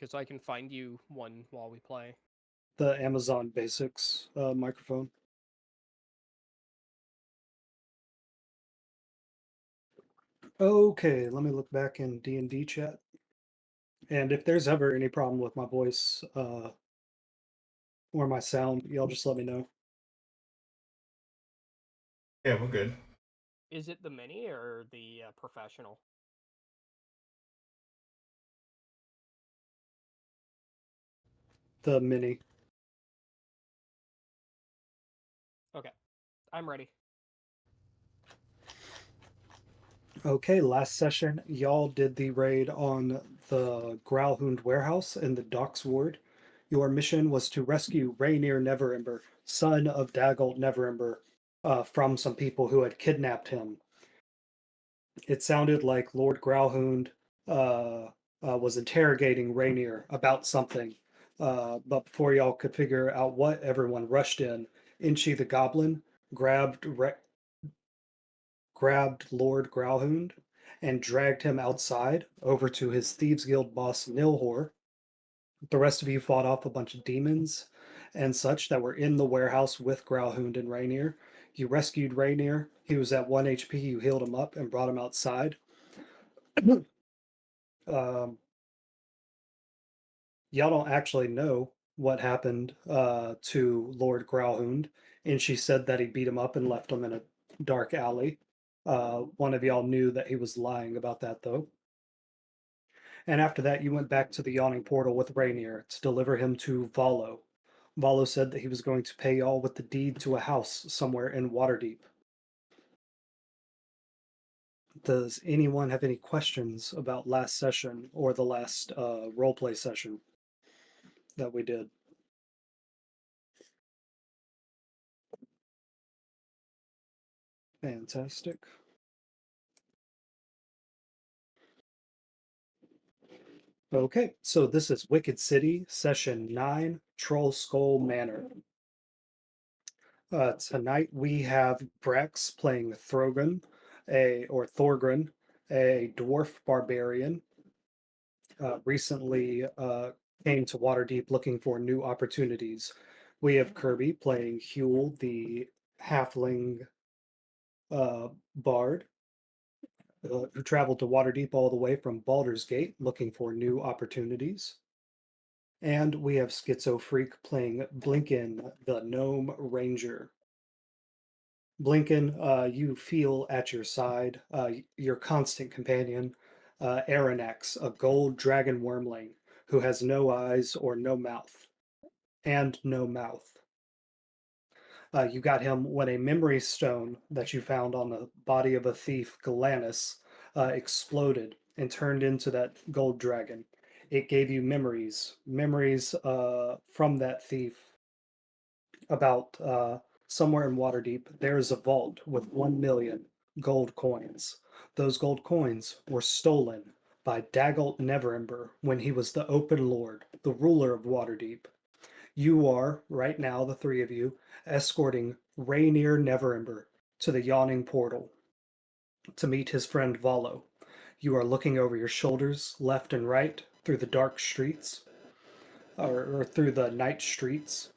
because I can find you one while we play. The Amazon Basics microphone. Okay, let me look back in D&D chat. And if there's ever any problem with my voice or my sound, y'all just let me know. Yeah, we're good. Is it the mini or the professional? The mini. Okay, I'm ready. Okay, last session, y'all did the raid on the Growlhound warehouse in the Docks Ward. Your mission was to rescue Rainier Neverember, son of Dagult Neverember, from some people who had kidnapped him. It sounded like Lord Growlhound was interrogating Rainier about something. But before y'all could figure out what, everyone rushed in. Inchi the Goblin grabbed Lord Growlhound and dragged him outside over to his Thieves Guild boss Nilhor. The rest of you fought off a bunch of demons and such that were in the warehouse with Growlhound and Rainier. You rescued Rainier. He was at 1 HP. You healed him up and brought him outside. um, y'all don't actually know what happened to Lord Growlhound, and she said that he beat him up and left him in a dark alley. One of y'all knew that he was lying about that, though. And after that, you went back to the Yawning Portal with Rainier to deliver him to Valo. Valo said that he was going to pay y'all with the deed to a house somewhere in Waterdeep. Does anyone have any questions about last session or the last roleplay session that we did? Fantastic. Okay, so this is Wicked City, Session 9, Troll Skull Manor. Tonight we have Brex playing Thorgrin, a dwarf barbarian. Recently came to Waterdeep looking for new opportunities. We have Kirby playing Huel, the halfling bard, who traveled to Waterdeep all the way from Baldur's Gate looking for new opportunities. And we have Schizo Freak playing Blinken, the gnome ranger. Blinken, you feel at your side your constant companion, Aranax, a gold dragon wormling who has no eyes or no mouth, and no mouth. You got him when a memory stone that you found on the body of a thief, Galanus, exploded and turned into that gold dragon. It gave you memories from that thief about somewhere in Waterdeep. There is a vault with 1 million gold coins. Those gold coins were stolen by Dagult Neverember when he was the Open Lord, the ruler of Waterdeep. You are, right now, the three of you, escorting Rainier Neverember to the Yawning Portal to meet his friend Valo. You are looking over your shoulders, left and right, through the dark streets, or through the night streets,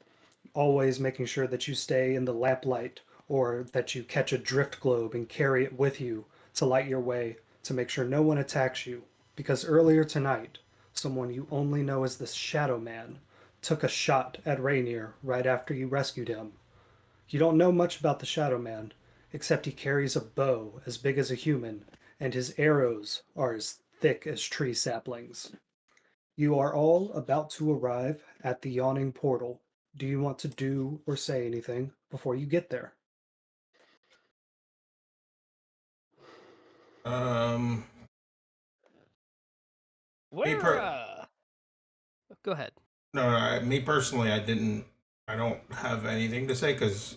always making sure that you stay in the lamplight or that you catch a drift globe and carry it with you to light your way to make sure no one attacks you. Because earlier tonight, someone you only know as the Shadow Man took a shot at Rainier right after you rescued him. You don't know much about the Shadow Man, except he carries a bow as big as a human, and his arrows are as thick as tree saplings. You are all about to arrive at the Yawning Portal. Do you want to do or say anything before you get there? Um, me Where, per Go ahead. no, me personally, I don't have anything to say because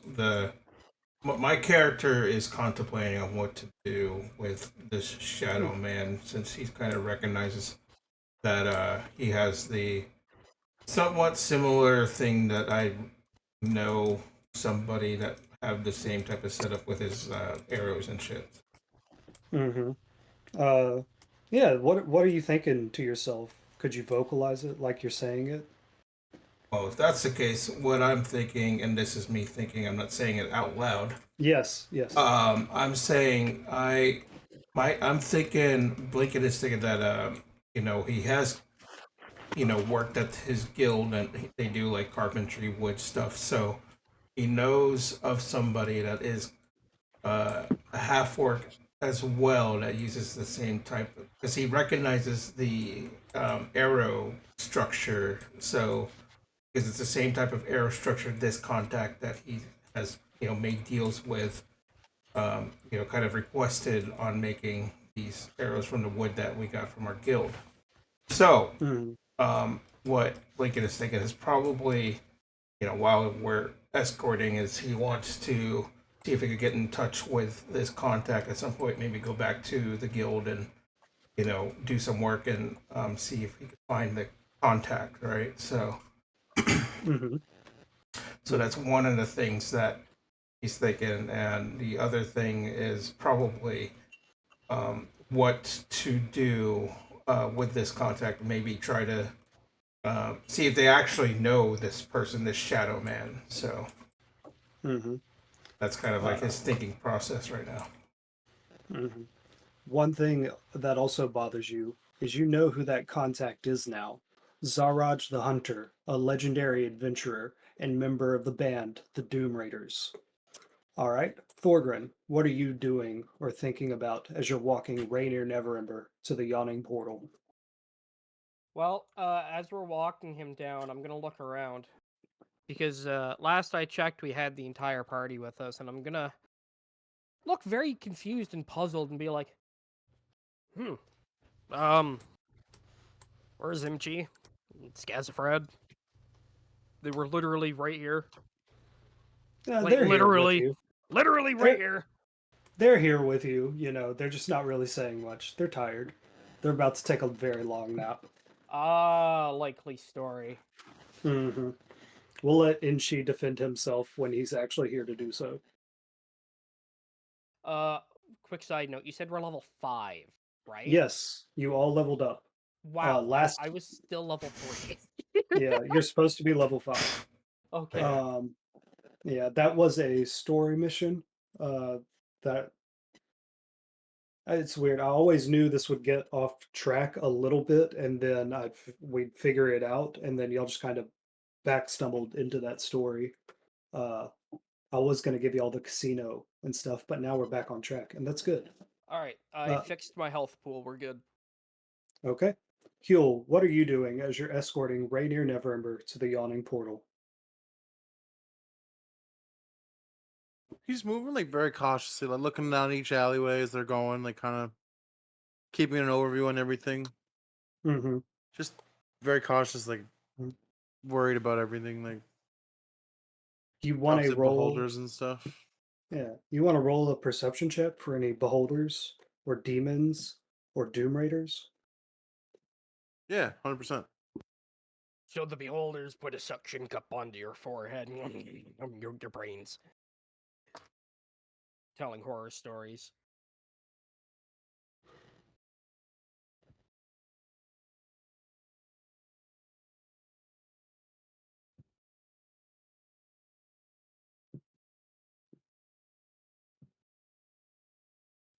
my character is contemplating on what to do with this Hmm. shadow man since he kind of recognizes that he has the somewhat similar thing that I know somebody that have the same type of setup with his arrows and shit. Mm-hmm. Uh, yeah. What are you thinking to yourself? Could you vocalize it like you're saying it? Well, if that's the case, what I'm thinking, and this is me thinking, I'm not saying it out loud. Yes, yes. I'm saying I'm thinking Blinken is thinking that he has worked at his guild and they do like carpentry wood stuff, so he knows of somebody that is a half orc as well that uses the same type of, because he recognizes the arrow structure, so because it's the same type of arrow structure this contact that he has made deals with, kind of requested on making these arrows from the wood that we got from our guild. So, Mm, what Lincoln is thinking is probably, while we're escorting, is he wants to see if he could get in touch with this contact at some point, maybe go back to the guild and, do some work and see if he could find the contact, right? mm-hmm, So mm, that's one of the things that he's thinking, and the other thing is probably what to do with this contact. Maybe try to see if they actually know this person, this shadow man. So mm-hmm. that's kind of like Uh, his thinking process right now. mhm. One thing that also bothers you is you know who that contact is now. Zaraj the Hunter, a legendary adventurer and member of the band, the Doom Raiders. All right, Thorgrin, what are you doing or thinking about as you're walking Rainier Neverember to the yawning portal? Well, as we're walking him down, I'm gonna look around because last I checked, we had the entire party with us, and I'm gonna look very confused and puzzled and be like, "Hmm, um, where's Imchi? Skazafred? They were literally right here, like They're here with literally, you. literally right They're here." they're here with you. You know, they're just not really saying much. They're tired. They're about to take a very long nap. Ah, likely story. Hmm. We'll let Inshi defend himself when he's actually here to do so. Uh, quick side note: you said we're level 5, right? Yes, you all leveled up. Wow, Last, I was still level 3. yeah, you're supposed to be level 5. Okay. Um, yeah, that was a story mission. Uh, that it's weird. I always knew this would get off track a little bit, and then we'd figure it out, and then y'all just kind of back stumbled into that story. Uh, I was gonna give you all the casino and stuff, but now we're back on track, and that's good. All right, I Uh, fixed my health pool. We're good. okay. Huel, what are you doing as you're escorting Rainier Neverember to the yawning portal? He's moving like very cautiously, like looking down each alleyway as they're going, like kind of keeping an overview on everything. Mm-hmm. Just very cautious, like Mm. worried about everything, like You want a obviously roll? beholders and stuff. Yeah. You want to roll a perception check for any beholders or demons or doom raiders? Yeah, 100%. So the beholders put a suction cup onto your forehead and your brains, telling horror stories.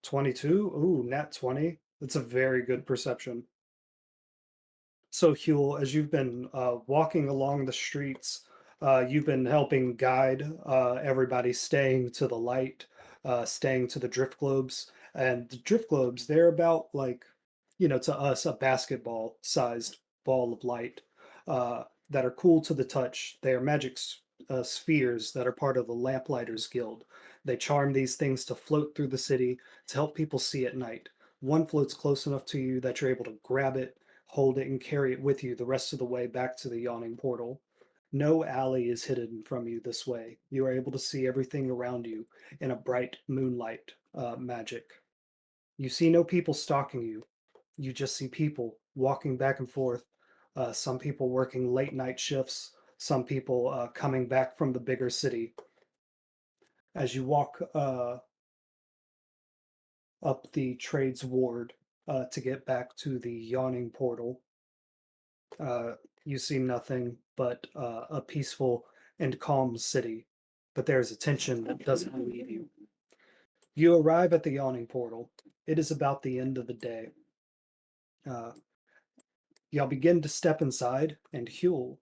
22? Ooh, nat 20. That's a very good perception. So, Huel, as you've been walking along the streets, you've been helping guide everybody staying to the light, staying to the drift globes. And the drift globes, they're about like, to us, a basketball sized ball of light that are cool to the touch. They are magic spheres that are part of the Lamplighters Guild. They charm these things to float through the city to help people see at night. One floats close enough to you that you're able to grab it, hold it, and carry it with you the rest of the way back to the yawning portal. No alley is hidden from you this way. You are able to see everything around you in a bright moonlight magic. You see no people stalking you. You just see people walking back and forth. Some people working late night shifts. Some people coming back from the bigger city. As you walk up the trades ward to get back to the yawning portal, You see nothing but a peaceful and calm city, but there's a tension that doesn't leave you. You arrive at the yawning portal. It is about the end of the day. Uh, y'all begin to step inside, and Huel,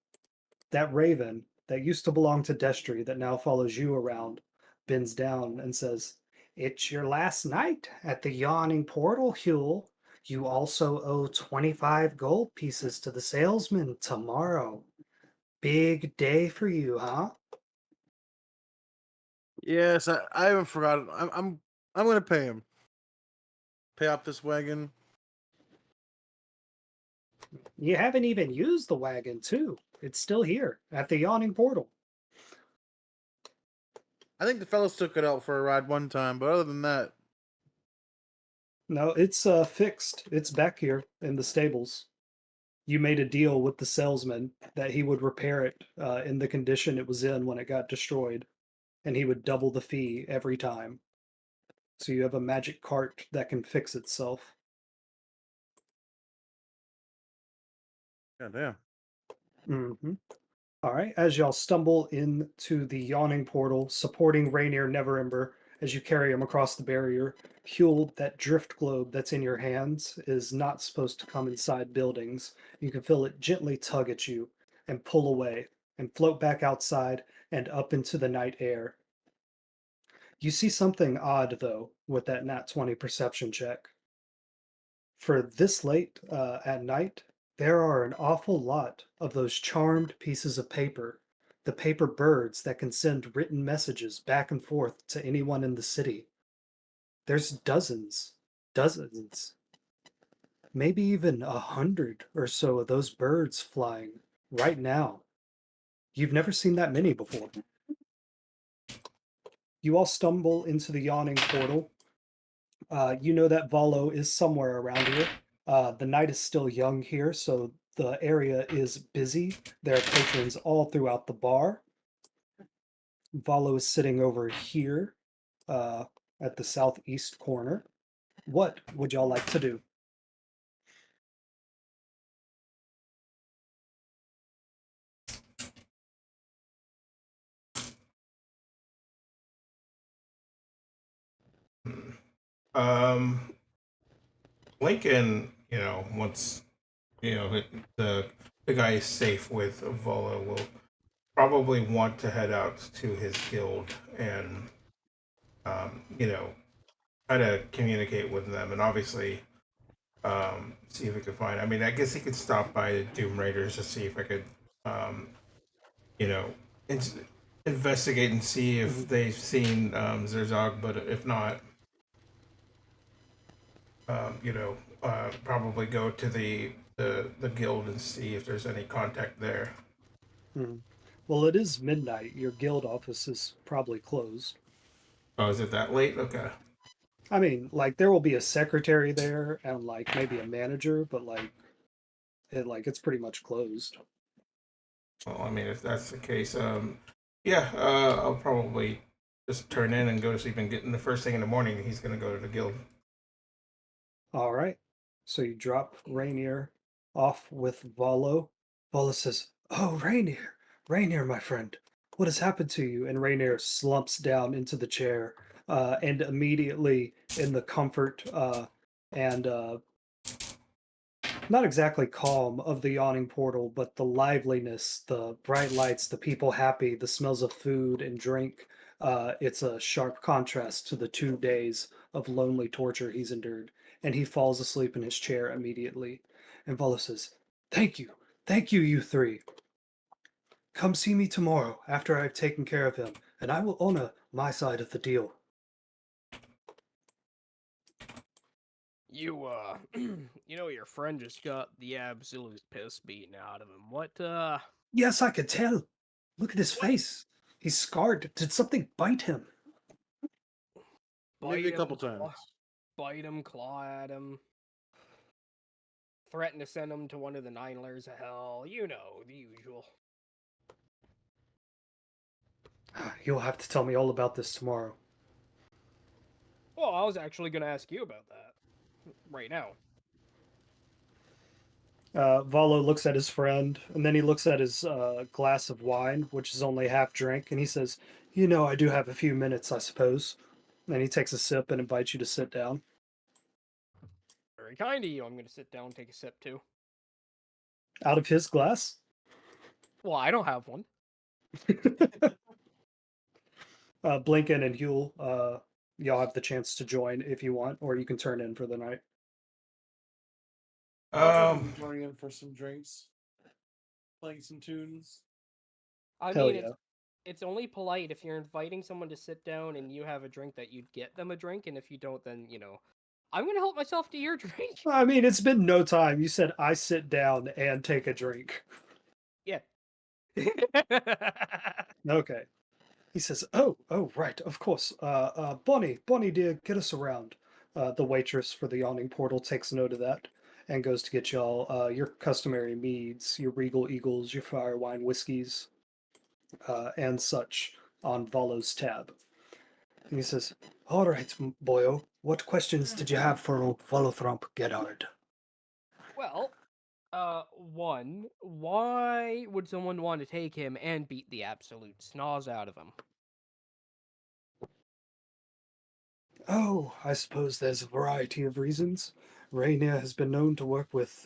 that raven that used to belong to Destry that now follows you around, bends down and says, "It's your last night at the yawning portal, Huel. You also owe 25 gold pieces to the salesman tomorrow. Big day for you, huh?" Yes, I haven't forgotten. I'm gonna pay him. Pay off this wagon. You haven't even used the wagon, too. It's still here at the yawning portal. I think the fellas took it out for a ride one time, but other than that, No, it's fixed. It's back here in the stables. You made a deal with the salesman that he would repair it in the condition it was in when it got destroyed, and he would double the fee every time. So you have a magic cart that can fix itself. goddamn. Mm-hmm. All right, as y'all stumble into the yawning portal, supporting Rainier Neverember as you carry him across the barrier, Huel, that drift globe that's in your hands is not supposed to come inside buildings. You can feel it gently tug at you and pull away and float back outside and up into the night air. You see something odd, though, with that nat 20 perception check. For this late at night, there are an awful lot of those charmed pieces of paper, the paper birds that can send written messages back and forth to anyone in the city. There's dozens, dozens, maybe even 100 or so of those birds flying right now. You've never seen that many before. You all stumble into the yawning portal. You know that Volo is somewhere around here. The night is still young here, so the area is busy. There are patrons all throughout the bar. Volo is sitting over here uh, at the southeast corner. What would y'all like to do? Um, Lincoln, once the the guy is safe with Volo, will probably want to head out to his guild and try to communicate with them, and obviously see if we could find. I mean, I guess he could stop by the Doom Raiders to see if I could, um, you know, in- investigate and see if Mhm. they've seen Zerzog. But if not, probably go to the guild and see if there's any contact there. Mhm. Well, it is midnight. Your guild office is probably closed. Oh, is it that late? Okay. I mean, like there will be a secretary there and like maybe a manager, but it's pretty much closed. Well, I mean, if that's the case, yeah, I'll probably just turn in and go to sleep and get in the first thing in the morning. He's gonna go to the guild. All right. So you drop Rainier off with Volo. Volo says, "Oh, Rainier, Rainier, my friend, what has happened to you?" And Rainier slumps down into the chair, and immediately in the comfort and not exactly calm of the yawning portal, but the liveliness, the bright lights, the people happy, the smells of food and drink. It's a sharp contrast to the 2 days of lonely torture he's endured, and he falls asleep in his chair immediately. And Volo says, thank you, you three. Come see me tomorrow after I've taken care of him, and I will honor my side of the deal." You, your friend just got the absolute piss beaten out of him. Yes, I could tell. Look at his What? face. He's scarred. Did something bite him? Maybe Bite a couple him, times. claw at him, threaten to send him to one of the 9 layers of hell. You know, the usual. You'll have to tell me all about this tomorrow. Well, I was actually going to ask you about that right now. Valo looks at his friend, and then he looks at his glass of wine, which is only half drink, and he says, "You know, I do have a few minutes, I suppose." And he takes a sip and invites you to sit down. Very kind of you. I'm gonna sit down and take a sip too. Out of his glass? Well, I don't have one. Blinken and Huel, y'all have the chance to join if you want, or you can turn in for the night. Um, Joining in for some drinks, playing some tunes. I Hell mean, yeah. it's only polite if you're inviting someone to sit down and you have a drink that you'd get them a drink, and if you don't, then I'm gonna help myself to your drink. I mean, it's been no time. You said I sit down and take a drink. Yeah. Okay. He says, "Oh, right, of course. Bonnie, dear, get us around." The waitress for the yawning portal takes note of that and goes to get y'all your customary meads, your Regal Eagles, your Fire Wine whiskeys, and such on Volo's tab. And he says, "All right, boyo, what questions did you have for old Volothromp Gedard?" Well, one, why would someone want to take him and beat the absolute snaz out of him? Oh, I suppose there's a variety of reasons. Rainier has been known to work with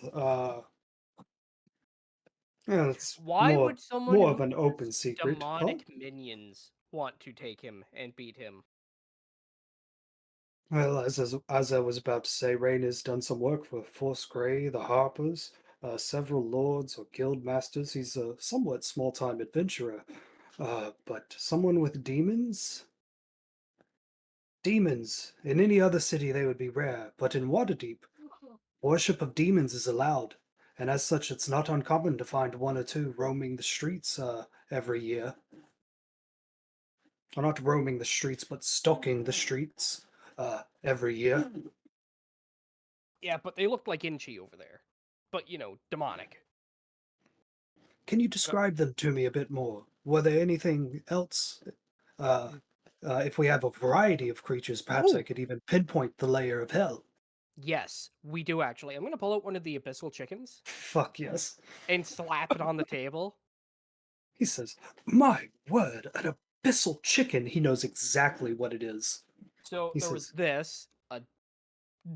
yeah, it's Why more would someone more who of an open has secret. Huh? demonic minions want to take him and beat him? Well, as I was about to say, Rain has done some work for Force Grey, the Harpers, several lords or guild masters. He's a somewhat small-time adventurer, but someone with demons? Demons! In any other city they would be rare, but in Waterdeep, worship of demons is allowed, and as such it's not uncommon to find one or two roaming the streets every year. Or not roaming the streets, but stalking the streets every year. Yeah, but they look like Inchi over there. But, demonic. Can you describe them to me a bit more? Were there anything else? Uh, if we have a variety of creatures, perhaps I Ooh, could even pinpoint the layer of hell. yes, we do actually. I'm gonna pull out one of the abyssal chickens Fuck yes. and slap it on the table. He says, "My word, an abyssal chicken." He knows exactly what it is. So He there was says, this, a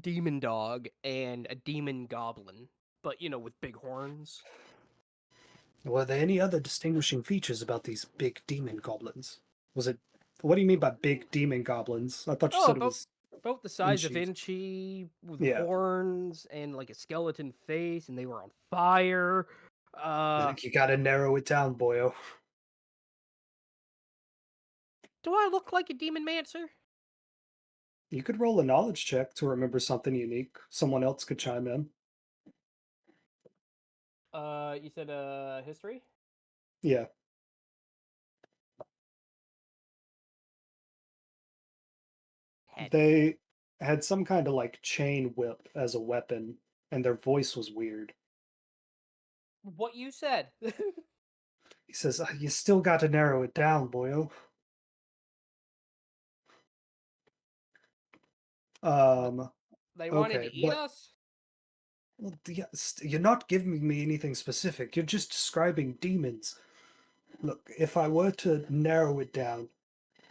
demon dog, and a demon goblin, but with big horns. "Were there any other distinguishing features about these big demon goblins? Was it. What do you mean by big demon goblins? I thought you Oh, said it about was about the size of Inchi. Inchi, with Yeah. horns and like a skeleton face, and they were on fire. You gotta narrow it down, boyo. Do I look like a demon mancer? You could roll a knowledge check to remember something unique. Someone else could chime in. You said history? Yeah. 10. They had some kind of like chain whip as a weapon, and their voice was weird. What you said. He says, You still got to narrow it down, boyo." Um, They wanted okay, to eat but us? well, you're not giving me anything specific. You're just describing demons. Look, if I were to narrow it down,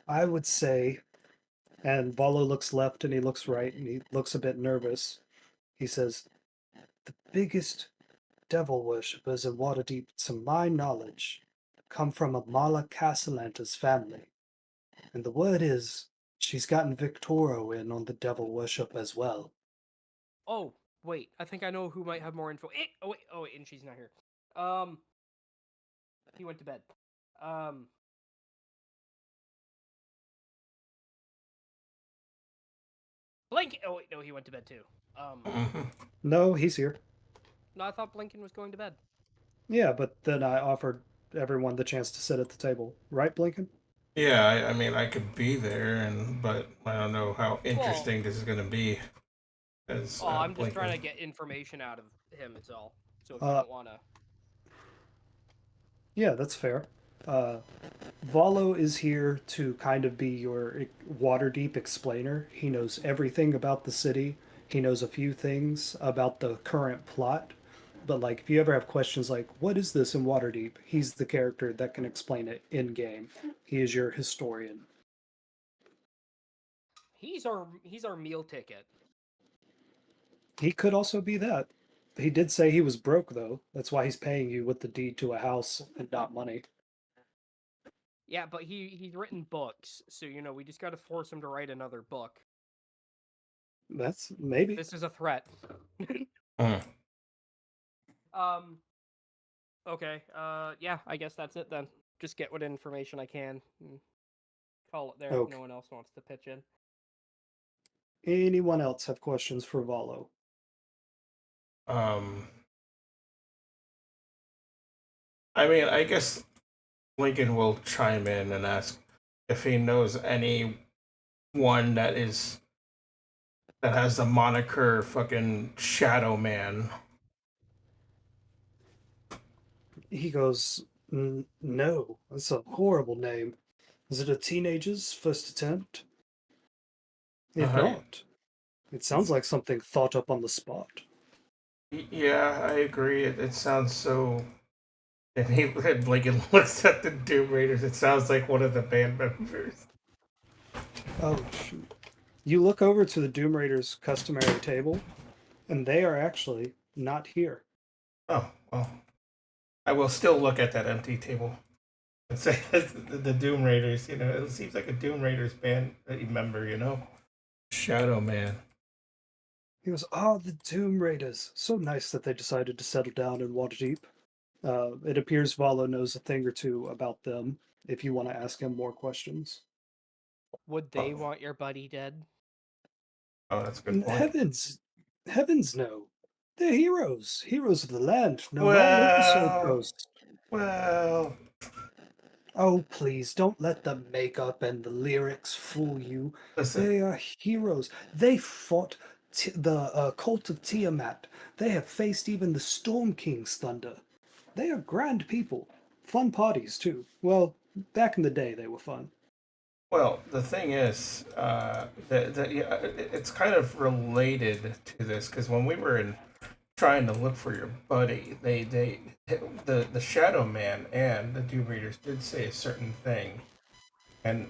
I would say, and Valo looks left and he looks right and he looks a bit nervous. He says, "The biggest devil worshippers in Waterdeep, to my knowledge, come from Amala Castellanta's family. And the word is, she's gotten Victoro in on the devil worship as well." Oh, wait. I think I know who might have more info. Oh wait, and she's not here. He went to bed. Um, Blink. Oh wait, no, he went to bed too. mhm. No, he's here. No, I thought Blinken was going to bed. Yeah, but then I offered everyone the chance to sit at the table. Right, Blinken? Yeah, I mean, I could be there, but I don't know how Well, interesting this is going to be as I'm just trying Blinken. to get information out of him. It's all. So if you Uh, don't want to, yeah, that's fair. Uh, Valo is here to kind of be your Waterdeep explainer. He knows everything about the city. He knows a few things about the current plot. but like if you ever have questions like what is this in Waterdeep, he's the character that can explain it in game. He is your historian. He's our meal ticket. He could also be that. He did say he was broke though. That's why he's paying you with the deed to a house and not money. Yeah, but he's written books, so we just got to force him to write another book. That's maybe. This is a threat. Mm. Okay. Yeah, I guess that's it then. Just get what information I can. And call it there if Okay. no one else wants to pitch in. Anyone else have questions for Valo? I mean, I guess Lincoln will chime in and ask if he knows anyone that has the moniker fucking Shadow Man. He goes, no, that's a horrible name. Is it a teenager's first attempt? If Uh-huh. not, it sounds like something thought up on the spot. Yeah, I agree. It sounds so. And Lincoln looks at the Doom Raiders. It sounds like one of the band members. Oh, shoot. You look over to the Doom Raiders' customary table, and they are actually not here. Oh, well. I will still look at that empty table and say the Doom Raiders, it seems like a Doom Raiders band member. Shadow Man. He goes, the Doom Raiders. So nice that they decided to settle down in Waterdeep. It appears Valo knows a thing or two about them, if you want to ask him more questions. Would they want your buddy dead? Oh, that's a good point. Heavens no. They're heroes of the land, known all over the Sword Coast. Well, Oh, please, don't let the makeup and the lyrics fool you. listen. They are heroes. They fought the cult of Tiamat. They have faced even the Storm King's thunder. They are grand people. Fun parties, too. Well, back in the day, they were fun. Well, the thing is, it's kind of related to this because when we were trying to look for your buddy, the Shadow Man and the Doom Raiders did say a certain thing, and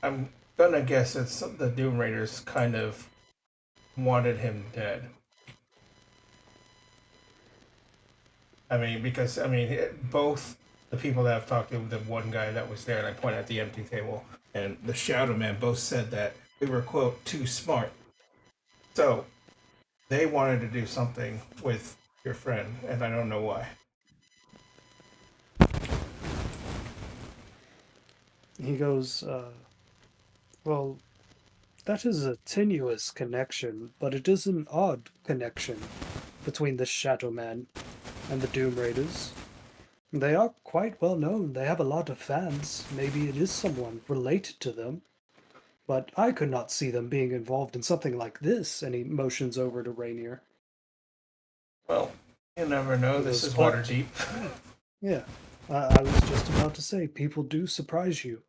I'm gonna guess it's the Doom Raiders kind of wanted him dead. I mean, because both the people that I've talked to, the one guy that was there, and I pointed at the empty table, and the Shadow Man both said that we were quote too smart. So they wanted to do something with your friend, and I don't know why. He goes, well, that is a tenuous connection, but it is an odd connection between the Shadow Man and the Doom Raiders. They are quite well known. They have a lot of fans. Maybe it is someone related to them. But I could not see them being involved in something like this. And he motions over to Rainier. Well, you never know. This is Waterdeep. Yeah, I was just about to say, people do surprise you.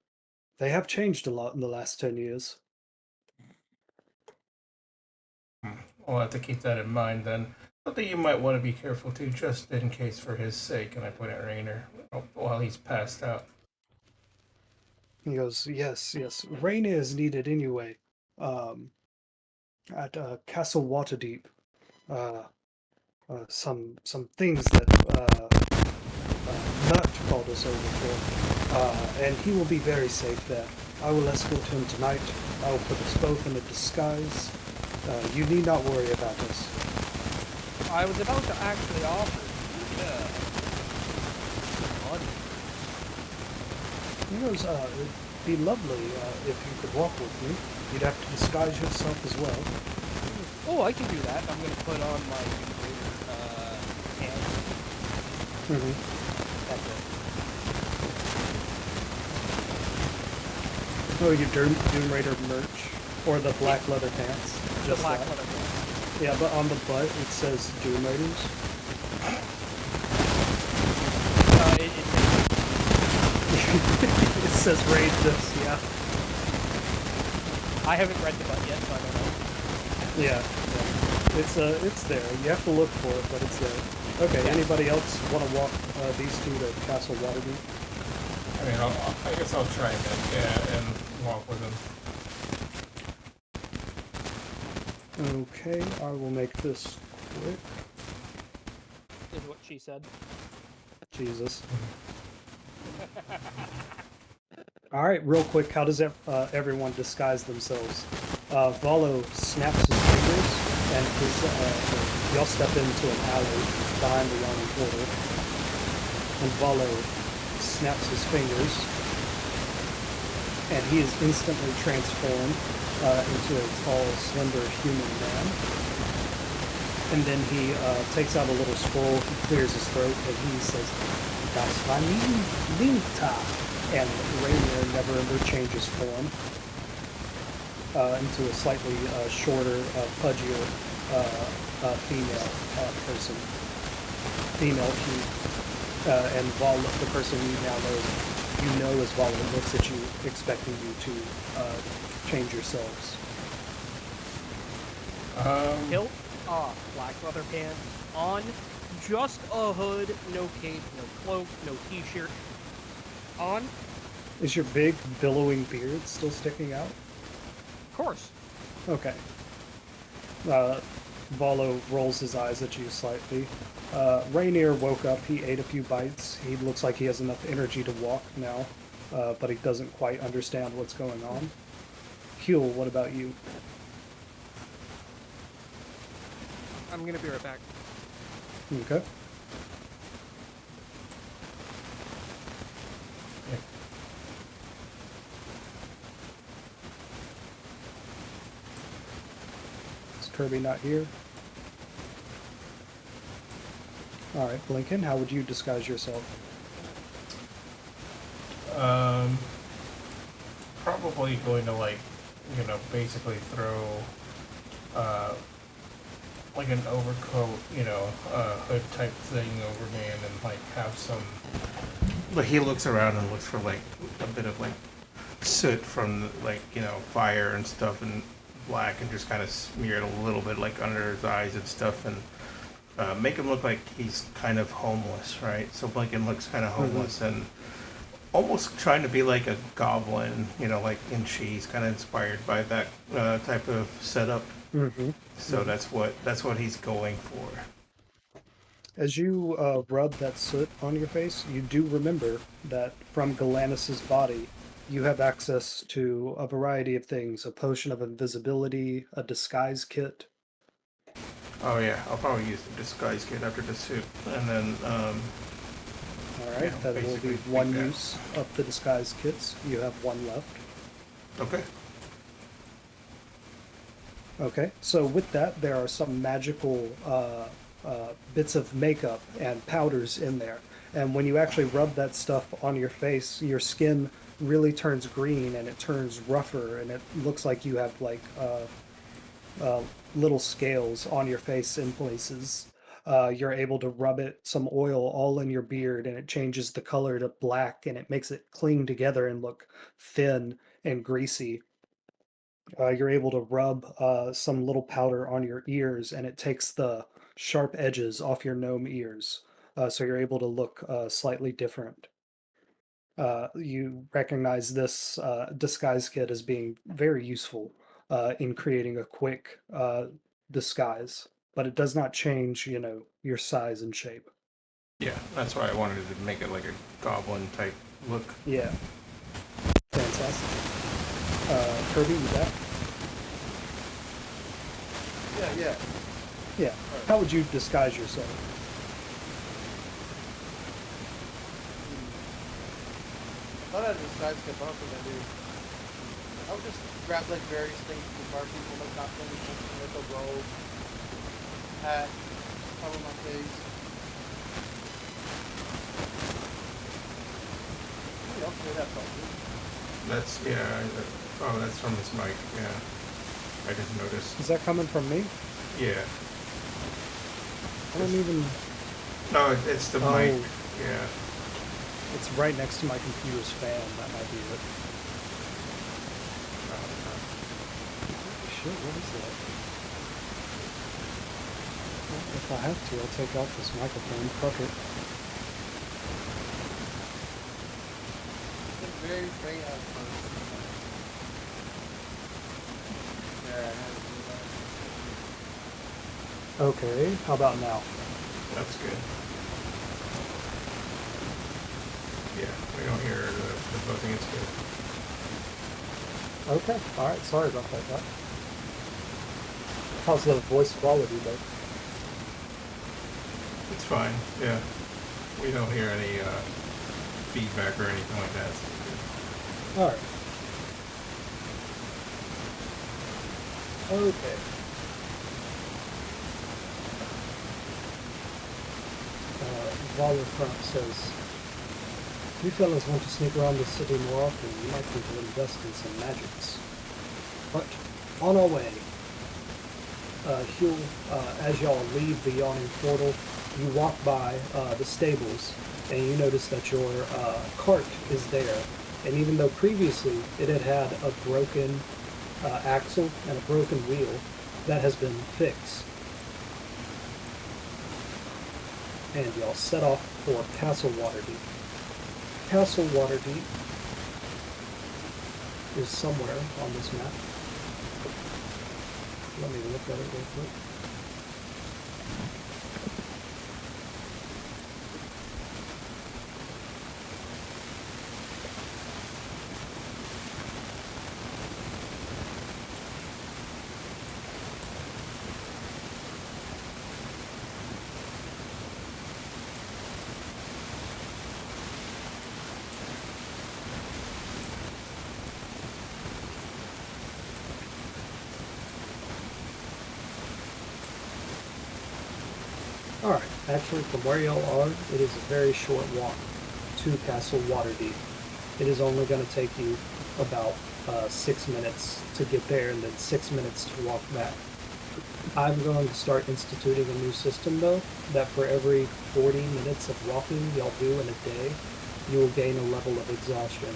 They have changed a lot in the last 10 years. We'll have to keep that in mind then. Something you might want to be careful too, just in case for his sake. And I point at Rainer while he's passed out. He goes, yes. Rainier is needed anyway. At Castle Waterdeep. Some things that Mert called us over for. And he will be very safe there. I will escort him tonight. I will put us both in a disguise. You need not worry about us. I was about to actually offer money. He goes, it'd be lovely if you could walk with me. You'd have to disguise yourself as well. Oh, I can do that. I'm gonna put on my pants. Mm-hmm. That's it. Oh, your Doom Raider merch. Or the black leather pants. The Just black that. leather pants. Yeah, but on the butt it says Doom Raiders. It says raid this, yeah. I haven't read the butt yet, so I don't know. Yeah. It's there. You have to look for it, but it's there. Okay, Yeah. anybody else want to walk these two to Castle Waterdeep? I mean, I guess I'll try and walk with him. Okay, I will make this quick. Is what she said. Jesus. All right, real quick, how does everyone disguise themselves? Volo snaps his fingers, and y'all step into an alley behind the yawning portal. And Volo snaps his fingers, and he is instantly transformed into a tall, slender human man. And then he takes out a little scroll, he clears his throat, and he says, "Das war nie Linta." And Rainier never ever changes form into a slightly shorter, pudgier female person. Female cute. And Vala, the person you know as Vala, looks at you, expecting you to change yourselves. Hilt off, black leather pants on, just a hood, no cape, no cloak, no t-shirt. On, Is your big, billowing beard still sticking out? of course. Okay. Volo rolls his eyes at you slightly. Rainier woke up, he ate a few bites. He looks like he has enough energy to walk now, but he doesn't quite understand what's going on. Huel, what about you? I'm gonna be right back. Okay. Is Kirby not here? Alright, Blinken, how would you disguise yourself? Probably going to basically throw like an overcoat, hood type thing over me, and then have some. But he looks around and looks for a bit of soot from fire and stuff, and black, and just kind of smear it a little bit under his eyes and stuff, and make him look like he's kind of homeless, right? So Blinken looks kind of homeless and almost trying to be like a goblin, in Cheese, kind of inspired by that type of setup. Mm-hmm. So that's what he's going for. As you rub that soot on your face, you do remember that from Galanus's body, you have access to a variety of things: a potion of invisibility, a disguise kit. Oh yeah, I'll probably use the disguise kit after the suit, and then All right, that will be one use of the disguise kits. You have one left. Okay. Okay, so with that, there are some magical bits of makeup and powders in there. And when you actually rub that stuff on your face, your skin really turns green and it turns rougher, and it looks like you have little scales on your face in places. You're able to rub some oil all in your beard, and it changes the color to black, and it makes it cling together and look thin and greasy. You're able to rub some little powder on your ears, and it takes the sharp edges off your gnome ears, so you're able to look slightly different. You recognize this disguise kit as being very useful in creating a quick disguise, but it does not change, your size and shape. Yeah, that's why I wanted to make it like a goblin type look. Yeah. Fantastic. Kirby, you back? Yeah. Yeah. Right. How would you disguise yourself? I thought I had a disguise kit, but I don't think I do. I would just grab various things from bar people, not things like a robe, hat, cover my face. Somebody else did have something. That's that's from his mic. Yeah, I just noticed. Is that coming from me? Yeah. I don't even... No, it's the mic. Yeah. It's right next to my computer's fan. That might be it. Holy shit, what is that? If I have to, I'll take out this microphone. Fuck it. It's very faint at first. There, I had to do that. Okay, how about now? That's good. Yeah, we don't hear the buzzing. It's good. Okay, alright, sorry about that, guy. How's the voice quality, though? It's fine. Yeah, we don't hear any feedback or anything like that. So it's good. Alright. Okay. Front says, you fellas want to sneak around the city more often, you might need to invest in some magics. But, on our way. Hugh, as y'all leave the yawning portal, you walk by the stables, and you notice that your cart is there. And even though previously it had had a broken axle and a broken wheel, that has been fixed. And y'all set off for Castle Waterdeep. Castle Waterdeep is somewhere on this map. Let me look at it real quick. Alright, actually from where y'all are, it is a very short walk to Castle Waterdeep. It is only going to take you about 6 minutes to get there and then 6 minutes to walk back. I'm going to start instituting a new system though, that for every 40 minutes of walking y'all do in a day, you will gain a level of exhaustion.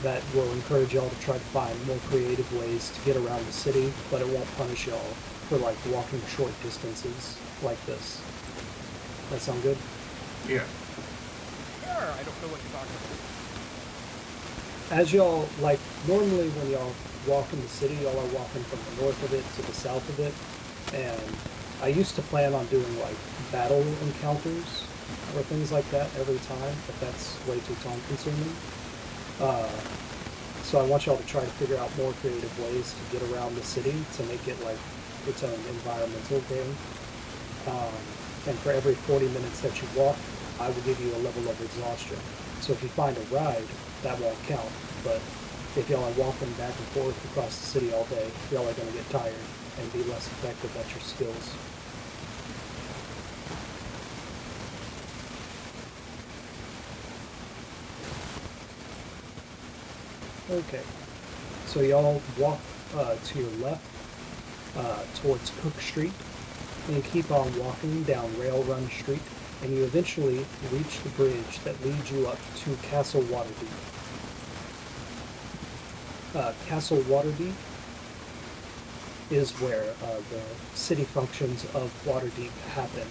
That will encourage y'all to try to find more creative ways to get around the city, but it won't punish y'all for like walking short distances like this. That sound good? Yeah. Sure, I don't know what you're talking about. As y'all, like, normally when y'all walk in the city, y'all are walking from the north of it to the south of it, and I used to plan on doing, like, battle encounters or things like that every time, but that's way too time-consuming. So I want y'all to try to figure out more creative ways to get around the city to make it, like, its own environmental game. And for every 40 minutes that you walk, I will give you a level of exhaustion. So if you find a ride, that won't count. But if y'all are walking back and forth across the city all day, y'all are going to get tired and be less effective at your skills. Okay, so y'all walk to your left towards Cook Street, and you keep on walking down Rail Run Street, and you eventually reach the bridge that leads you up to Castle Waterdeep. Castle Waterdeep is where the city functions of Waterdeep happen.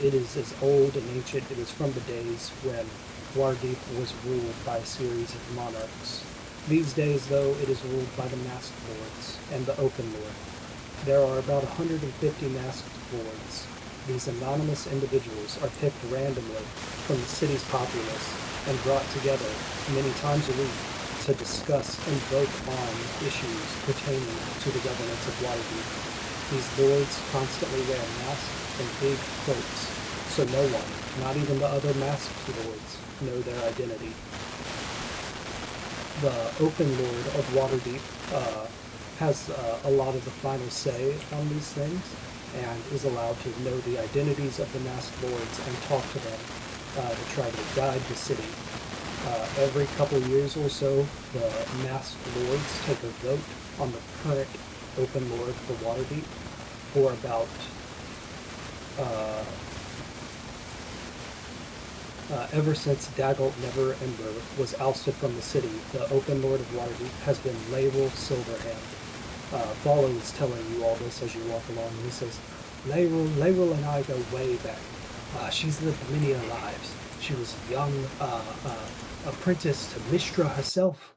It is as old and ancient. It is from the days when Waterdeep was ruled by a series of monarchs. These days, though, it is ruled by the Masked Lords and the Open Lord. There are about 150 Masked Lords. These anonymous individuals are picked randomly from the city's populace and brought together many times a week to discuss and vote on issues pertaining to the governance of Waterdeep. These lords constantly wear masks and big cloaks, so no one, not even the other masked lords, know their identity. The Open Lord of Waterdeep has a lot of the final say on these things, and is allowed to know the identities of the masked lords and talk to them to try to guide the city. Every couple years or so, the masked lords take a vote on the current Open Lord for Waterdeep for about ever since Daggalt Never Ember was ousted from the city, the Open Lord of Waterdeep has been Laeral Silverhand. Valo is telling you all this as you walk along, and he says, Layrel and I go way back. She's lived many lives. She was a young apprentice to Mistra herself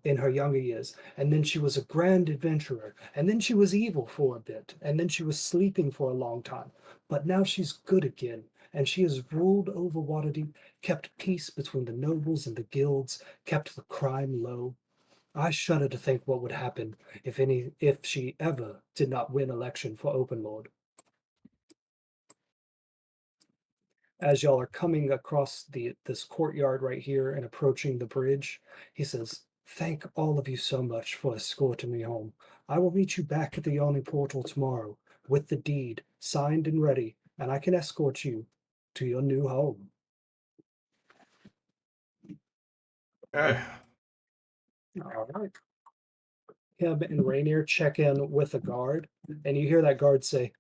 in her younger years, and then she was a grand adventurer, and then she was evil for a bit, and then she was sleeping for a long time. But now she's good again, and she has ruled over Waterdeep, kept peace between the nobles and the guilds, kept the crime low. I shudder to think what would happen if she ever did not win election for Open Lord. As y'all are coming across this courtyard right here and approaching the bridge, he says, "Thank all of you so much for escorting me home. I will meet you back at the Yawning Portal tomorrow with the deed signed and ready, and I can escort you to your new home." Okay. All right. Him and Rainier check in with a guard, and you hear that guard say,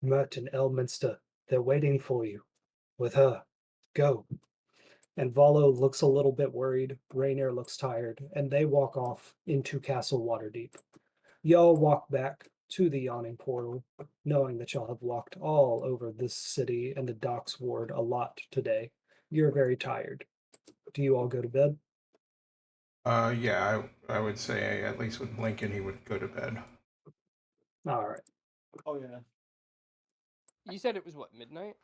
"Mert and Elminster, they're waiting for you. With her. Go." And Valo looks a little bit worried. Rainier looks tired, and they walk off into Castle Waterdeep. Y'all walk back to the Yawning Portal, knowing that y'all have walked all over this city and the docks ward a lot today. You're very tired. Do you all go to bed? Yeah, I would say at least with Lincoln, he would go to bed. All right. Oh yeah. You said it was what, midnight?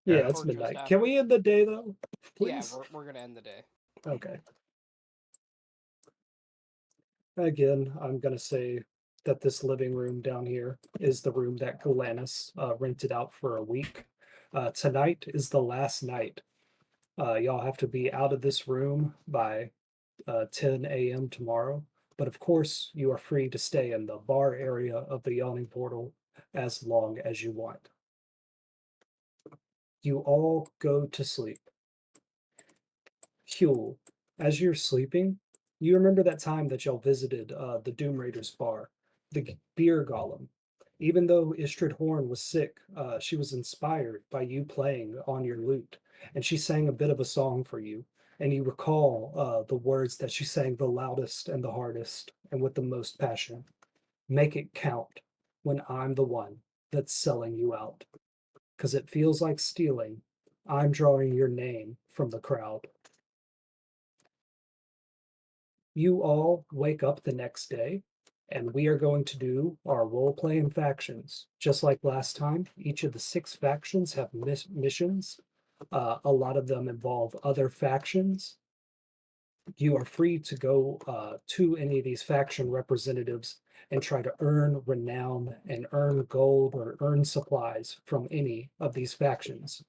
Yeah, Yeah. it's Or just midnight. Can after? we end the day though? Yeah, Please? we're gonna end the day. Okay. Again, I'm going to say that this living room down here is the room that Galanis rented out for a week. Tonight is the last night. Y'all have to be out of this room by 10 a.m. tomorrow. But of course, you are free to stay in the bar area of the Yawning Portal as long as you want. You all go to sleep. Huel, as you're sleeping, you remember that time that y'all visited the Doom Raiders bar, the beer golem. Even though Istrid Horn was sick, she was inspired by you playing on your lute, and she sang a bit of a song for you. And you recall the words that she sang the loudest and the hardest and with the most passion. Make it count when I'm the one that's selling you out. Because it feels like stealing. I'm drawing your name from the crowd. You all wake up the next day, and we are going to do our role playing factions. Just like last time, each of the 6 factions have missions. A lot of them involve other factions. You are free to go to any of these faction representatives and try to earn renown and earn gold or earn supplies from any of these factions.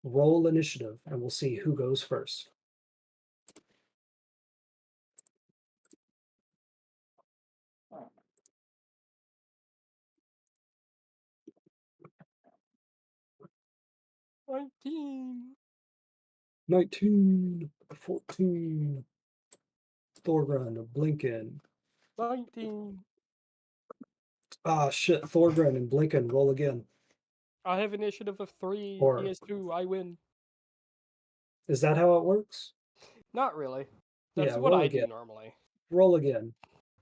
Roll initiative, and we'll see who goes first. 19. 19, 14, Thorgrun, Blinken. 19. Ah, shit, Thorgren and Blinken roll again. I have initiative of 3. He Or has 2. I win. is that how it works? Not really. Yeah, That's what roll I again. do normally. Roll again.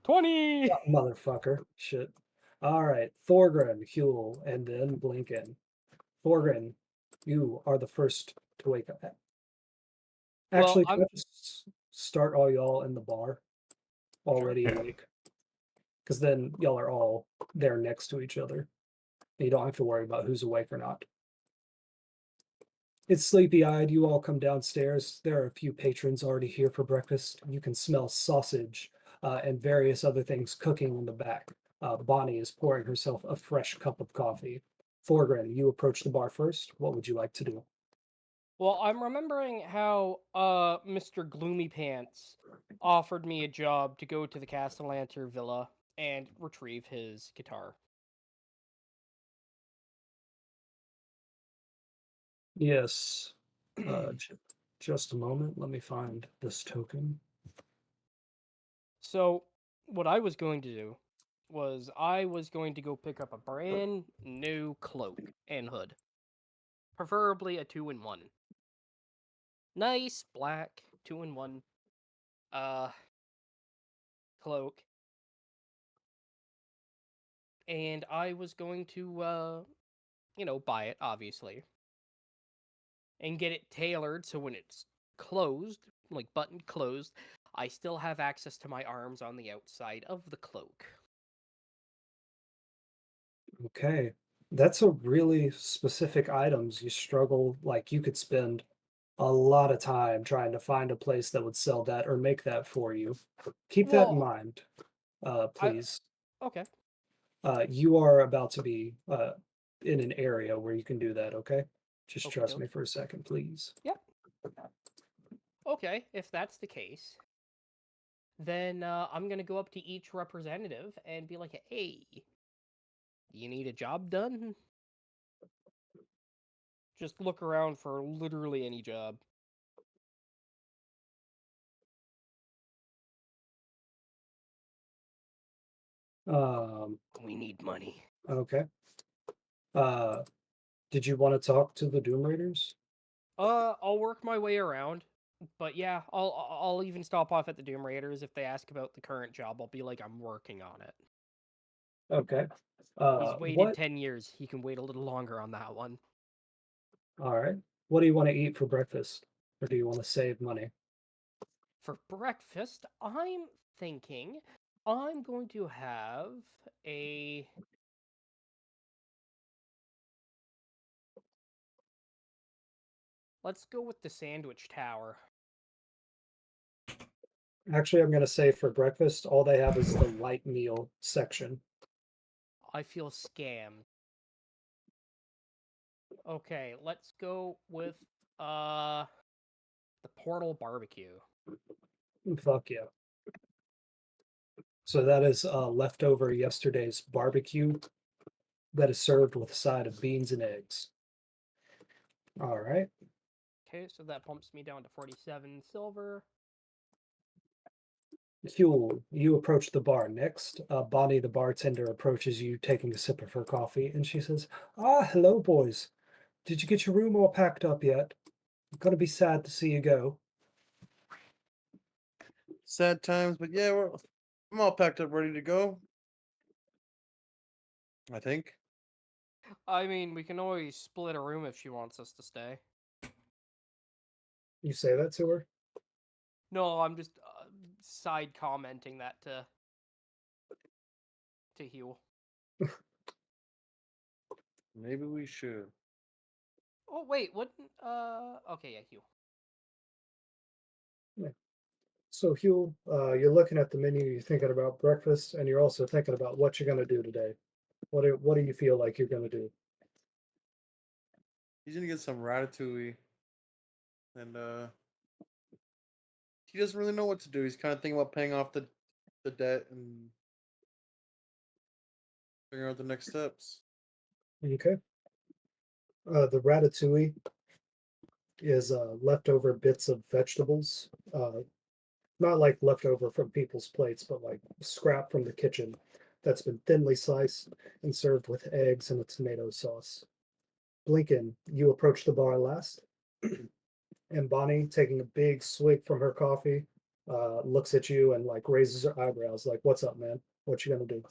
20. Motherfucker. Shit. All right, Thorgren, Huel, and then Blinken. Thorgren, you are the first to wake up. Well, Actually, can I just start all y'all in the bar already Yeah. awake? Because then y'all are all there next to each other. You don't have to worry about who's awake or not. It's sleepy eyed. You all come downstairs. There are a few patrons already here for breakfast. You can smell sausage and various other things cooking in the back. Bonnie is pouring herself a fresh cup of coffee. Thorgren, you approach the bar first. What would you like to do? Well, I'm remembering how Mr. Gloomy Pants offered me a job to go to the Castellanter Villa and retrieve his guitar. Yes. Just a moment. Let me find this token. So, what I was going to do was I was going to go pick up a brand new cloak and hood. Preferably a 2-in-1. Nice black 2-in-1 uh cloak. and I was going to, buy it, obviously, and get it tailored so when it's closed, like buttoned closed, I still have access to my arms on the outside of the cloak. Okay. That's a really specific items. You struggle, like you could spend a lot of time trying to find a place that would sell that or make that for you. Keep that in Well, mind, I please. okay, You are about to be in an area where you can do that, okay? Just okie trust me doke. for a second, please. Yep. Okay, if that's the case, then I'm gonna go up to each representative and be like, "Hey, you need a job done?" Just look around for literally any job. Um, We need money. okay. Uh, did you want to talk to the Doom Raiders? I'll work my way around, but yeah, I'll even stop off at the Doom Raiders if they ask about the current job. I'll be like, I'm working on it. Okay. He's waited What? 10 years. He can wait a little longer on that one. All right. What do you want to eat for breakfast? Or do you want to save money? For breakfast, I'm thinking I'm going to have a. Let's go with the sandwich tower. Actually, I'm going to say for breakfast, all they have is the light meal section. I feel scammed. Okay, let's go with uh the portal barbecue. Fuck yeah. So that is leftover yesterday's barbecue that is served with a side of beans and eggs. All right. Okay, so that bumps me down to 47 silver. Huel, you approach the bar next. Bonnie, the bartender, approaches you, taking a sip of her coffee, and she says, "Ah, hello, boys. Did you get your room all packed up yet? I'm gonna be sad to see you go." Sad times, but yeah, I'm all packed up, ready to go. I think. I mean, we can always split a room if she wants us to stay. You say that to her? No, I'm just side commenting that to Hugh. Maybe we should. Oh wait, what? Okay, yeah, Hugh. Yeah. So, Huel, you're looking at the menu, you're thinking about breakfast, and you're also thinking about what you're gonna do today. What do you feel like you're gonna do? He's gonna get some ratatouille, and he doesn't really know what to do. He's kind of thinking about paying off the debt and figuring out the next steps. Okay. The ratatouille is leftover bits of vegetables, not like leftover from people's plates, but like scrap from the kitchen that's been thinly sliced and served with eggs and a tomato sauce. Blinken, you approach the bar last, and Bonnie, taking a big swig from her coffee, looks at you and like raises her eyebrows, like, "What's up, man? What you gonna do?"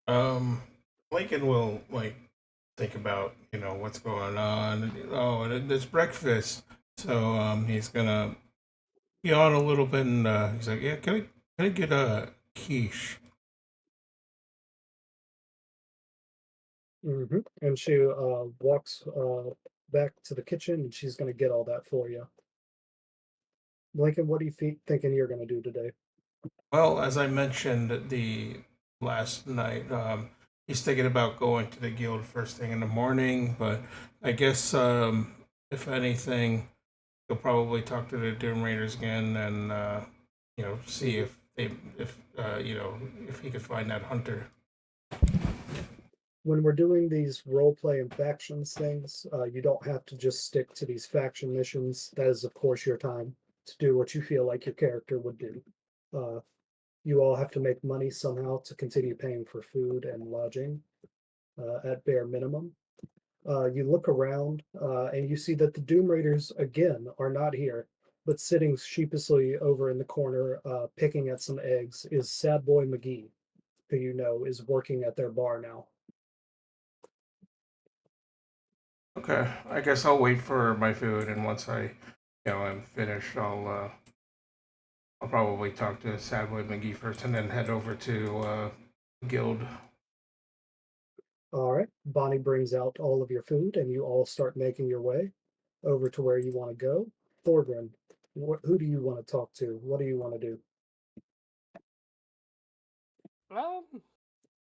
Um, Lincoln will like think about what's going on. Oh, and it's breakfast, so he's gonna yawn a little bit, and he's like, "Yeah, can I get a quiche?" And she walks back to the kitchen, and she's gonna get all that for you. Lincoln, what are you thinking you're gonna do today? Well, as I mentioned the last night, he's thinking about going to the guild first thing in the morning. But I guess if anything, he'll probably talk to the Doom Raiders again and see if if he could find that hunter. When we're doing these role play and factions things, you don't have to just stick to these faction missions. That is, of course, your time to do what you feel like your character would do. Uh, you all have to make money somehow to continue paying for food and lodging at bare minimum. You look around and you see that the Doom Raiders again are not here, but sitting sheepishly over in the corner, picking at some eggs, is Sad Boy McGee. who you know is working at their bar now. Okay, I guess I'll wait for my food, and once I'm finished, I'll probably talk to Sadboy McGee first, and then head over to Guild. All right. Bonnie brings out all of your food, and you all start making your way over to where you want to go. Thorgrim, who do you want to talk to? What do you want to do? Um,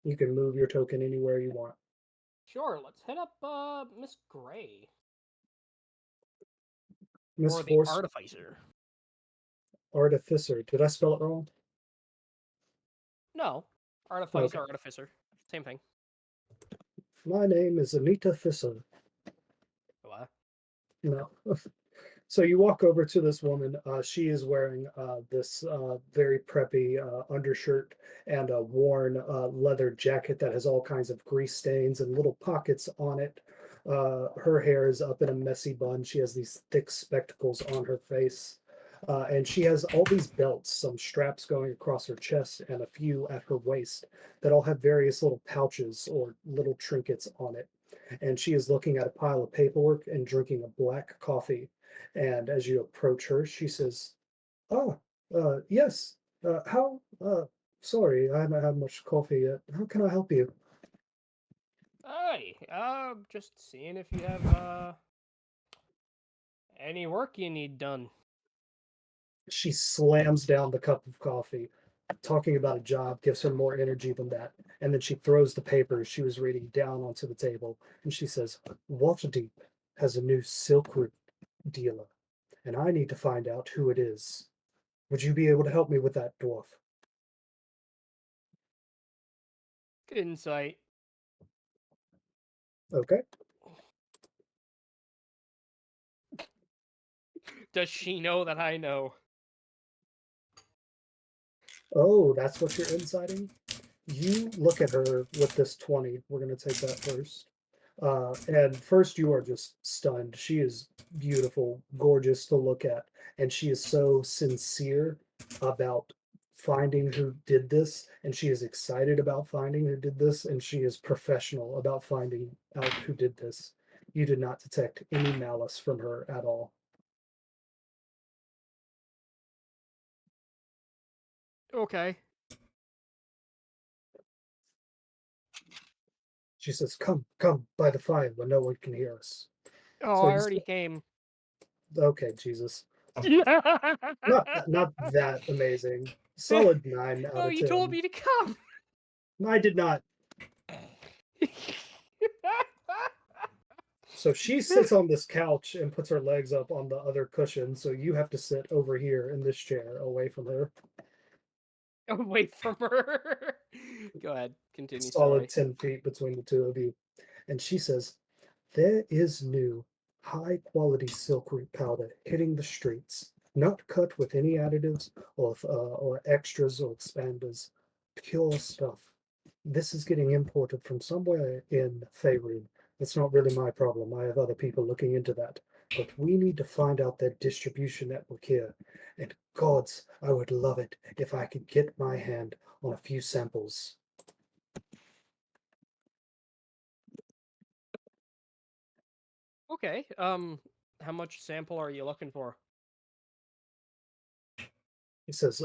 You can move your token anywhere you want. sure. Let's hit up Miss Gray Miss or the Force Artificer. Artificer. Did I spell it wrong? No, Okay. Artificer, same thing. My name is Anita Fisser. What? No. So you walk over to this woman. She is wearing this very preppy undershirt and a worn leather jacket that has all kinds of grease stains and little pockets on it. Her hair is up in a messy bun. She has these thick spectacles on her face. And she has all these belts, some straps going across her chest and a few at her waist that all have various little pouches or little trinkets on it. And she is looking at a pile of paperwork and drinking a black coffee. And as you approach her, she says, "Oh, yes. How? Sorry, I haven't had much coffee yet. How can I help you?" Hey, just seeing if you have any work you need done. She slams down the cup of coffee. Talking about a job gives her more energy than that. And then she throws the papers she was reading down onto the table. And she says, "Waterdeep has a new silk root dealer, and I need to find out who it is. Would you be able to help me with that, dwarf?" Good insight. Okay. Does she know that I know? Oh, that's what you're inciting? You look at her with this 20. We're going to take that first. And first, you are just stunned. She is beautiful, gorgeous to look at. And she is so sincere about finding who did this. And she is excited about finding who did this. And she is professional about finding out who did this. You did not detect any malice from her at all. Okay. She says, "Come, come by the fire where no one can hear us." Oh, So I you, already came. okay, Jesus. oh, Not that amazing. Solid 9 out of you told 10. me to come. I did not. So she sits on this couch and puts her legs up on the other cushion, so you have to sit over here in this chair away from her. Away from her. Go ahead. Continue. Solid Sorry. 10 feet between the two of you. And she says, "There is new, high quality silk root powder hitting the streets, not cut with any additives or extras or expanders. Pure stuff. This is getting imported from somewhere in Faerun. It's not really my problem. I have other people looking into that. But we need to find out their distribution network here. And gods, I would love it if I could get my hand on a few samples." Okay. How much sample are you looking for? He says,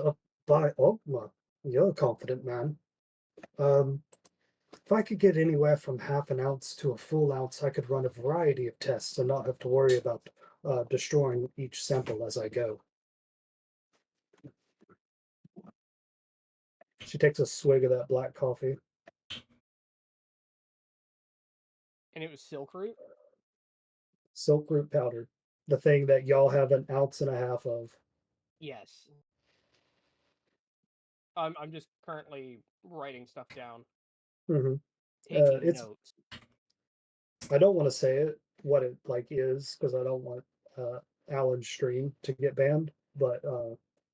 by oh, well, you're a confident man. Um, if I could get anywhere from half an ounce to a full ounce, I could run a variety of tests and not have to worry about destroying each sample as I go." She takes a swig of that black coffee. And it was silk root. Silk root powder, the thing that y'all have an ounce and a half of. Yes. I'm just currently writing stuff down, Hmm. taking It's notes. I don't want to say it what it like is because I don't want Alan's stream to get banned, but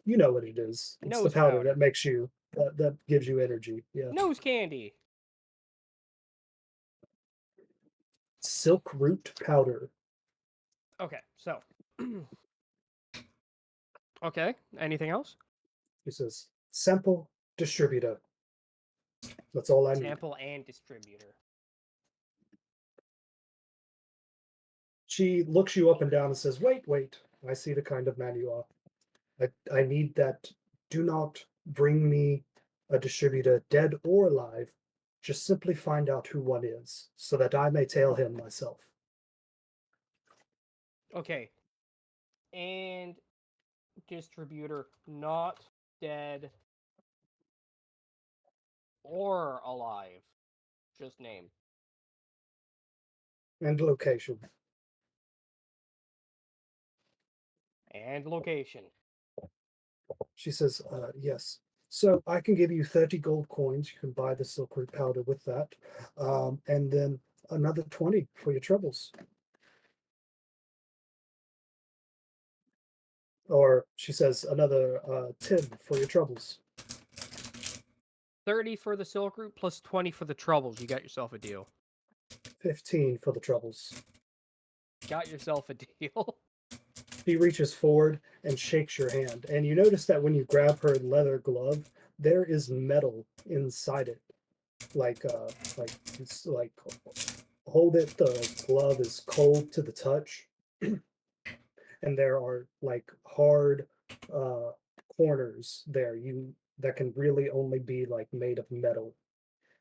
you know what it is. It's the Nose powder powder. that makes you that gives you energy. Yeah. Nose candy. Silk root powder. Okay, so. Okay, anything else? He says, "Sample distributor." That's all I need. Sample and distributor. She looks you up and down and says, "Wait, wait. I see the kind of man you are. I need that. Do not bring me a distributor, dead or alive. Just simply find out who one is, so that I may tell him myself." Okay. And distributor not dead or alive. Just name. And location. And location. She says, "Yes. So I can give you 30 gold coins. You can buy the silk root powder with that. And then another 20 for your troubles." Or she says, another 10 for your troubles. 30 for the silk route plus 20 for the troubles. You got yourself a deal. 15 for the troubles. Got yourself a deal. She reaches forward and shakes your hand. And you notice that when you grab her leather glove, there is metal inside it. Like it's like hold it, the glove is cold to the touch. And there are like hard uh corners there you that can really only be like made of metal.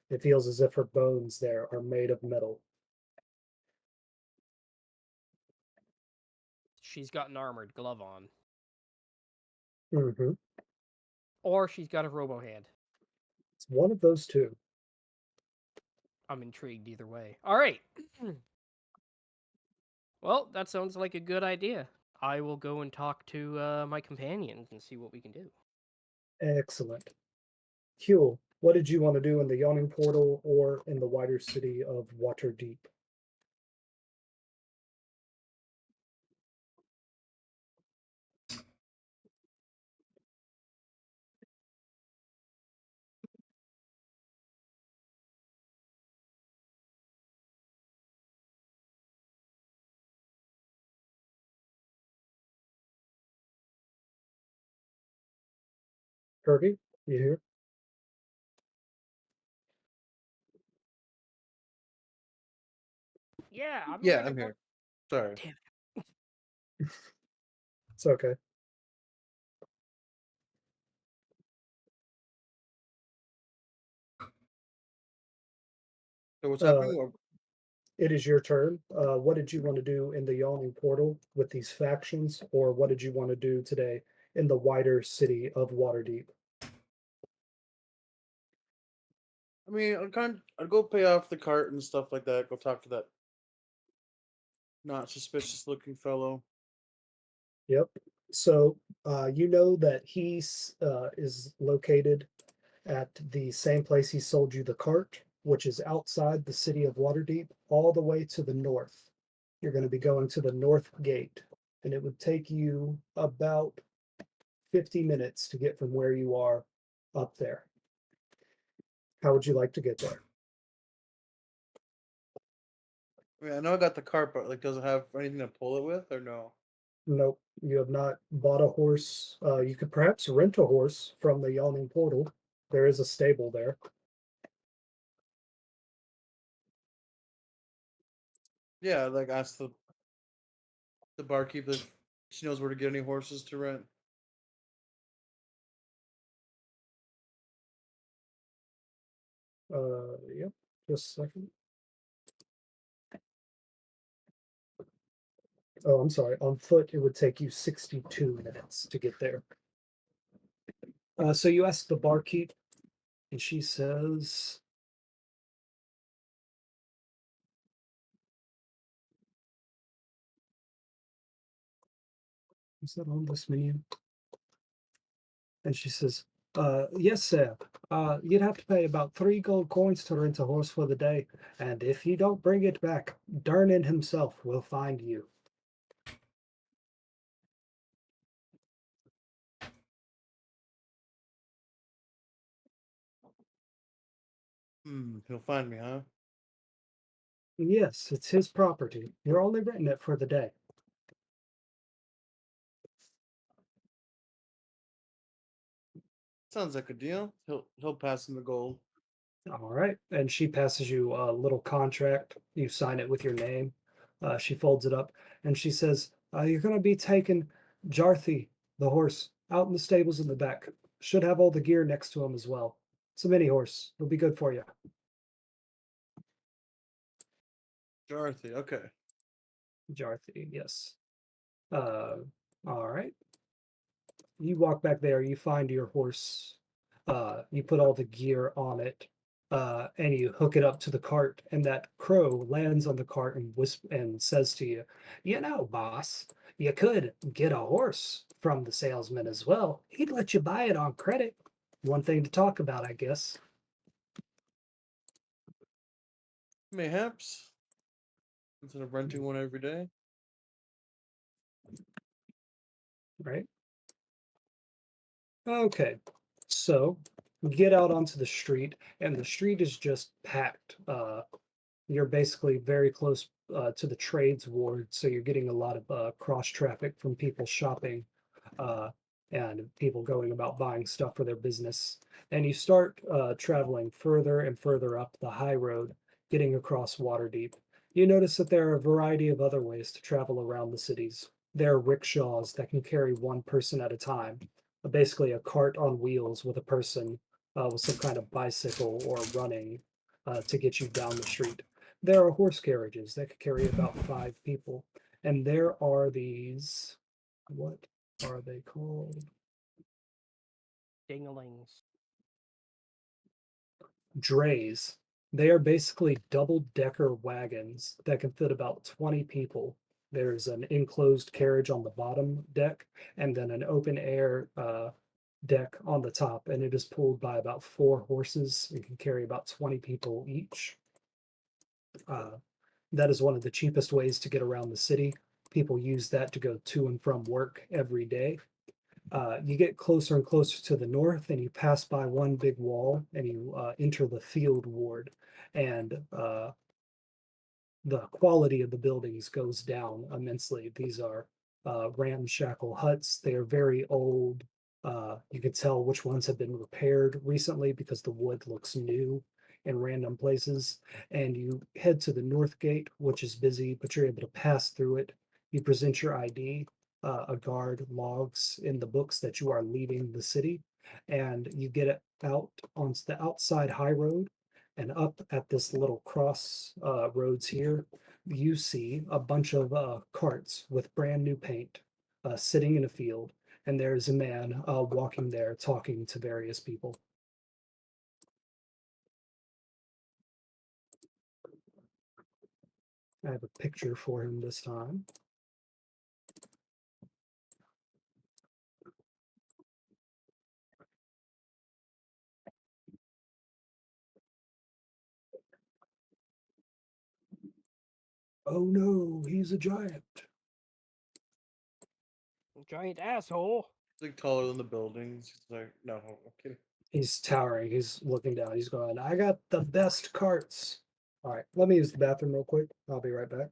It feels as if her bones there are made of metal. She's got an armored glove on. Hmm. Or she's got a robo hand. It's one of those two. I'm intrigued either way. All right. Well, that sounds like a good idea. I will go and talk to my companions and see what we can do. Excellent. Huel, what did you want to do in the yawning portal or in the wider city of Waterdeep? Kirby, you here? Yeah, I'm Yeah, gonna I'm go. here. Sorry. Damn. It's okay. So what's Uh, happening? Or, it is your turn. What did you want to do in the yawning portal with these factions, or what did you want to do today in the wider city of Waterdeep? I mean, I'd go pay off the cart and stuff like that. Go talk to that not suspicious looking fellow. Yep. So you know that is located at the same place he sold you the cart, which is outside the city of Waterdeep, all the way to the north. You're going to be going to the north gate, and it would take you about 50 minutes to get from where you are up there. How would you like to get there? I mean, I know I got the cart, but like, does it have anything to pull it with, or no? Nope, you have not bought a horse. You could perhaps rent a horse from the Yawning Portal. There is a stable there. Yeah, like ask the barkeep if she knows where to get any horses to rent. Yep, just a second. Oh, I'm sorry. On foot, it would take you 62 minutes to get there. So you ask the barkeep, and she says, "Is that on this menu?" And she says, "Yes, sir. You'd have to pay about 3 gold coins to rent a horse for the day, and if you don't bring it back, Durnan himself will find you." He'll find me, huh? Yes, it's his property. You're only renting it for the day. Sounds like a deal. He'll pass him the gold. All right. And she passes you a little contract. You sign it with your name. She folds it up and she says, "You're going to be taking Jarthy, the horse, out in the stables in the back. Should have all the gear next to him as well. It's a mini horse. It'll be good for you." Dorothy. Okay. Jarthy, yes. Uh, all right. You walk back there, you find your horse, you put all the gear on it, and you hook it up to the cart, and that crow lands on the cart and and says to you, "You know, boss, you could get a horse from the salesman as well. He'd let you buy it on credit. One thing to talk about, I guess." Mayhaps. Instead of renting one every day. Right? Okay. So you get out onto the street, and the street is just packed. You're basically very close to the trades ward, so you're getting a lot of cross traffic from people shopping uh, and people going about buying stuff for their business. And you start traveling further and further up the high road, getting across Waterdeep. You notice that there are a variety of other ways to travel around the cities. There are rickshaws that can carry one person at a time, basically a cart on wheels with a person with some kind of bicycle or running to get you down the street. There are horse carriages that could carry about 5 people. And there are these, what are they called? Dinglings. Drays. They are basically double-decker wagons that can fit about 20 people. There's an enclosed carriage on the bottom deck and then an open air deck on the top, and it is pulled by about 4 horses. It can carry about 20 people each. Uh, that is one of the cheapest ways to get around the city. People use that to go to and from work every day. You get closer and closer to the north, and you pass by one big wall, and you enter the field ward. And the quality of the buildings goes down immensely. These are ramshackle huts. They are very old. You can tell which ones have been repaired recently because the wood looks new in random places. And you head to the north gate, which is busy, but you're able to pass through it. You present your ID. A guard logs in the books that you are leaving the city, and you get it out onto the outside high road and up at this little cross roads here, you see a bunch of carts with brand new paint sitting in a field. And there's a man walking there talking to various people. I have a picture for him this time. Oh no, he's a giant. Giant asshole. He's like taller than the buildings. He's like, no, I'm kidding. He's towering. He's looking down. He's going, "I got the best carts." All right, let me use the bathroom real quick. I'll be right back.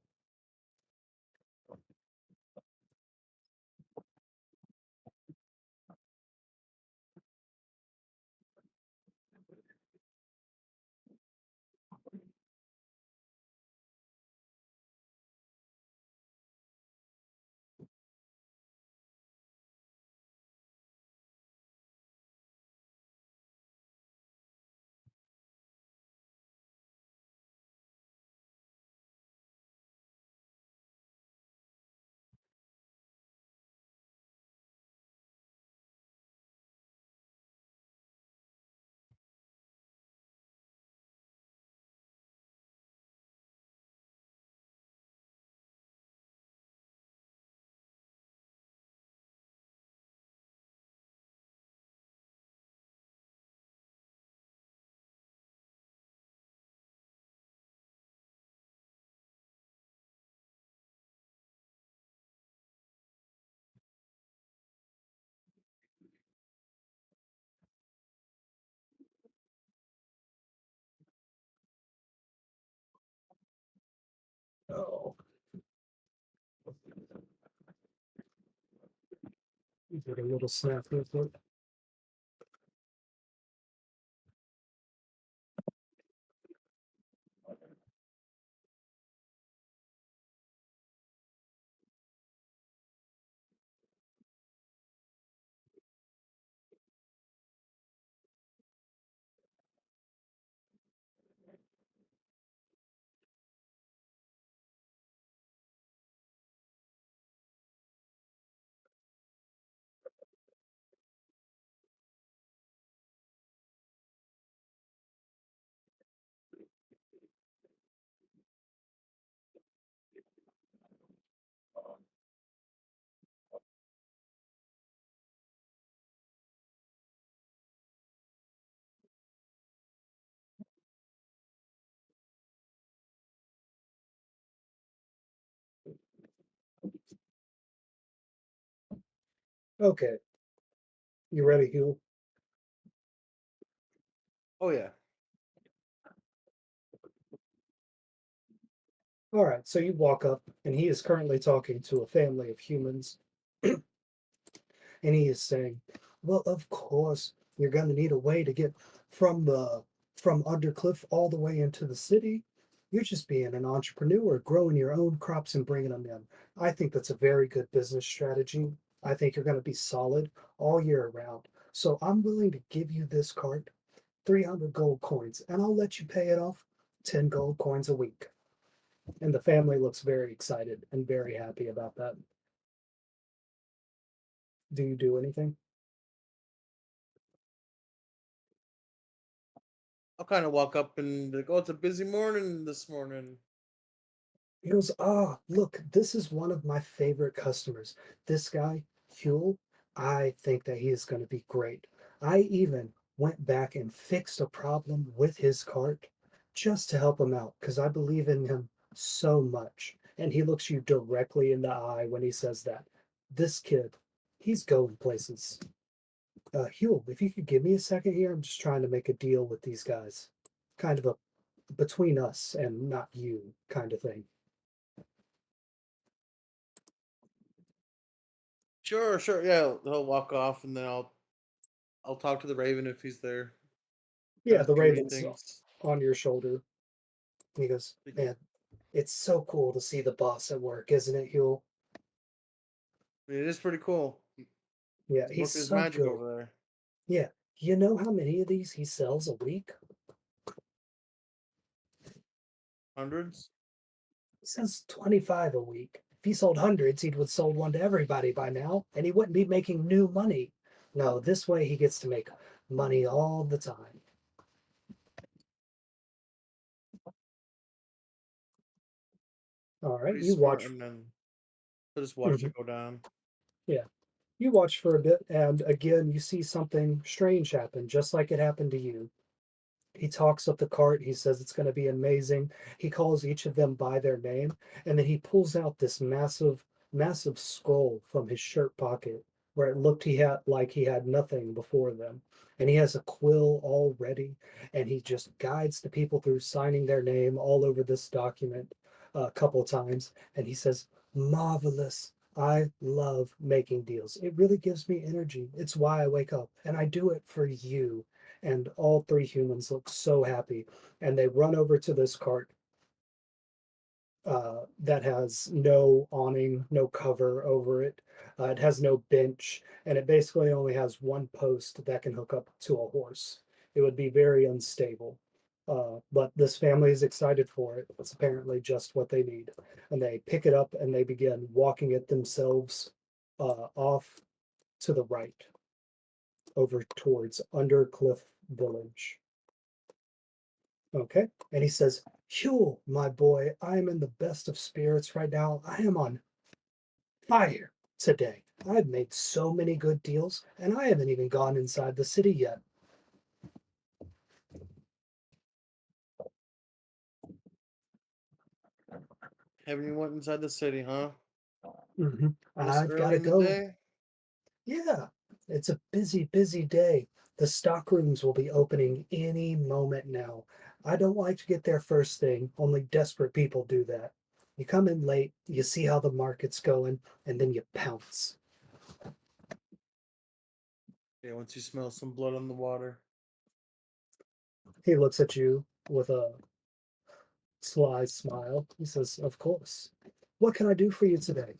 Oh, get a little snap real quick. Okay, you ready, Hugh? Oh yeah. All right, so you walk up, and he is currently talking to a family of humans, and he is saying, "Well, of course, you're going to need a way to get from the from Undercliff all the way into the city. You're just being an entrepreneur, growing your own crops and bringing them in. I think that's a very good business strategy. I think you're going to be solid all year around. So I'm willing to give you this cart, 300 gold coins, and I'll let you pay it off 10 gold coins a week." And the family looks very excited and very happy about that. Do you do anything? I'll kind of walk up and be like, "Oh, it's a busy morning this morning." He goes, "Ah, look, this is one of my favorite customers. This guy, Huel, I think that he is going to be great. I even went back and fixed a problem with his cart just to help him out because I believe in him so much." And he looks you directly in the eye when he says that. This kid, he's going places. Huel, if you could give me a second here, I'm just trying to make a deal with these guys. Kind of a between us and not you kind of thing. Sure, sure. Yeah, he'll walk off, and then I'll talk to the Raven if he's there. Kind Yeah, of the see what he Raven's thinks. on your shoulder. He goes, "Man, it's so cool to see the boss at work, isn't it, Huel?" I mean, it is pretty cool. Yeah, He's he's working his so magic good. over there. Yeah, you know how many of these he sells a week? Hundreds. He sells 25 a week. If he sold hundreds, he'd have sold one to everybody by now, and he wouldn't be making new money. No, this way he gets to make money all the time. All right, Pretty you smart, watch. and then he'll just watch Mhm. it go down. Yeah, you watch for a bit, and again, you see something strange happen, just like it happened to you. He talks up the cart. He says it's going to be amazing. He calls each of them by their name, and then he pulls out this massive, massive scroll from his shirt pocket where it looked he had nothing before them. And he has a quill all ready, and he just guides the people through signing their name all over this document a couple times. And he says, "Marvelous. I love making deals. It really gives me energy. It's why I wake up, and I do it for you." And all three humans look so happy, and they run over to this cart that has no awning, no cover over it. It has no bench, and it basically only has one post that can hook up to a horse. It would be very unstable. But this family is excited for it. It's apparently just what they need. And they pick it up and they begin walking it themselves off to the right over towards Undercliff Village. Okay. And he says, "Huel, my boy, I am in the best of spirits right now. I am on fire today. I've made so many good deals, and I haven't even gone inside the city yet." Haven't you went inside the city, huh? This I've got early to in the go. day? Yeah, it's a busy, busy day. The stock rooms will be opening any moment now. I don't like to get there first thing, only desperate people do that. You come in late, you see how the market's going, and then you pounce. Yeah, once you smell some blood on the water. He looks at you with a sly smile. He says, "Of course. What can I do for you today?"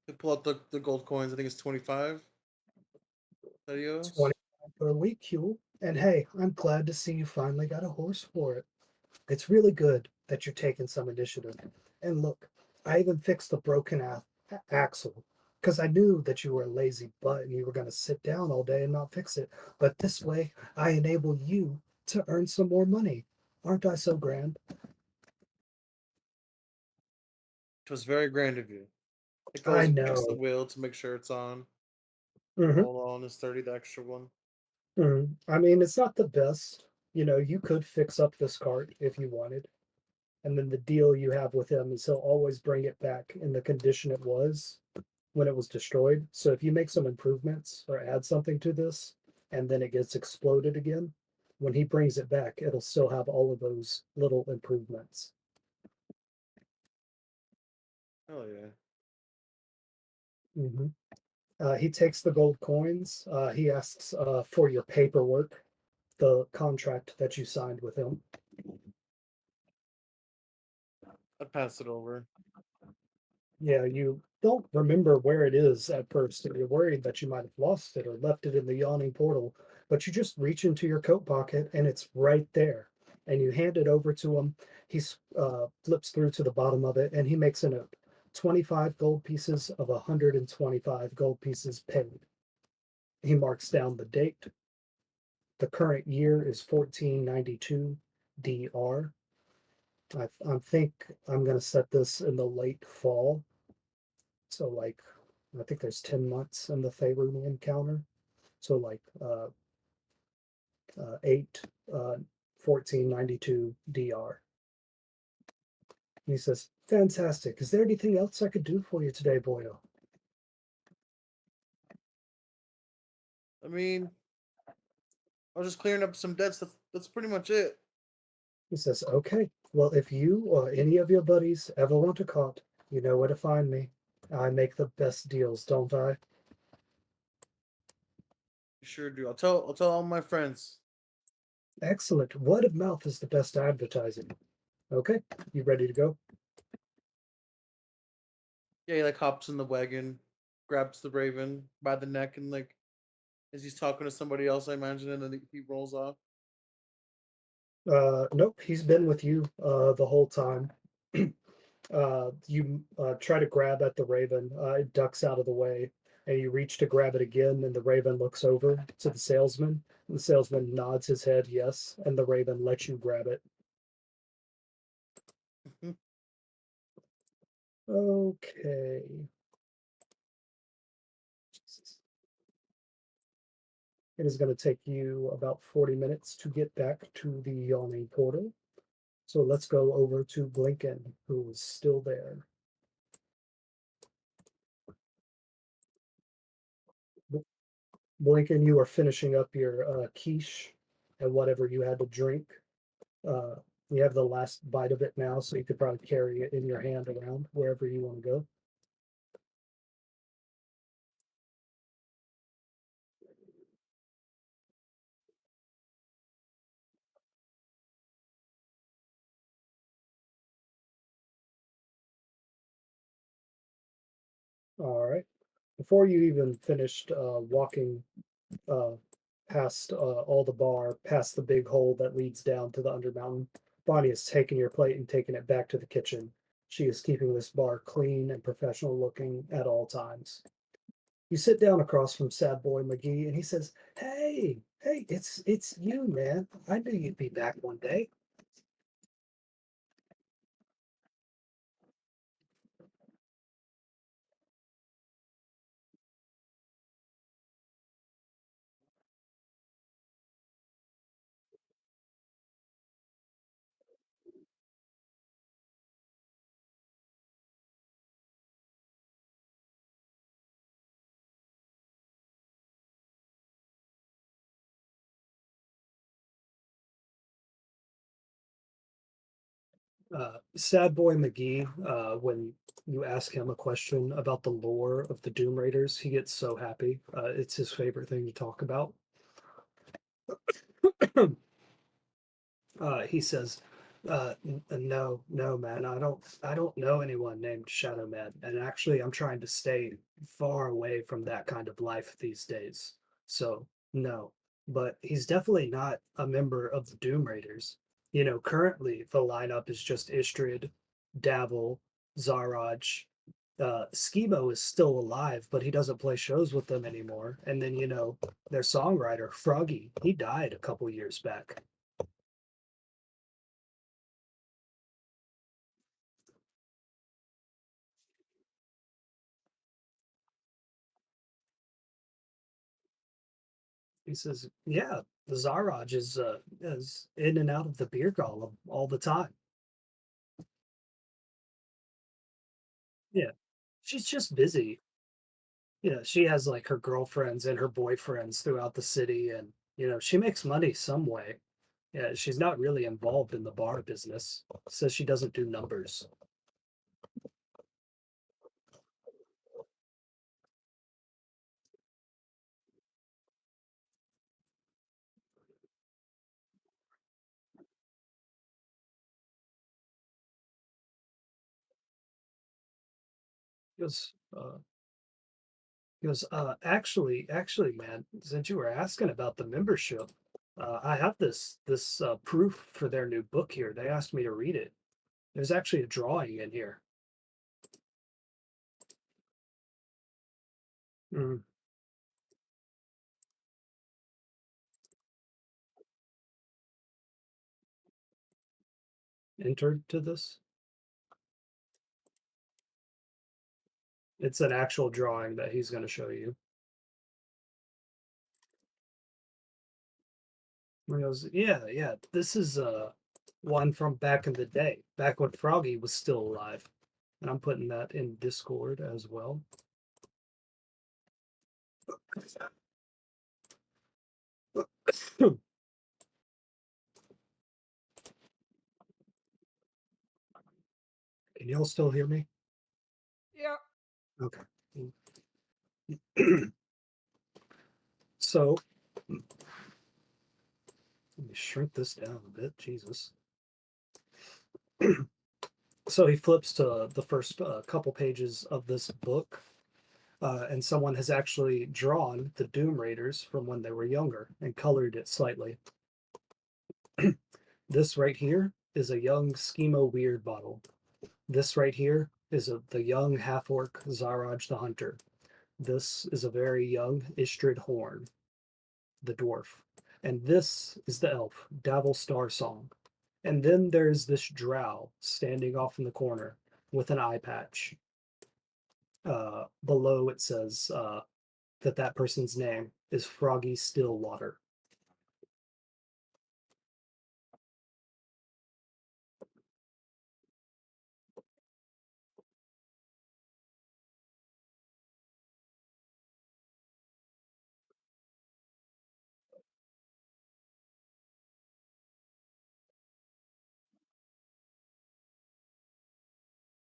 You pull out the gold coins. I think it's 25 that he owes. 20 per week, Huel. And hey, I'm glad to see you finally got a horse for it. It's really good that you're taking some initiative. And look, I even fixed the broken axle because I knew that you were a lazy butt and you were going to sit down all day and not fix it. But this way, I enable you to earn some more money. Aren't I so grand? It was very grand of you. He I goes and checks the know. wheel to make sure it's on. Hmm. Hold on, is 30 the extra one? I mean, it's not the best. You know, you could fix up this cart if you wanted. And then the deal you have with him is he'll always bring it back in the condition it was. when it was destroyed. So if you make some improvements or add something to this and then it gets exploded again, when he brings it back, it'll still have all of those little improvements. Oh yeah. Hmm. He takes the gold coins. He asks for your paperwork, the contract that you signed with him. I'd pass it over. Yeah, you don't remember where it is at first, and you're worried that you might have lost it or left it in the yawning portal, but you just reach into your coat pocket and it's right there. And you hand it over to him. He flips through to the bottom of it and he makes a note 25 gold pieces of 125 gold pieces paid. He marks down the date. The current year is 1492 DR. I think I'm going to set this in the late fall. So, like, I think there's 10 months in the Faerun encounter. So, like, 8, 1492 DR. And he says, fantastic. Is there anything else I could do for you today, Boyo? I mean, I was just clearing up some debts. That's pretty much it. He says, okay. Well, if you or any of your buddies ever want a cot, you know where to find me. I make the best deals, don't I? You sure do. I'll tell all my friends. Excellent. Word of mouth is the best advertising. Okay, you ready to go? Yeah, he like hops in the wagon, grabs the raven by the neck, and like as he's talking to somebody else, I imagine, and then he rolls off. Nope, he's been with you the whole time. You try to grab at the raven. It ducks out of the way, and you reach to grab it again, and the raven looks over to the salesman. The salesman nods his head yes, and the raven lets you grab it. Okay. Jesus. It is going to take you about 40 minutes to get back to the yawning portal. So let's go over to Blinken, who is still there. Blinken, you are finishing up your quiche and whatever you had to drink. Uh, you have the last bite of it now, so you could probably carry it in your hand around wherever you want to go. All right. Before you even finished walking uh, past all the bar, past the big hole that leads down to the Undermountain, Bonnie has taken your plate and taken it back to the kitchen. She is keeping this bar clean and professional looking at all times. You sit down across from Sad Boy McGee, and he says, "Hey, it's you, man. I knew you'd be back one day." Sad Boy McGee, when you ask him a question about the lore of the Doom Raiders, he gets so happy. It's his favorite thing to talk about. He says, "No, no, man, I don't know anyone named Shadow Man, and actually, I'm trying to stay far away from that kind of life these days. So, no, but he's definitely not a member of the Doom Raiders. You know, currently the lineup is just Istrid, Davil, Zaraj." Schemo is still alive, but he doesn't play shows with them anymore. And then, their songwriter, Froggy, he died a couple years back. He says, "Yeah, the Zaraj is in and out of the beer golem all the time. Yeah, she's just busy. she has like her girlfriends and her boyfriends throughout the city, and she makes money some way. Yeah, she's not really involved in the bar business. Says she doesn't do numbers. He goes, actually, man, since you were asking about the membership, I have this proof for their new book here. They asked me to read it. There's actually a drawing in here. Mm, entered to this. It's an actual drawing that he's going to show you. And he goes, yeah, yeah. This is one from back in the day, back when Froggy was still alive. And I'm putting that in Discord as well. Can y'all still hear me? Yeah. Okay. So let me shrink this down a bit. Jesus. So he flips to the first couple pages of this book, and someone has actually drawn the Doom Raiders from when they were younger and colored it slightly. This right here is a young Schemo Weird bottle. This right here is the young half orc Zaraj the Hunter. This is a very young Istrid Horn, the dwarf. And this is the elf, Davil Starsong. And then there's this drow standing off in the corner with an eye patch. Below it says that person's name is Froggy Stillwater.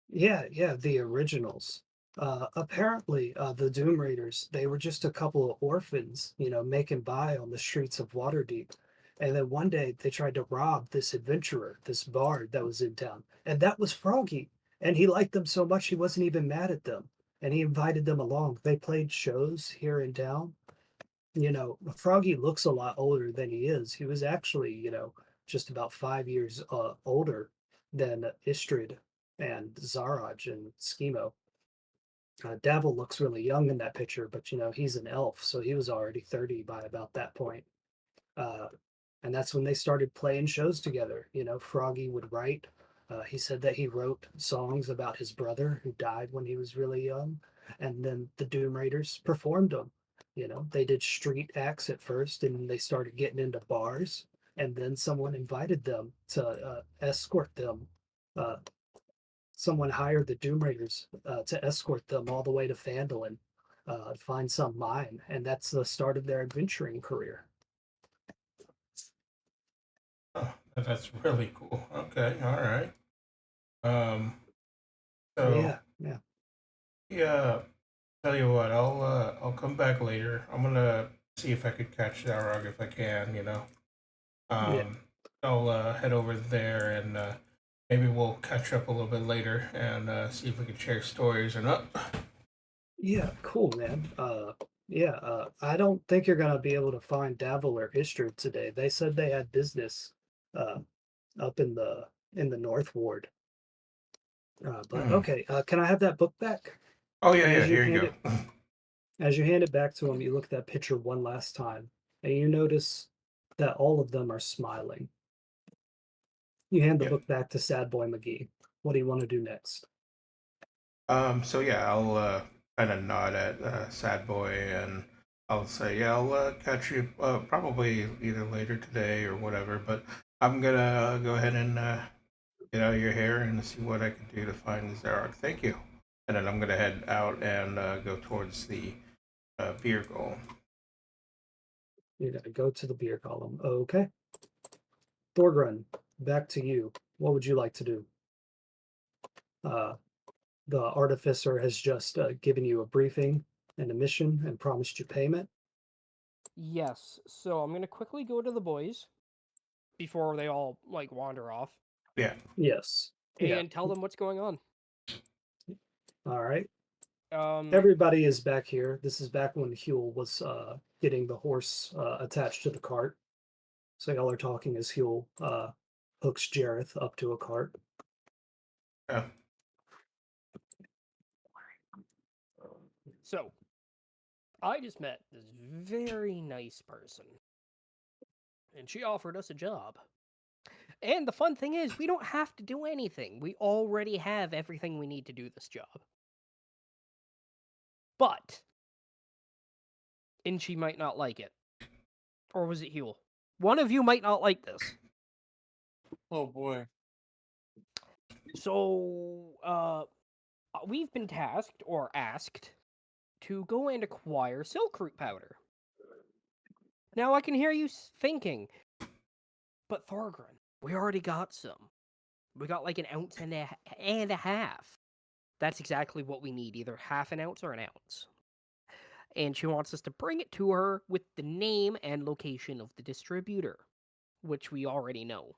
Yeah, yeah, the originals. Apparently, the Doom Raiders, they were just a couple of orphans, making by on the streets of Waterdeep. And then one day they tried to rob this adventurer, this bard that was in town. And that was Froggy. And he liked them so much he wasn't even mad at them. And he invited them along. They played shows here in town. Froggy looks a lot older than he is. He was actually, just about 5 years older than Istrid and Zaraj and Schemo. Davil looks really young in that picture, but he's an elf, so he was already 30 by about that point. Uh, and that's when they started playing shows together. Froggy would write. He said that he wrote songs about his brother who died when he was really young, and then the Doom Raiders performed them. They did street acts at first, and they started getting into bars, and then someone invited them to escort them. Uh, Someone hired the Doom Raiders to escort them all the way to Phandalin, find some mine, and that's the start of their adventuring career. Oh, that's really cool. Okay, all right. Um, so Yeah, yeah, yeah, tell you what, I'll come back later. I'm gonna see if I could catch Zarog if I can. yeah. Um, I'll head over there and maybe we'll catch up a little bit later and see if we can share stories or not. Yeah, cool, man. Yeah, I don't think you're gonna be able to find Davil or Istrid today. They said they had business uh, up in the North Ward. But Hmm. okay, can I have that book back? Oh yeah, And yeah. Here you go. as you hand it back to him, you look at that picture one last time, and you notice that all of them are smiling. You hand the Yep. book back to Sad Boy McGee. What do you want to do next? So yeah, I'll kind of nod at Sad Boy and I'll say, yeah, I'll catch you probably either later today or whatever. But I'm gonna go ahead and get out of your hair and see what I can do to find Zarok. Thank you. and then I'm gonna head out and go towards the beer goal. You're gonna go to the beer column. Okay. Thorgren, back to you. What would you like to do? Uh, the artificer has just given you a briefing and a mission and promised you payment. Yes. So I'm gonna quickly go to the boys before they all like wander off Yeah. Yes. Yeah. and tell them what's going on. All right. Um. Everybody is back here. This is back when Huel was getting the horse attached to the cart. So y'all are talking as Huel hooks Jareth up to a cart. Yeah. So I just met this very nice person, and she offered us a job. And the fun thing is, we don't have to do anything. We already have everything we need to do this job. But Inchi might not like it. Or was it Huel? One of you might not like this. Oh boy. So, we've been tasked or asked to go and acquire silk root powder. Now I can hear you thinking, but Thorgren, we already got some. We got like an ounce and a half. That's exactly what we need, either half an ounce or an ounce. And she wants us to bring it to her with the name and location of the distributor, which we already know.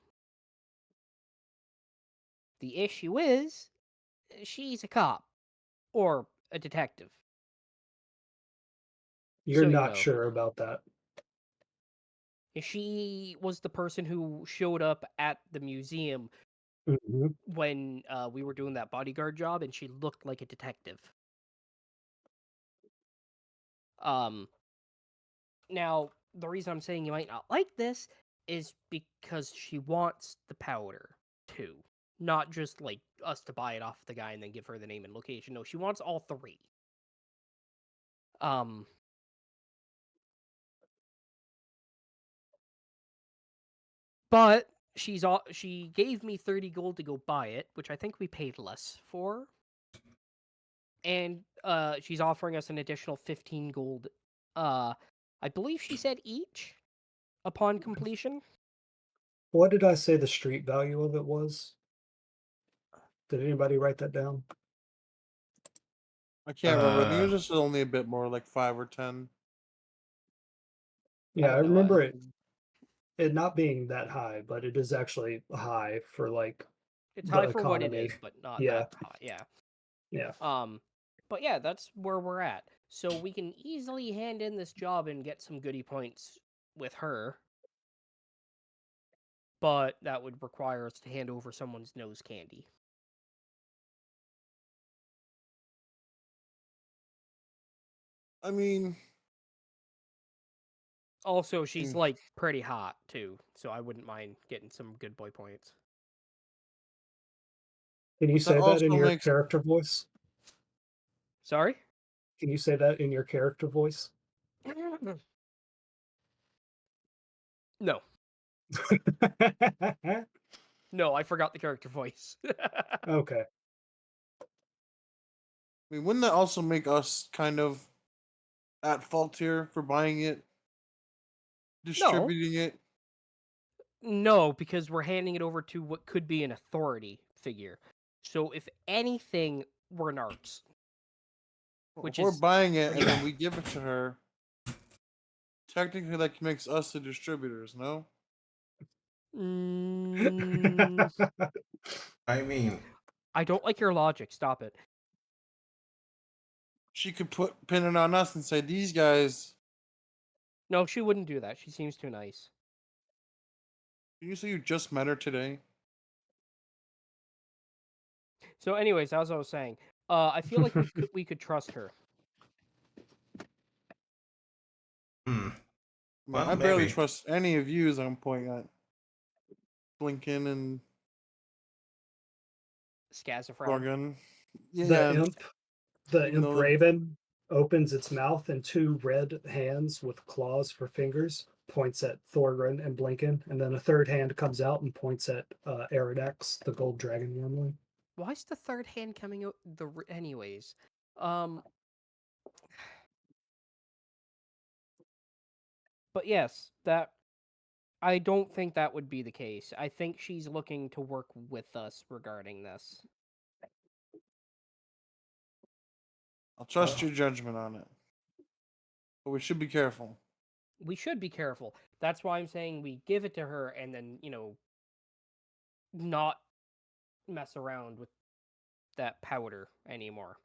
The issue is, she's a cop or a detective. You're So, you not know, sure about that. she was the person who showed up at the museum Mm-hmm. when we were doing that bodyguard job, and she looked like a detective. Um, Now, the reason I'm saying you might not like this is because she wants the powder too. Not just like us to buy it off the guy and then give her the name and location. No, she wants all three. Um but she gave me 30 gold to go buy it, which I think we paid less for. And she's offering us an additional 15 gold, I believe she said each upon completion. What did I say the street value of it was? Did anybody write that down? I can't remember. I think it Uh, was just only a bit more, like 5 or 10. I Yeah, I don't know. remember it not being that high, but it is actually high for like It's the high for what it economy. is, but not Yeah, that high. Yeah. yeah. But yeah, that's where we're at. So we can easily hand in this job and get some goodie points with her. But that would require us to hand over someone's nose candy. I mean, Also, she's mm, like pretty hot too, so I wouldn't mind getting some good boy points. Can you but that say that in also your makes. character voice? Sorry? Can you say that in your character voice? No. No, I forgot the character voice. Okay. I mean, wouldn't that also make us kind of at fault here for buying it, No. distributing it? No, because we're handing it over to what could be an authority figure. So if anything, we're narcs. Well, if Which we're is buying it pretty and then bad. we give it to her, technically that makes us the distributors, no? Mm, I mean, I don't like your logic. Stop it. She could pin it on us and say, "These guys." No, she wouldn't do that. She seems too nice. You say you just met her today? So, anyways, as I was saying, I feel like we could trust her. hmm. I mean, Well, I barely maybe. trust any of you as I'm pointing at Blinken and Skazafran. Gorgon. Yeah, The yeah. imp, the Even imp though raven opens its mouth and two red hands with claws for fingers points at Thorgren and Blinken, and then a third hand comes out and points at Eridex, the gold dragon wormling. Why is the third hand coming out anyways? Um, but yes, that I don't think that would be the case. I think she's looking to work with us regarding this. I'll trust your judgment on it. But we should be careful. We should be careful. That's why I'm saying we give it to her and then, not mess around with that powder anymore.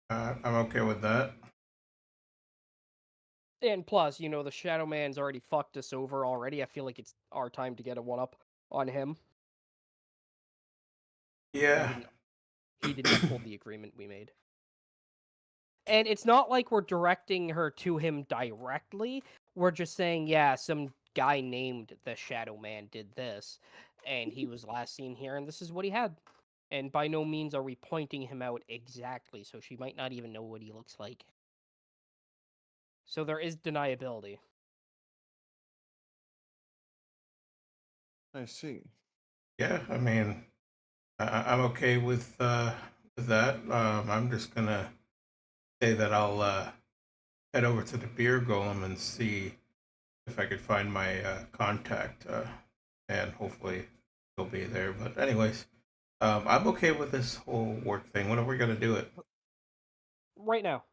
I'm okay with that. And plus, the Shadow Man's already fucked us over already. I feel like it's our time to get a one-up on him. Yeah. He didn't uphold the agreement we made. And it's not like we're directing her to him directly. We're just saying, yeah, some guy named the Shadow Man did this, and he was last seen here, and this is what he had. And by no means are we pointing him out exactly, so she might not even know what he looks like. So there is deniability. I see. Yeah, I mean, I'm okay with that. I'm just gonna say that I'll head over to the beer golem and see if I could find my contact, and hopefully he'll be there. But anyways, I'm okay with this whole work thing. When are we gonna do it? Right now.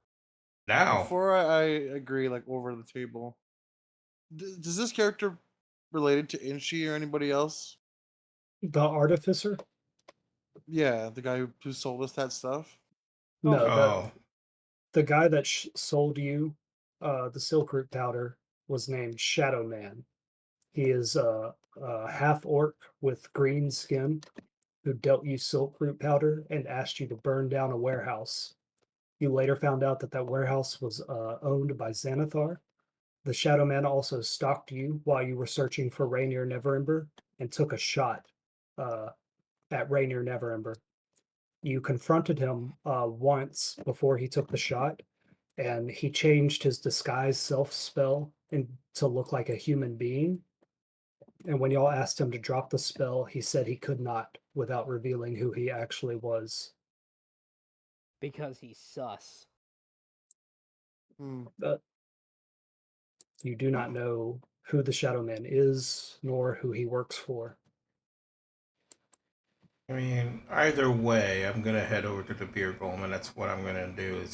Now? Before I agree, like over the table, does this character related to Inchi or anybody else? The artificer? Yeah, the guy who sold us that stuff. No, Oh, the guy that sold you the silk root powder was named Shadow Man. He is a half orc with green skin who dealt you silk root powder and asked you to burn down a warehouse. You later found out that that warehouse was owned by Xanathar. The Shadow Man also stalked you while you were searching for Rainier Neverember and took a shot uh, at Rainier Neverember. You confronted him once before he took the shot, and he changed his disguise self spell to look like a human being. And when y'all asked him to drop the spell, he said he could not without revealing who he actually was. Because he's sus. Hmm. But you do not know who the Shadow Man is, nor who he works for. I mean, either way, I'm gonna head over to the beer golem, and that's what I'm gonna do.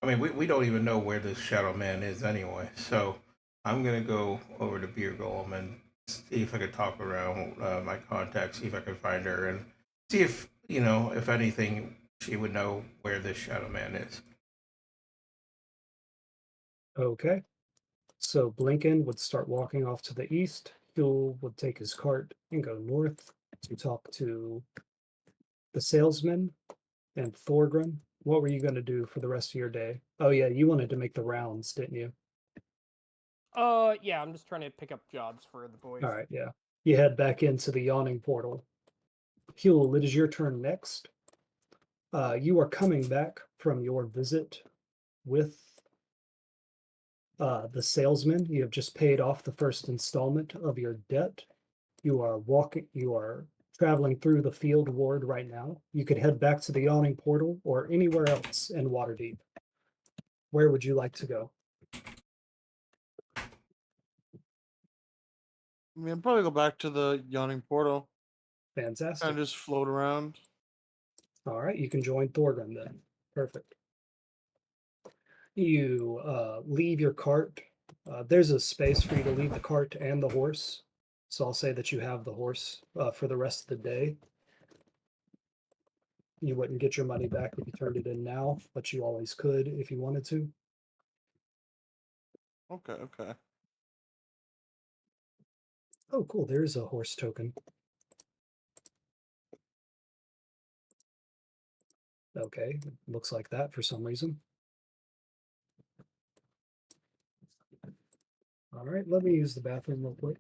I mean, we don't even know where this Shadow Man is anyway, so I'm gonna go over to beer golem and see if I could talk around my contacts, see if I can find her, and see if if anything, she would know where this Shadow Man is. Okay. So Blinken would start walking off to the east. Huel would take his cart and go north to talk to the salesman and Thorgrim. What were you going to do for the rest of your day? Oh, yeah, you wanted to make the rounds, didn't you? Yeah, I'm just trying to pick up jobs for the boys. All right, yeah. You head back into the yawning portal. Huel, it is your turn next. You are coming back from your visit with the salesman. You have just paid off the first installment of your debt. You are traveling through the field ward right now. You could head back to the yawning portal or anywhere else in Waterdeep. Where would you like to go? I mean, I'd probably go back to the yawning portal. Fantastic. Kind of just float around. All right, you can join Thorgrim then. Perfect. You leave your cart. There's a space for you to leave the cart and the horse. So I'll say that you have the horse for the rest of the day. You wouldn't get your money back if you turned it in now, but you always could if you wanted to. Okay, okay. Oh, cool. There's a horse token. Okay, looks like that for some reason. All right, let me use the bathroom real quick,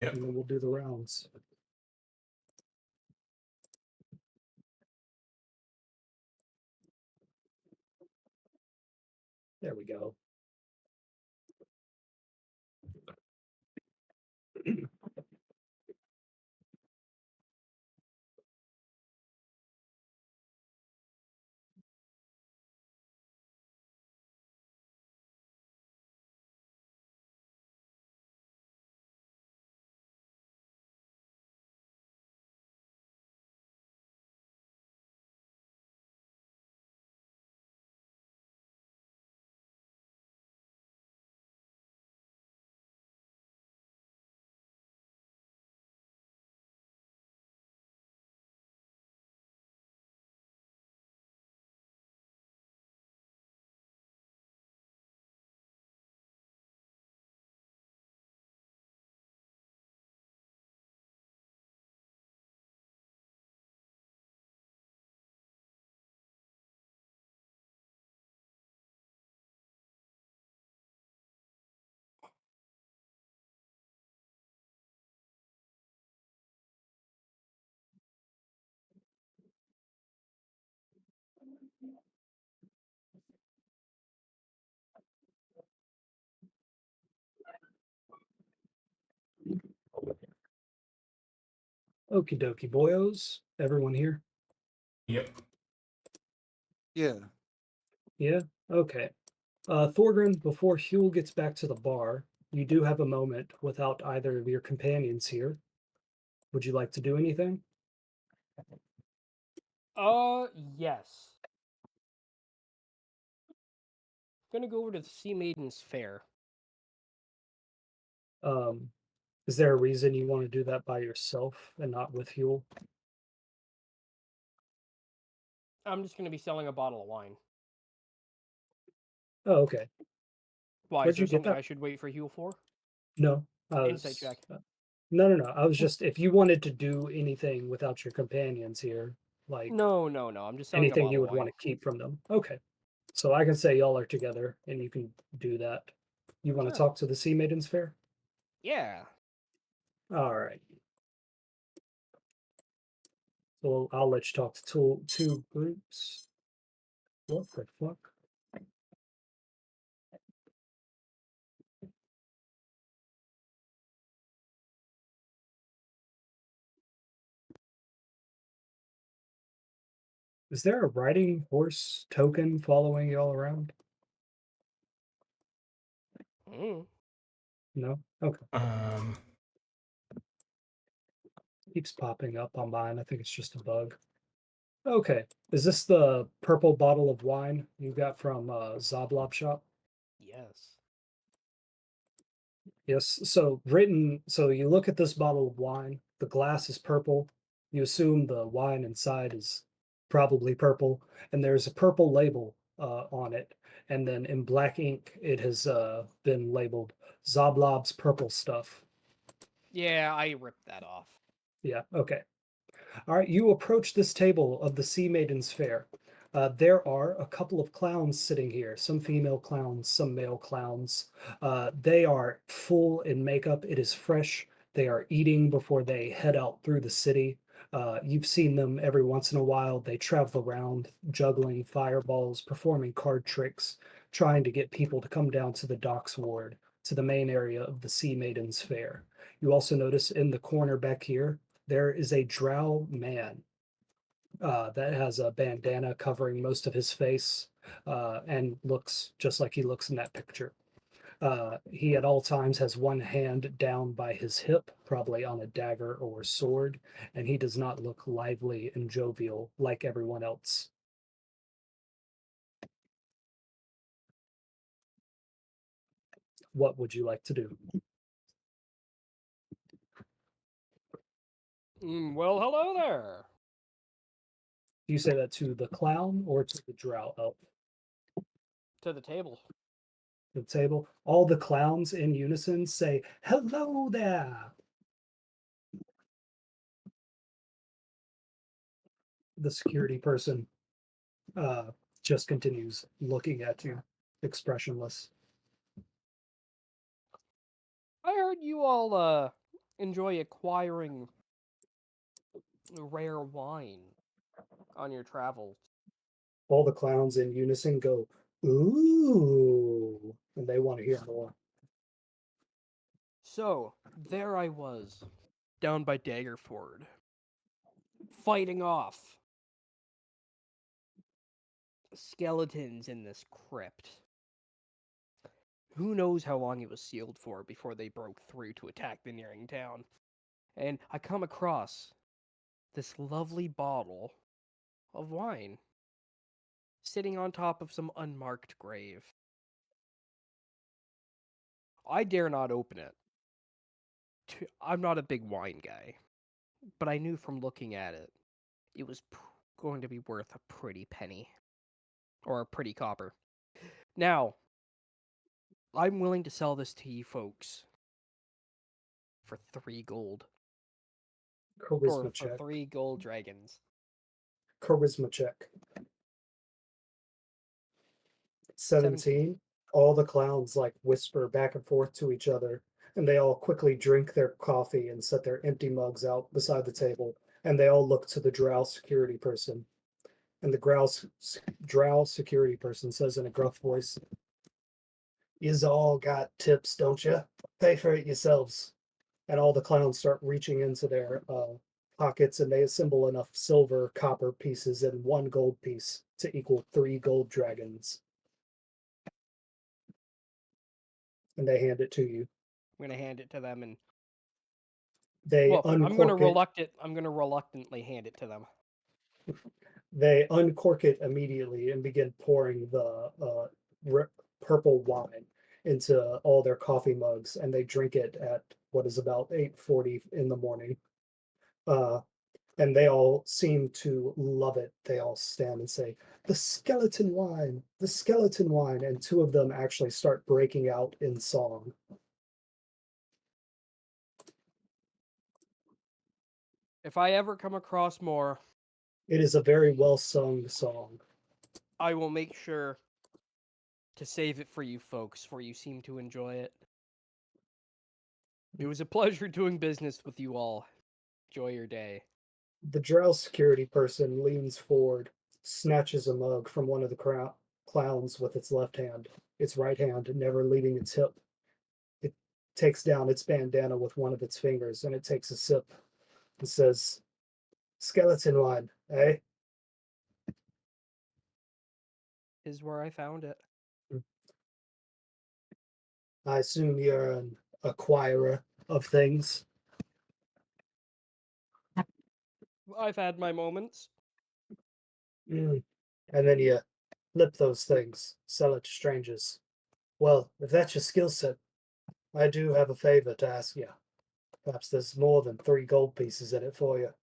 Yep. and then we'll do the rounds. There we go. Okie dokie, boyos. Everyone here? Yep. Yeah. Yeah? Okay. Thorgrim, before Huel gets back to the bar, you do have a moment without either of your companions here. Would you like to do anything? Yes. Gonna go over to the Sea Maidens Fair. Um, is there a reason you want to do that by yourself and not with Huel? I'm just gonna be selling a bottle of wine. Oh, okay. Why, is Where'd there you get something that? I should wait for Huel for? No, I Insight was. check. No. I was just if you wanted to do anything without your companions here, like No. I'm just selling a anything you bottle of would want wine. to keep from them. Okay. So I can say y'all are together and you can do that. You want to Sure. talk to the Sea Maidens Fair? Yeah. All right. So I'll let you talk to two groups. What the fuck? Is there a riding horse token following y'all around? Mm. No? Okay. Um, Keeps popping up on mine. I think it's just a bug. Okay. Is this the purple bottle of wine you got from Zoblob Shop? Yes. Yes. So you look at this bottle of wine, the glass is purple. You assume the wine inside is probably purple, and there's a purple label on it. And then in black ink, it has been labeled Zoblob's Purple Stuff. Yeah, I ripped that off. Yeah. Okay. All right, you approach this table of the Sea Maidens Fair. There are a couple of clowns sitting here, some female clowns, some male clowns. They are full in makeup. It is fresh. They are eating before they head out through the city. You've seen them every once in a while. They travel around juggling fireballs, performing card tricks, trying to get people to come down to the docks ward, to the main area of the Sea Maidens Fair. You also notice in the corner back here, there is a drow man that has a bandana covering most of his face and looks just like he looks in that picture. He at all times has one hand down by his hip, probably on a dagger or sword, and he does not look lively and jovial like everyone else. What would you like to do? Well, hello there. Do you say that to the clown or to the drow elf? To the table. The table. All the clowns in unison say, "Hello there." The security person uh, just continues looking at you, expressionless. I heard you all enjoy acquiring rare wine on your travels. All the clowns in unison go, "Ooh," and they want to hear more. So, there I was, down by Daggerford, fighting off skeletons in this crypt. Who knows how long it was sealed for before they broke through to attack the nearing town. And I come across this lovely bottle of wine sitting on top of some unmarked grave. I dare not open it. I'm not a big wine guy, but I knew from looking at it, it was going to be worth a pretty penny or a pretty copper. Now, I'm willing to sell this to you folks for 3 gold. Or Charisma for check. 3 gold dragons. Charisma check. 17. 17. All the clowns like whisper back and forth to each other, and they all quickly drink their coffee and set their empty mugs out beside the table, and they all look to the drow security person. And the drow security person says in a gruff voice, "Yous all got tips, don't you? Pay for it yourselves." And all the clowns start reaching into their pockets and they assemble enough silver copper pieces and 1 gold piece to equal 3 gold dragons. And they hand it to you. I'm gonna hand it to them, and They well, uncork it. I'm gonna reluctantly hand it to them. They uncork it immediately and begin pouring the purple wine into all their coffee mugs, and they drink it at what is about 8:40 in the morning. Uh, and they all seem to love it. They all stand and say, "The skeleton wine, the skeleton wine," and 2 of them actually start breaking out in song. If I ever come across more, It is a very well sung song. I will make sure to save it for you folks, for you seem to enjoy it. It was a pleasure doing business with you all. Enjoy your day. The drow security person leans forward, snatches a mug from one of the clowns with its left hand, its right hand never leaving its hip. It takes down its bandana with one of its fingers and it takes a sip and says, "Skeleton wine, eh?" Is where I found it. "I assume you're an acquirer of things." I've had my moments. Mm. "And then you flip those things, sell it to strangers. Well, if that's your skill set, I do have a favor to ask you. Perhaps there's more than 3 gold pieces in it for you."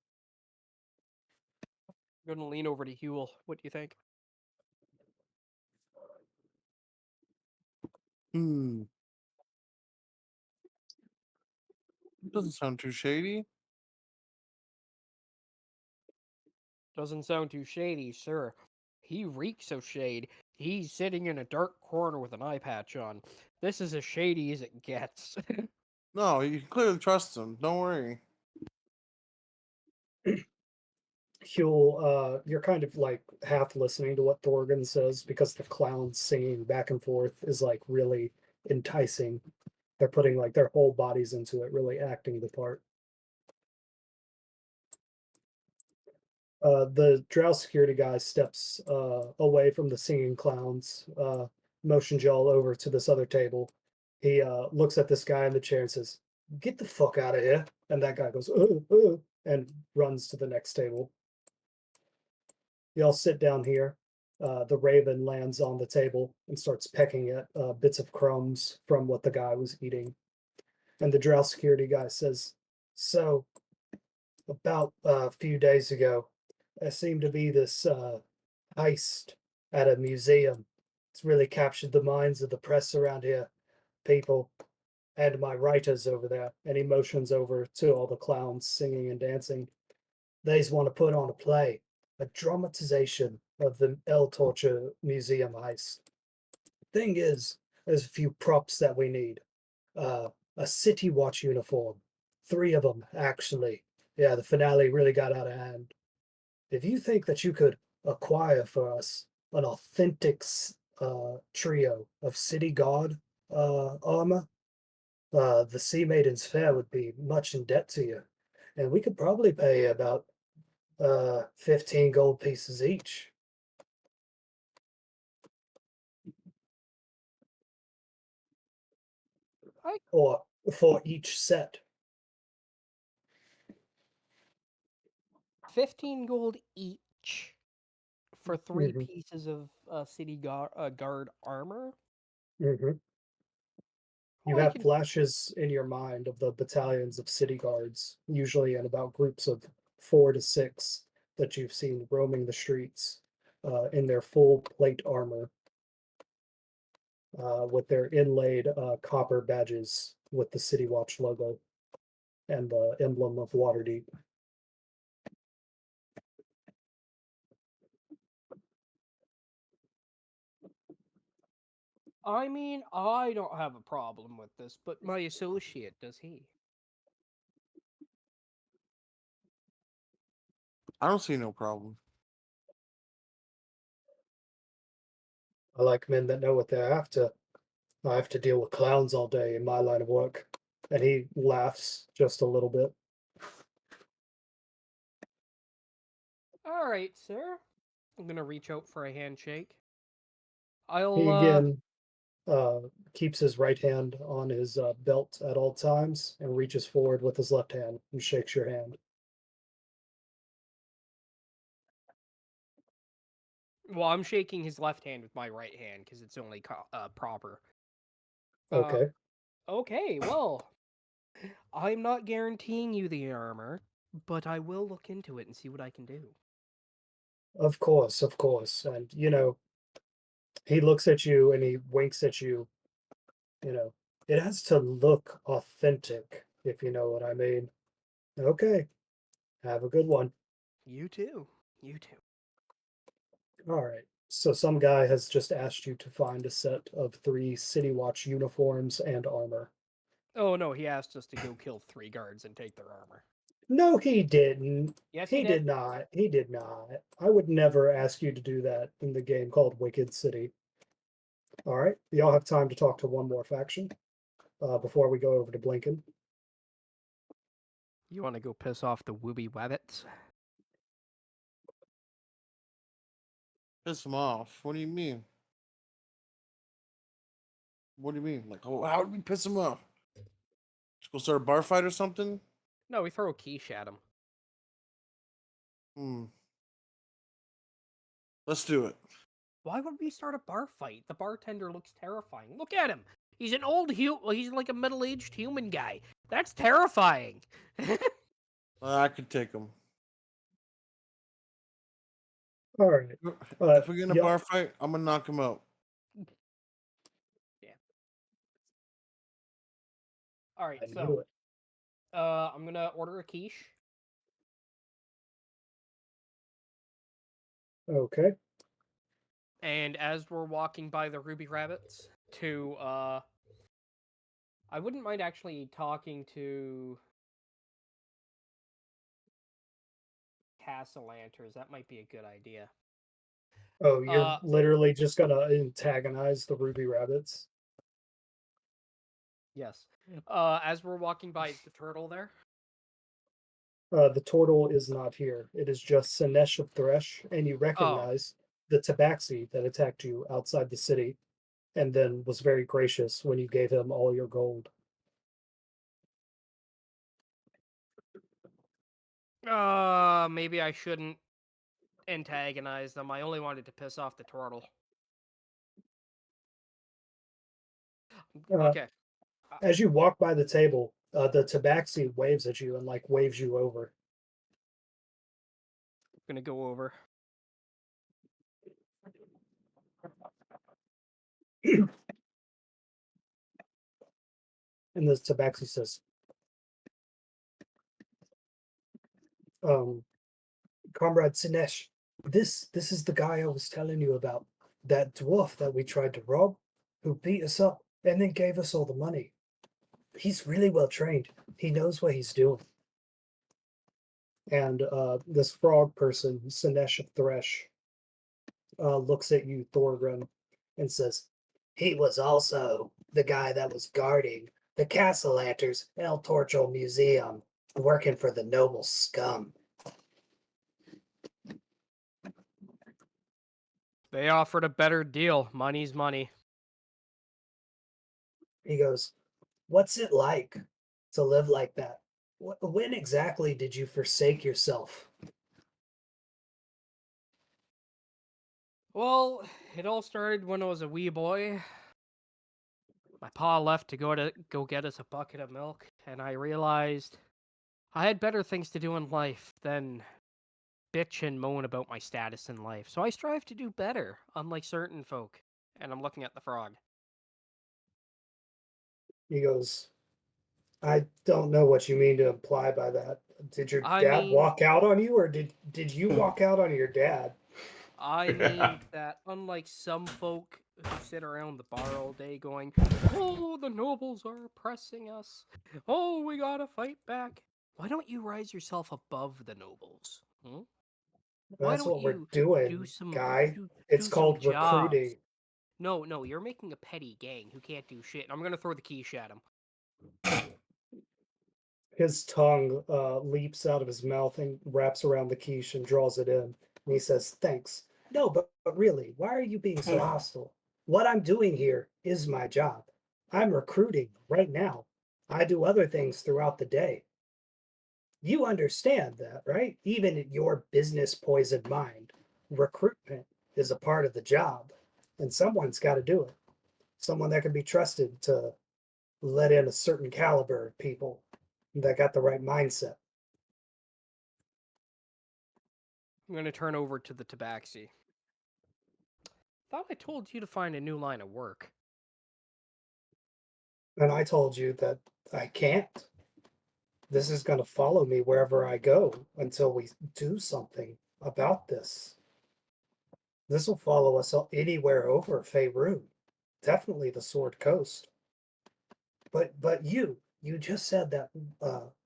I'm gonna lean over to Huel. What do you think? Hmm. Doesn't sound too shady. Doesn't sound too shady, sir. He reeks of shade. He's sitting in a dark corner with an eye patch on. This is as shady as it gets. No, you can clearly trust him. Don't worry. Huel, you're kind of like half listening to what Thorgan says because the clowns singing back and forth is like really enticing. They're putting like their whole bodies into it, really acting the part. The drow security guy steps away from the singing clowns, motions y'all over to this other table. He looks at this guy in the chair and says, "Get the fuck out of here." And that guy goes, and runs to the next table. Y'all sit down here. The raven lands on the table and starts pecking at bits of crumbs from what the guy was eating. And the drow security guy says, "So, about a few days ago, there seemed to be this heist at a museum. It's really captured the minds of the press around here, people, and my writers over there." And he motions over to all the clowns singing and dancing. "They's want to put on a play, a dramatization of the El Torture Museum heist. Thing is, there's a few props that we need. A City Watch uniform, 3 of them actually. Yeah, the finale really got out of hand. If you think that you could acquire for us an authentic trio of City Guard armor, the Sea Maiden's Fair would be much in debt to you, and we could probably pay about 15 gold pieces each." I Or for each set. 15 gold each for 3 Hmm. pieces of guard armor. Hmm. You Oh, I have can. flashes in your mind of the battalions of city guards, usually in about groups of 4 to 6 that you've seen roaming the streets in their full plate armor with their inlaid copper badges with the City Watch logo and the emblem of Waterdeep. I mean, I don't have a problem with this, but my associate, does he? I don't see no problem. I like men that know what they're after. I have to deal with clowns all day in my line of work. And he laughs just a little bit. All right, sir. I'm gonna reach out for a handshake. He I'll again uh, keeps his right hand on his belt at all times and reaches forward with his left hand and shakes your hand. well, I'm shaking his left hand with my right hand because it's only proper. Uh, Okay, okay, well, I'm not guaranteeing you the armor, but I will look into it and see what I can do. of course, of course. And, he looks at you and he winks at you. You know, it has to look authentic, if you know what I mean. Okay, have a good one. You too. You too. All right. So some guy has just asked you to find a set of 3 City Watch uniforms and armor. Oh no, he asked us to go kill 3 guards and take their armor. No, he didn't. Yes, he He did. did not. He did not. I would never ask you to do that in the game called Wicked City. All right. Y'all have time to talk to one more faction before we go over to Blinken. You want to go piss off the Wooby Wabbits? Piss him off. What do you mean? What do you mean? Like, oh, how would we piss him off? Just go start a bar fight or something? No, we throw a quiche at him. Hmm. Let's do it. Why would we start a bar fight? The bartender looks terrifying. Look at him. He's an old he's like a middle-aged human guy. That's terrifying. I could take him. All right. If we get in a Yeah, bar fight, I'm gonna knock him out. Yeah. All right, I so knew it. I'm gonna order a quiche. Okay. And as we're walking by the Ruby Rabbits, I wouldn't mind actually talking to Castlanters. That might be a good idea. Oh, you're Uh, literally just gonna antagonize the Ruby Rabbits. yes. As we're walking by, is the turtle there? The turtle is not here. It is just Sinesh of Thresh, and you Oh, recognize the tabaxi that attacked you outside the city and then was very gracious when you gave him all your gold. maybe I shouldn't antagonize them. I only wanted to piss off the turtle. Uh, Okay, as you walk by the table, the tabaxi waves at you and like waves you over. gonna go over. And the tabaxi says, um, Comrade Sinesh, this is the guy I was telling you about. That dwarf that we tried to rob, who beat us up and then gave us all the money. He's really well trained. He knows what he's doing. And this frog person, Sinesh of Thresh, looks at you, Thorgrim, and says, he was also the guy that was guarding the Castle Lanterns El Torcho Museum, working for the noble scum. They offered a better deal. Money's money. He goes, what's it like to live like that? When exactly did you forsake yourself? Well, it all started when I was a wee boy. My pa left to go get us a bucket of milk, and I realized I had better things to do in life than bitch and moan about my status in life. So I strive to do better, unlike certain folk. And I'm looking at the frog. He goes, I don't know what you mean to imply by that. Did your I dad mean, walk out on you, or did you walk out on your dad? I mean that unlike some folk who sit around the bar all day going, "Oh, the nobles are oppressing us. Oh, we gotta fight back." Why don't you rise yourself above the nobles? Why That's don't what we're you do doing, some guy. do It's do some called jobs? recruiting. No, you're making a petty gang who can't do shit. And I'm gonna throw the quiche at him. His tongue leaps out of his mouth and wraps around the quiche and draws it in. And he says, "Thanks. No, but really, why are you being so hostile? What I'm doing here is my job. I'm recruiting right now. I do other things throughout the day. You understand that, right? Even in your business poisoned mind, recruitment is a part of the job, and someone's got to do it. Someone that can be trusted to let in a certain caliber of people that got the right mindset." I'm gonna turn over to the tabaxi. Thought I told you to find a new line of work. And I told you that I can't. This is going to follow me wherever I go until we do something about this. This will follow us anywhere over Faerun. Definitely the Sword Coast. But you just said that,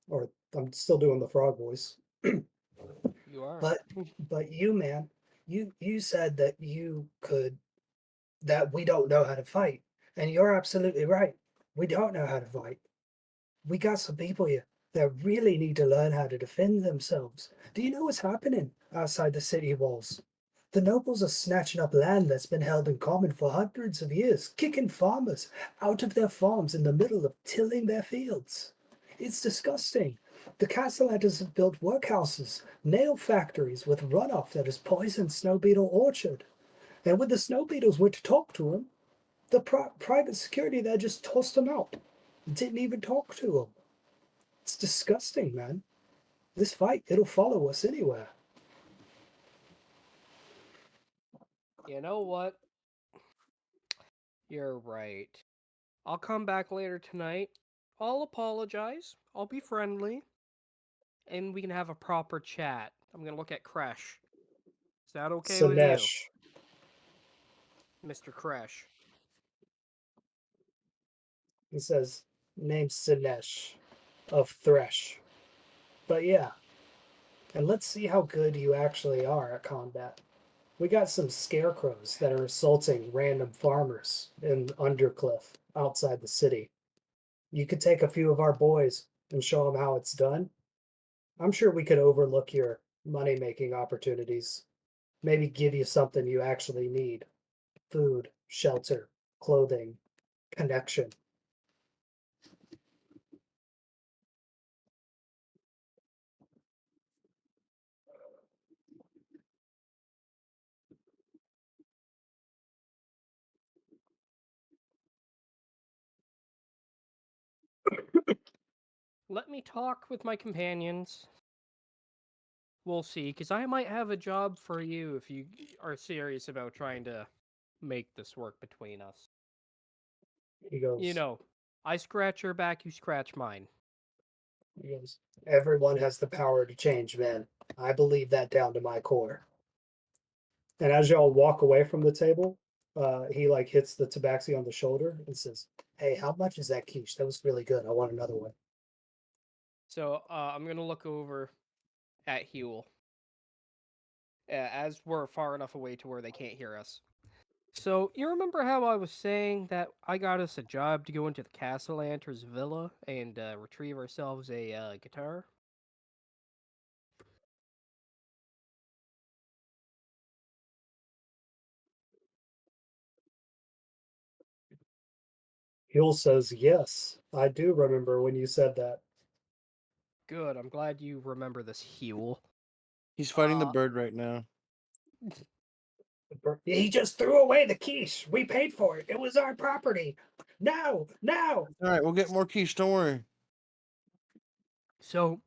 or I'm still doing the frog voice. You are. But you, man, you said that that we don't know how to fight, and you're absolutely right. We don't know how to fight. We got some people here that really need to learn how to defend themselves. Do you know what's happening outside the city walls? The nobles are snatching up land that's been held in common for hundreds of years, kicking farmers out of their farms in the middle of tilling their fields. It's disgusting. The Castellantas have built workhouses, nail factories with runoff that has poisoned Snow Beetle Orchard. And when the Snow Beetles went to talk to him, the private security there just tossed him out. Didn't even talk to him. It's disgusting, man. This fight, it'll follow us anywhere. You know what? You're right. I'll come back later tonight. I'll apologize. I'll be friendly. And we can have a proper chat. I'm gonna look at Kresh. Is that okay with you, Sinesh. Mr. Kresh? He says, name's Sinesh of Thresh. But yeah, and let's see how good you actually are at combat. We got some scarecrows that are assaulting random farmers in Undercliff outside the city. You could take a few of our boys and show them how it's done. I'm sure we could overlook your money making opportunities. Maybe give you something you actually need: food, shelter, clothing, connection. Let me talk with my companions. We'll see, because I might have a job for you if you are serious about trying to make this work between us. He You goes, know, I scratch your back, you scratch mine. he goes, everyone has the power to change, man. I believe that down to my core. And as y'all walk away from the table, he like hits the tabaxi on the shoulder and says, "Hey, how much is that quiche? That was really good. I want another one." So I'm gonna look over at Huel as we're far enough away to where they can't hear us. So you remember how I was saying that I got us a job to go into the Castellanter's villa and retrieve ourselves a guitar? Huel says, "Yes, I do remember when you said that." Good. I'm glad you remember this, Huel. He's fighting the bird right now. He just threw away the quiche. We paid for it. It was our property. Now, now. All right, we'll get more quiche. Don't worry. So,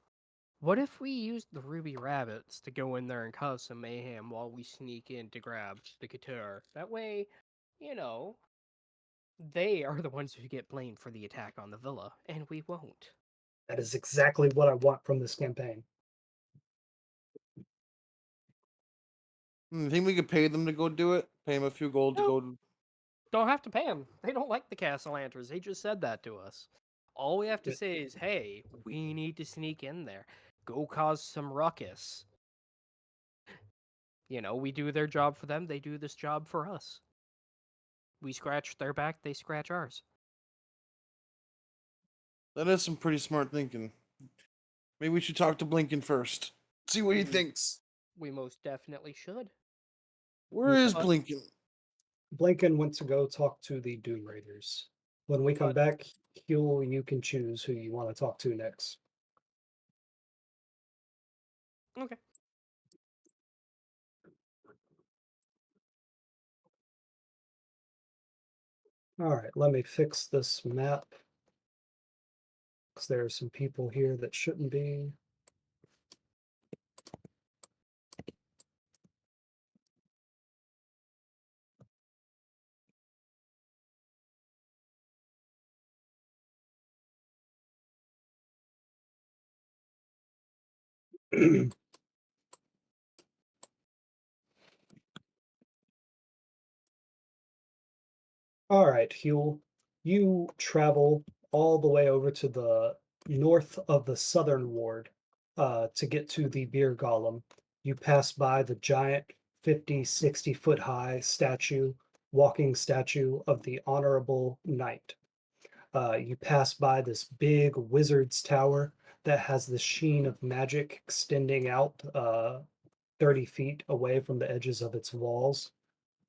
what if we used the Ruby Rabbits to go in there and cause some mayhem while we sneak in to grab the guitar? That way, you know, they are the ones who get blamed for the attack on the villa, and we won't. That is exactly what I want from this campaign. Think we could pay them to go do it? Pay them a few gold to No, go. don't have to pay them. They don't like the Castellanters. They just said that to us. All we have to But say is, hey, we need to sneak in there. Go cause some ruckus. You know, we do their job for them, they do this job for us. We scratch their back, they scratch ours. That is some pretty smart thinking. Maybe we should talk to Blinken first. See what he We- thinks. We most definitely should. Where is But- Blinken? Blinken went to go talk to the Doom Raiders. When we come But- back, Huel, you can choose who you want to talk to next. Okay. All right, let me fix this map because there are some people here that shouldn't be. All right, Huel, you travel all the way over to the north of the southern ward to get to the beer golem. You pass by the giant 50, 60-foot high walking statue of the Honorable Knight. You pass by this big wizard's tower that has the sheen of magic extending out 30 feet away from the edges of its walls,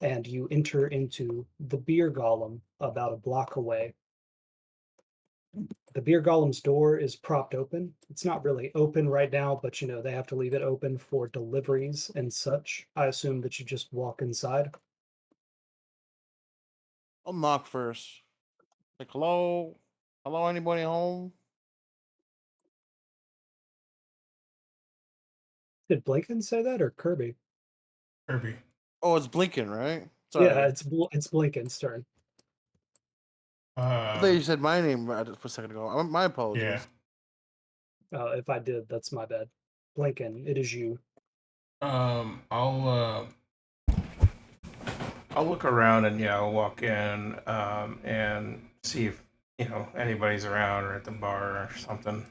and you enter into the beer golem about a block away. The beer golem's door is propped open. It's not really open right now, but they have to leave it open for deliveries and such. I assume that you just walk inside. I'll knock first. Like, hello? Hello, anybody home? Did Blinken say that or Kirby? Kirby. Oh, it's Blinken, right? Sorry. Yeah, it's Blinken's turn. I thought you said my name for a second ago. My apologies. Yeah. If I did, that's my bad. Blinken, it is you. I'll look around and I'll walk in and see if anybody's around or at the bar or something.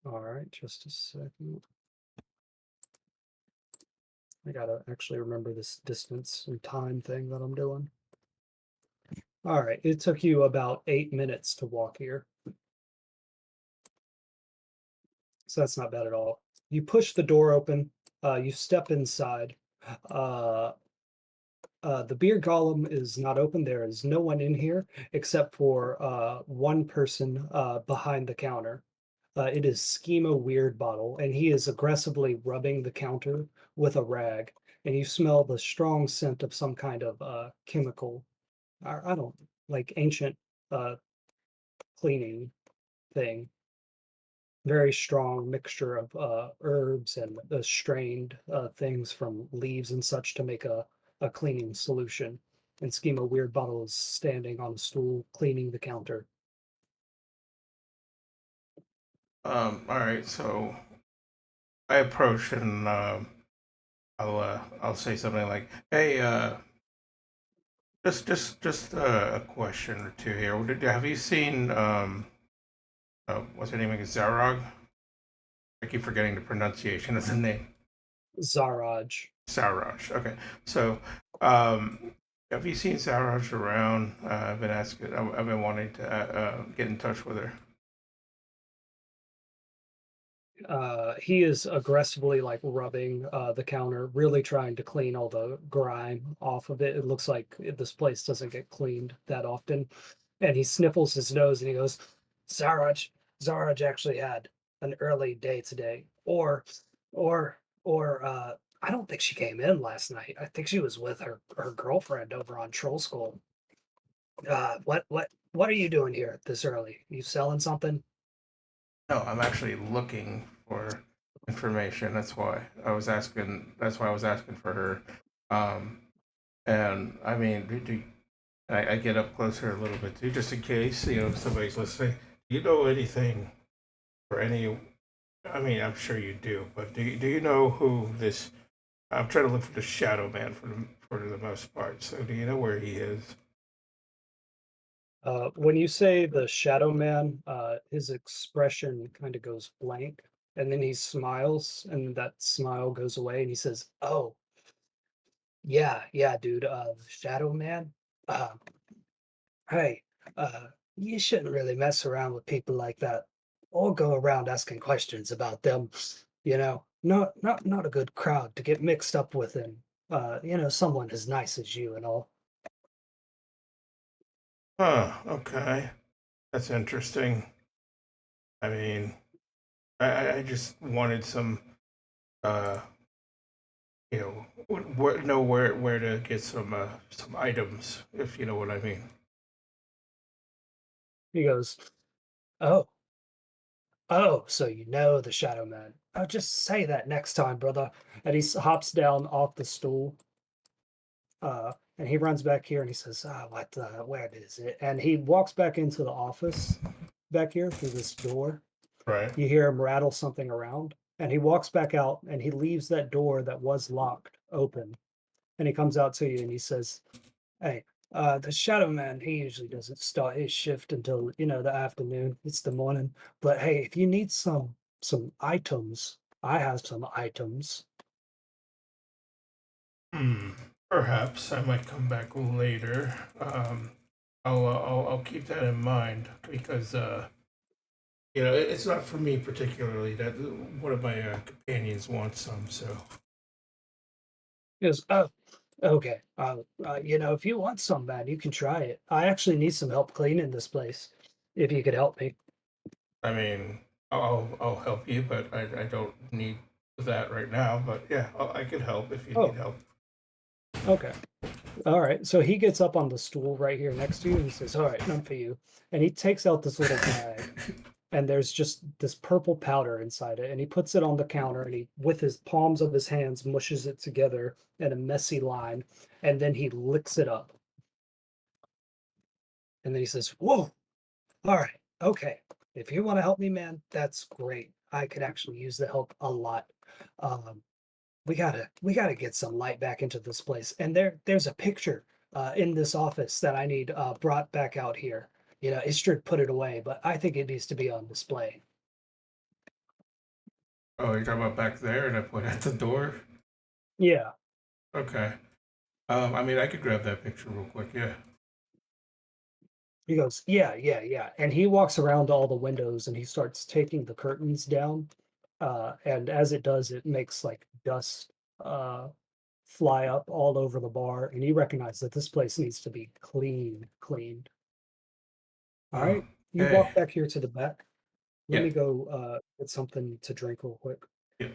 All right, just a second. I gotta actually remember this distance and time thing that I'm doing. All right, it took you about 8 minutes to walk here. So that's not bad at all. You push the door open, you step inside. The beer golem is not open. There is no one in here except for one person behind the counter. It is Schema Weird Bottle, and he is aggressively rubbing the counter with a rag. And you smell the strong scent of some kind of chemical. I don't like ancient cleaning thing. Very strong mixture of herbs and strained things from leaves and such to make a cleaning solution. And Schema Weird Bottle is standing on a stool cleaning the counter. All right, so I approach and I'll say something like, "Hey, just a question or two here. Have you seen what's her name again? Zarog? I keep forgetting the pronunciation of the name. Zaraj. Saraj. Okay, so um, have you seen Saraj around? I've been asking. I've been wanting to get in touch with her. He is aggressively like rubbing the counter, really trying to clean all the grime off of it. It looks like this place doesn't get cleaned that often. And he sniffles his nose and he goes, Zaraj, Zaraj actually had an early day today. Or I don't think she came in last night. I think she was with her girlfriend over on Troll School. What are you doing here this early? You selling something? No, I'm actually looking for information. That's why I was asking. That's why I was asking for her. Um, and I mean, I get up closer a little bit too, just in case if somebody's listening. Do you know anything or any? I mean, I'm sure you do, but do you know who this? I'm trying to look for the Shadow Man for the most part. So, do you know where he is? When you say the Shadow Man, his expression kind of goes blank, and then he smiles, and that smile goes away, and he says, "Oh, Yeah, dude. Shadow Man. Uh, hey, you shouldn't really mess around with people like that, or go around asking questions about them. Not a good crowd to get mixed up with, and someone as nice as you and all. Huh, okay. That's interesting. I mean, I just wanted some, uh, know where to get some items, if you know what I mean. He goes, "Oh, oh, so you know the Shadow Man? Oh, just say that next time, brother." And he hops down off the stool, and he runs back here and he says, where is it?" And he walks back into the office back here through this door. Right. You hear him rattle something around, and he walks back out and he leaves that door that was locked open. And he comes out to you and he says, "Hey, the Shadow Man, he usually doesn't start his shift until, the afternoon. It's the morning. But hey, if you need some items, I have some items." Hmm. Perhaps I might come back later. I'll keep that in mind because it's not for me particularly. That one of my companions wants some, so He goes, "Oh, okay. If you want some, man, you can try it. I actually need some help cleaning this place. If you could help me." I mean, I'll help you, but I don't need that right now. But yeah, I can help if you need Oh, help. okay. All right. So he gets up on the stool right here next to you and he says, "All right, none for you." And he takes out this little bag, and there's just this purple powder inside it. And he puts it on the counter and he, with his palms of his hands, mushes it together in a messy line. And then he licks it up. And then he says, "Whoa, all right, okay. If you want to help me, man, that's great. I could actually use the help a lot. Um, we gotta get some light back into this place. And there's a picture in this office that I need brought back out here. Istrid put it away, but I think it needs to be on display." Oh, you're talking about back there, and I put at the door. Yeah. Okay. I mean, I could grab that picture real quick. Yeah. He goes, "Yeah." And he walks around all the windows and he starts taking the curtains down. And as it does, it makes like dust uh, fly up all over the bar. And you recognize that this place needs to be cleaned. All Oh, right. You okay. walk back here to the back. Let Yeah. me go get something to drink real quick. Yeah.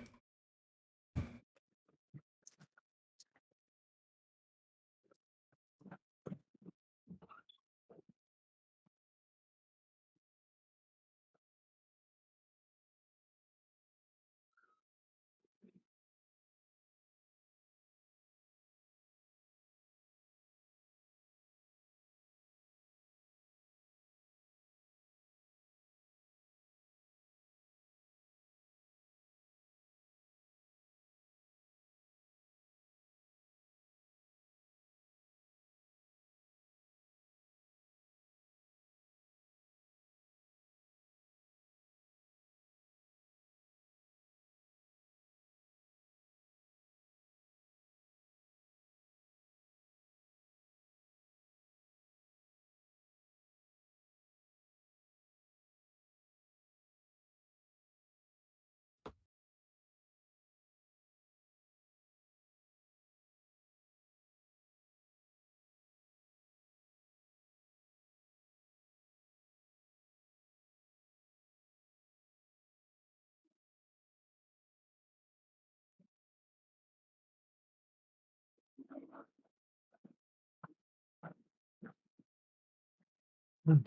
Mm.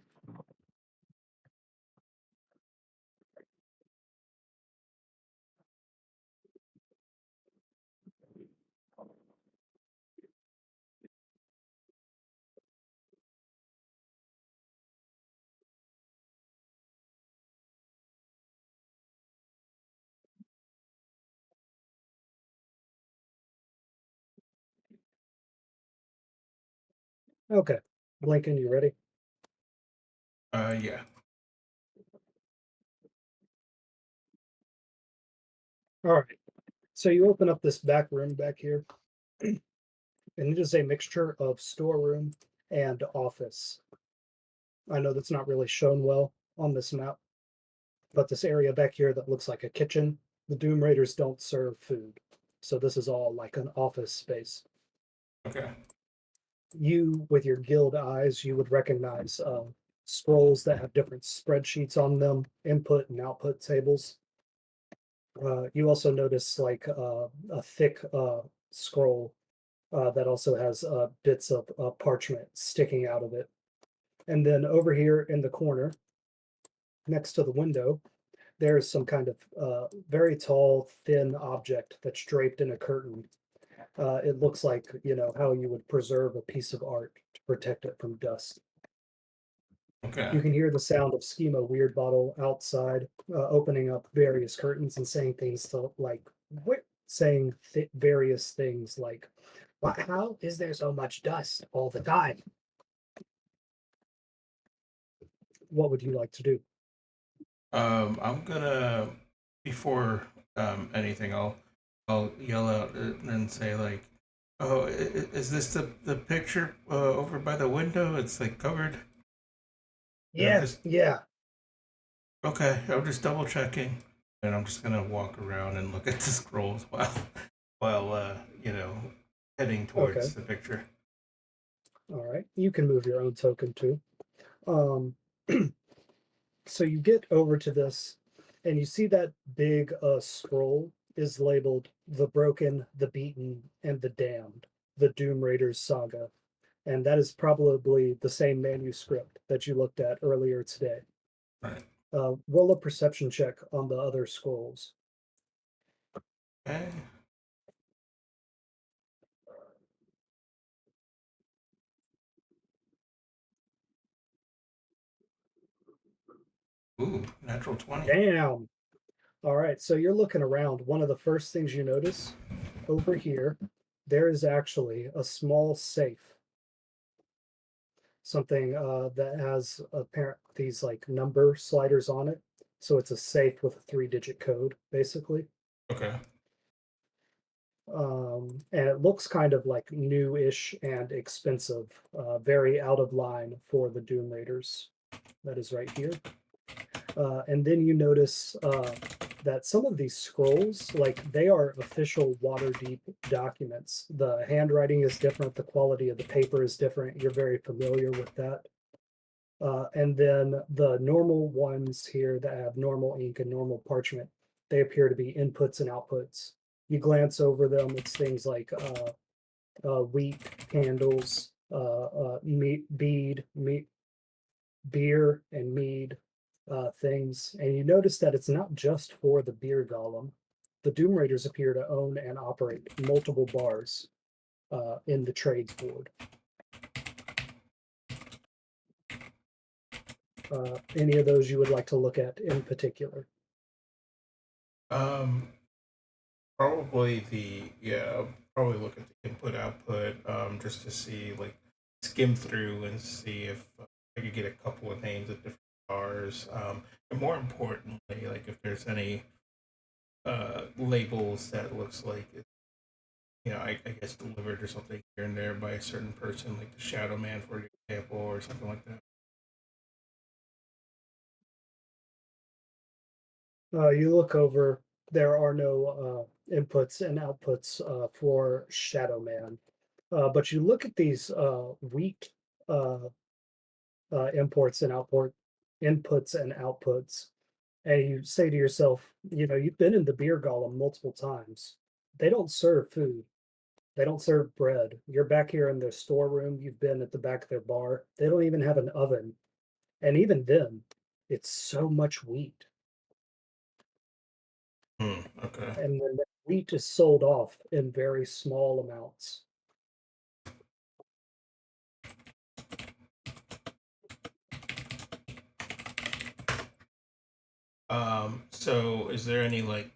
Okay. Lincoln, you ready? Yeah. All right. So you open up this back room back here, and it is a mixture of storeroom and office. I know that's not really shown well on this map, but this area back here that looks like a kitchen, the Doom Raiders don't serve food. So this is all like an office space. Okay. You, with your guild eyes, you would recognize scrolls that have different spreadsheets on them, input and output tables. You also notice like a thick scroll that also has bits of parchment sticking out of it. And then over here in the corner, next to the window, there's some kind of very tall, thin object that's draped in a curtain. It looks like, you know, how you would preserve a piece of art to protect it from dust. Okay. You can hear the sound of Schema Weird Bottle outside, opening up various curtains and saying things to like, saying various things like, how is there so much dust all the time? What would you like to do? I'm gonna before anything, I'll yell out and say like, "Oh, is this the picture over by the window? It's like covered." And I'm Yeah, just yeah. okay. I'm just double checking, and I'm just gonna walk around and look at the scrolls while heading Okay. towards the picture. All right. You can move your own token too. Um, so you get over to this and you see that big scroll is labeled The Broken, the Beaten, and the Damned, the Doom Raiders saga. And that is probably the same manuscript that you looked at earlier today. Right. Roll a perception check on the other scrolls. Okay. Ooh, natural 20. Damn. All right. So you're looking around. One of the first things you notice over here, there is actually a small safe, something that has apparent these like number sliders on it. So it's a safe with a 3-digit code, basically. Okay. And it looks kind of like new-ish and expensive, very out of line for the Doom Raiders. That is right here. And then you notice that some of these scrolls, like they are official Waterdeep documents. The handwriting is different, the quality of the paper is different. You're very familiar with that. And then the normal ones here that have normal ink and normal parchment, they appear to be inputs and outputs. You glance over them, it's things like wheat, candles, meat, beer, and mead things. And you notice that it's not just for the beer golem. The Doom Raiders appear to own and operate multiple bars in the trades board. Any of those you would like to look at in particular? Um, Probably I'll probably look at the input output just to see like skim through and see if I could get a couple of names of different cars. And more importantly, like if there's any labels that looks like it, I guess delivered or something here and there by a certain person, like the Shadow Man, for example, or something like that. You look over, there are no inputs and outputs for Shadow Man. But you look at these wheat uh, imports and output inputs and outputs, and you say to yourself, you know, you've been in the beer golem multiple times. They don't serve food. They don't serve bread. You're back here in their storeroom. You've been at the back of their bar. They don't even have an oven. And even then, it's so much wheat. Okay. And then the wheat is sold off in very small amounts. So is there any like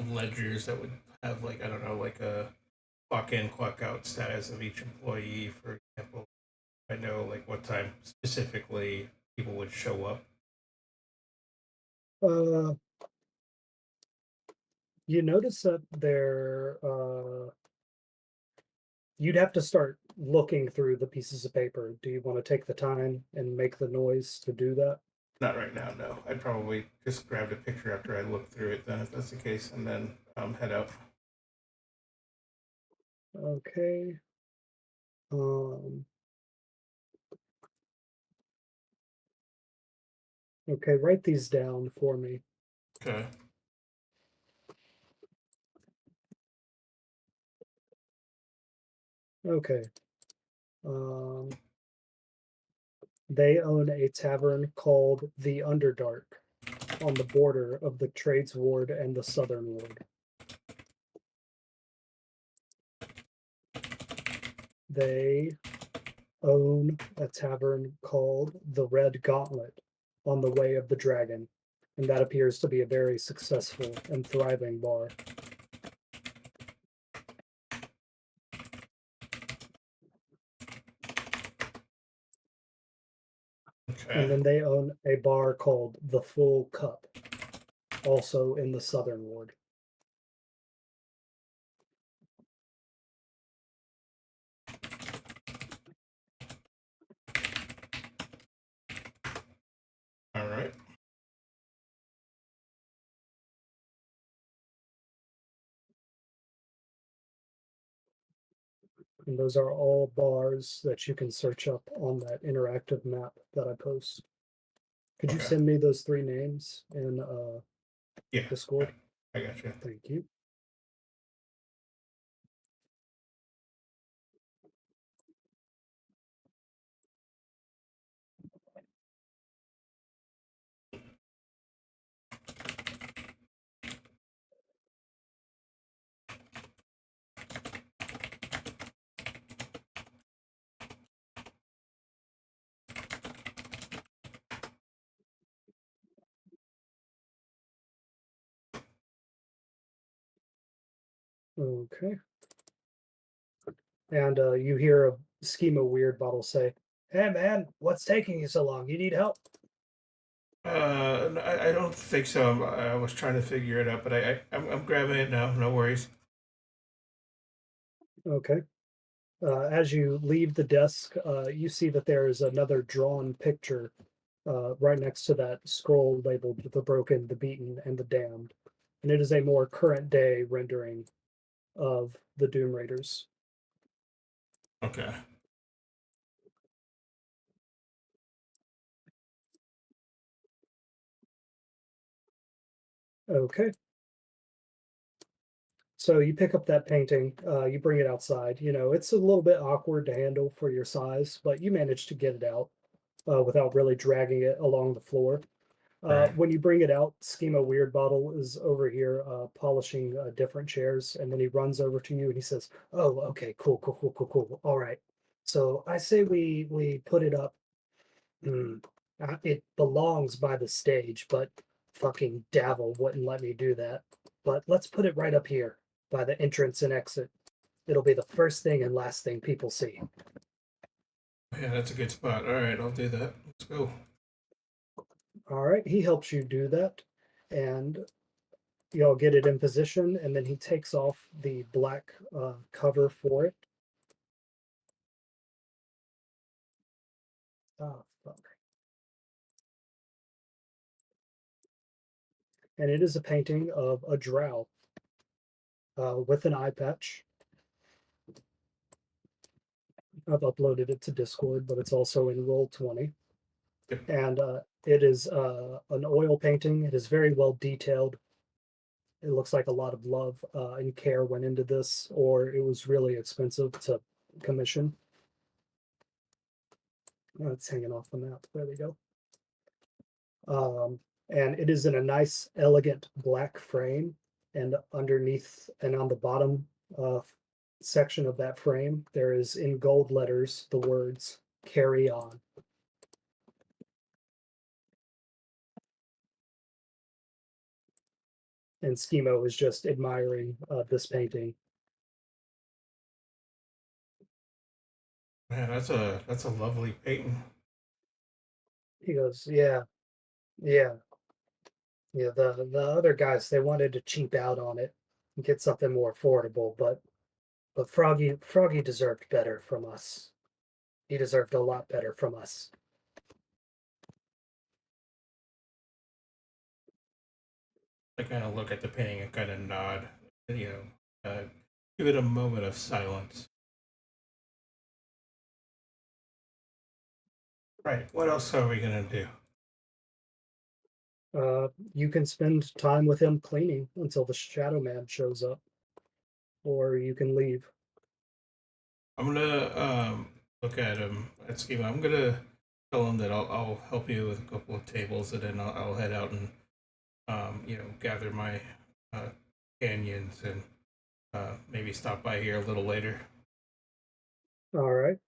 ledgers that would have like I don't know like a clock in clock out status of each employee, for example? I know like what time specifically people would show up. Uh, you notice that You'd have to start looking through the pieces of paper. Do you want to take the time and make the noise to do that? Not right now, no. I'd probably just grab a picture after I look through it, then, if that's the case, and then head out. Okay. Okay, write these down for me. Okay. Okay. They own a tavern called the Underdark on the border of the Trades Ward and the Southern Ward. They own a tavern called the Red Gauntlet on the Way of the Dragon, and that appears to be a very successful and thriving bar. Okay. And then they own a bar called the Full Cup, also in the Southern Ward. All right. And those are all bars that you can search up on that interactive map that I post. Could you Okay. send me those 3 names in Yeah. Discord? I got you. Thank you. Okay. And you hear a Schema Weird bottle say, "Hey man, what's taking you so long? You need help?" I don't think so. I was trying to figure it out, but I'm grabbing it now. No worries. Okay. As you leave the desk, you see that there is another drawn picture right next to that scroll labeled "The Broken, the Beaten, and the Damned," and it is a more current day rendering of the Doom Raiders. Okay. Okay. So you pick up that painting, you bring it outside. You know, it's a little bit awkward to handle for your size, but you manage to get it out without really dragging it along the floor. Right. When you bring it out, Schema Weird Bottle is over here polishing different chairs, and then he runs over to you and he says, "Oh, okay, cool, cool, cool, cool, cool. All right. So I say we put it up. Hmm, it belongs by the stage, but fucking Davil wouldn't let me do that. But let's put it right up here by the entrance and exit. It'll be the first thing and last thing people see." Yeah, that's a good spot. All right, I'll do that. Let's go. All right, he helps you do that, and y'all get it in position, and then he takes off the black cover for it. Oh, fuck. And it is a painting of a drow with an eye patch. I've uploaded it to Discord, but it's also in Roll20. Yep. And it is an oil painting. It is very well detailed. It looks like a lot of love and care went into this, or it was really expensive to commission. Oh, it's hanging off the map. There we go. And it is in a nice, elegant black frame. And underneath and on the bottom section of that frame, there is in gold letters the words "Carry On." And Schemo is just admiring this painting. Man, that's a lovely painting. He goes, "Yeah, yeah, yeah." The other guys, they wanted to cheap out on it and get something more affordable, but But Froggy deserved better from us. He deserved a lot better from us. I kind of look at the painting and kind of nod, you know, give it a moment of silence. Right. What else are we gonna do? You can spend time with him cleaning until the Shadow Man shows up, or you can leave. I'm gonna look at him at schema. I'm gonna tell him that I'll help you with a couple of tables, and then I'll head out and gather my uh, canyons and maybe stop by here a little later. All right.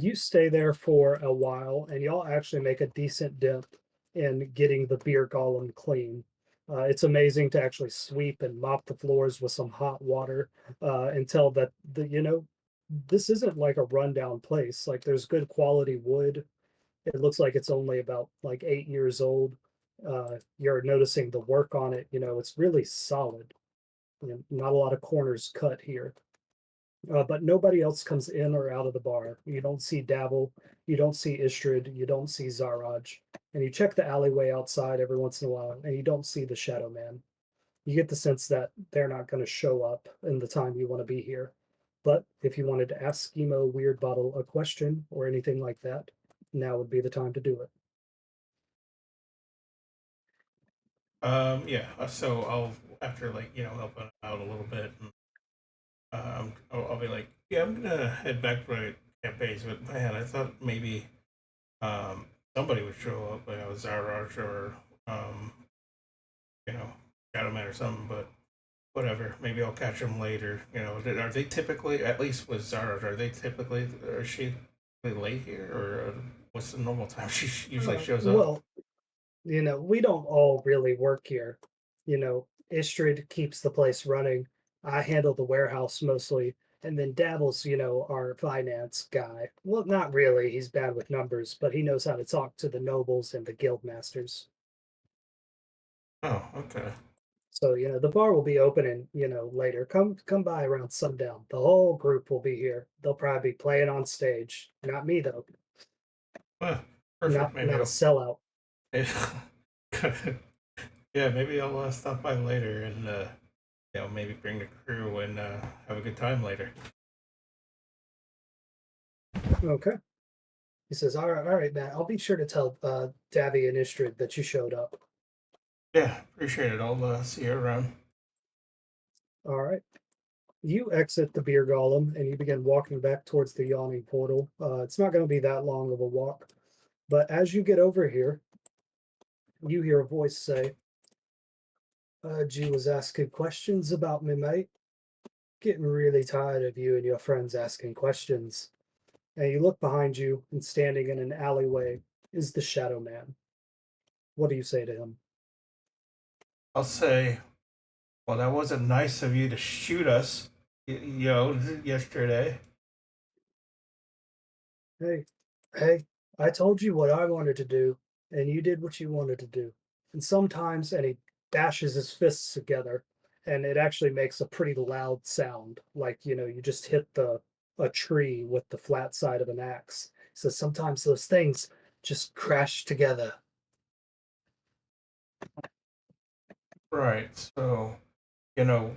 You stay there for a while, and y'all actually make a decent dent in getting the beer golem clean. It's amazing to actually sweep and mop the floors with some hot water and tell that this isn't like a rundown place. Like there's good quality wood. It looks like it's only about like 8 years old. You're noticing the work on it. It's really solid. Not a lot of corners cut here. But nobody else comes in or out of the bar. You don't see Davil, you don't see Istrid, you don't see Zaraj, and you check the alleyway outside every once in a while, and you don't see the Shadow Man. You get the sense that they're not going to show up in the time you want to be here. But if you wanted to ask Schemo Weird Bottle a question or anything like that, now would be the time to do it. Yeah. So I'll after helping out a little bit, and, I'll be like, yeah, I'm gonna head back to my campaigns. But man, I thought maybe um somebody would show up, like Zaraj or um you know Shadowman or something. But whatever. Maybe I'll catch them later. Are they typically, at least with Zara, are they typically, or is she late here, or what's the normal time she usually shows up? Well, we don't all really work here. Istrid keeps the place running. I handle the warehouse mostly. And then Dabble's, our finance guy. Well, not really. He's bad with numbers, but he knows how to talk to the nobles and the guild masters. Oh, okay. So, the bar will be opening, later. Come by around sundown. The whole group will be here. They'll probably be playing on stage. Not me though. Well, perfect. Not Maybe not a I'll. sellout. Yeah, maybe I'll stop by later and maybe bring the crew and have a good time later. Okay. He says, all right, Matt. I'll be sure to tell Davy and Istrid that you showed up. Yeah, appreciate it. I'll see you around. All right. You exit the beer golem and you begin walking back towards the yawning portal. It's not going to be that long of a walk, but as you get over here, you hear a voice say, G was asking questions about me, mate. Getting really tired of you and your friends asking questions. And you look behind you, and standing in an alleyway is the Shadow Man. What do you say to him? I'll say, well, that wasn't nice of you to shoot us, yesterday. Hey, hey, I told you what I wanted to do, and you did what you wanted to do. And he bashes his fists together, and it actually makes a pretty loud sound, like, you just hit a tree with the flat side of an axe. So sometimes those things just crash together. Right. So, you know,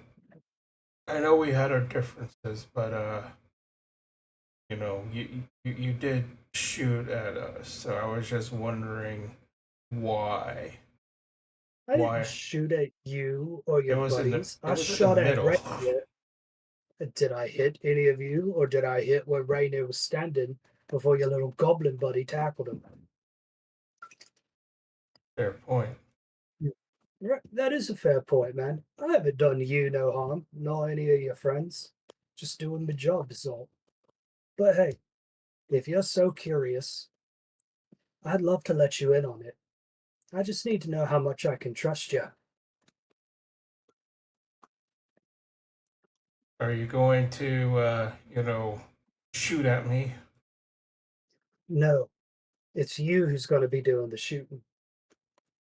I know we had our differences, but you did shoot at us. So I was just wondering why. I didn't Why shoot at you or it your was in the buddies. it I was in the shot at middle. Rainier. Did I hit any of you, or did I hit where Rainier was standing before your little goblin buddy tackled him? Fair point. Right, that is a fair point, man. I haven't done you no harm, nor any of your friends. Just doing my job is all. But hey, if you're so curious, I'd love to let you in on it. I just need to know how much I can trust you. Are you going to shoot at me? No, it's you who's going to be doing the shooting.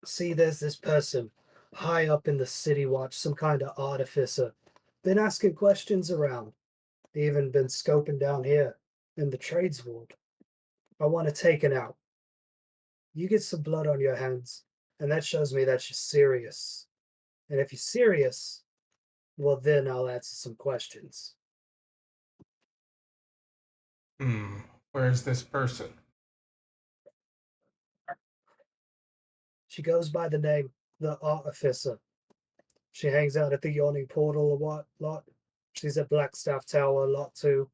See, there's this person high up in the city watch, some kind of artificer. Been asking questions around. Even been scoping down here in the trades ward. I want to take it out. You get some blood on your hands, and that shows me that you're serious. And if you're serious, well, then I'll answer some questions. Where's this person? She goes by the name the Artificer. She hangs out at the Yawning Portal a lot. She's at Blackstaff Tower a lot too.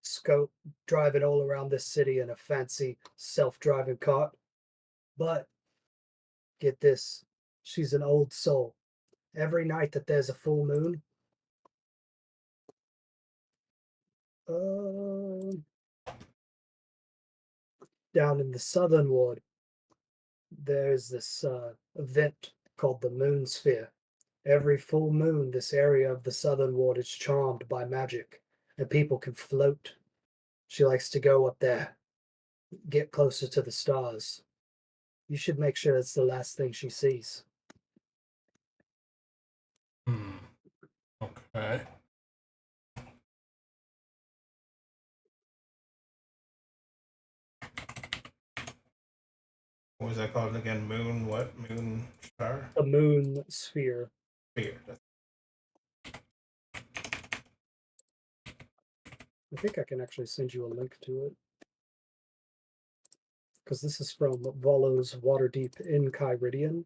Scope driving all around this city in a fancy self-driving cart. But get this, she's an old soul. Every night that there's a full moon, uh, down in the southern ward, there's this event called the Moon Sphere. Every full moon, this area of the southern ward is charmed by magic, and people can float. She likes to go up there, get closer to the stars. You should make sure it's the last thing she sees. Okay. What was that called again? Moon what? Moon star? The Moon Sphere. Sphere. I think I can actually send you a link to it. Because this is from Volo's Waterdeep in Kyridian.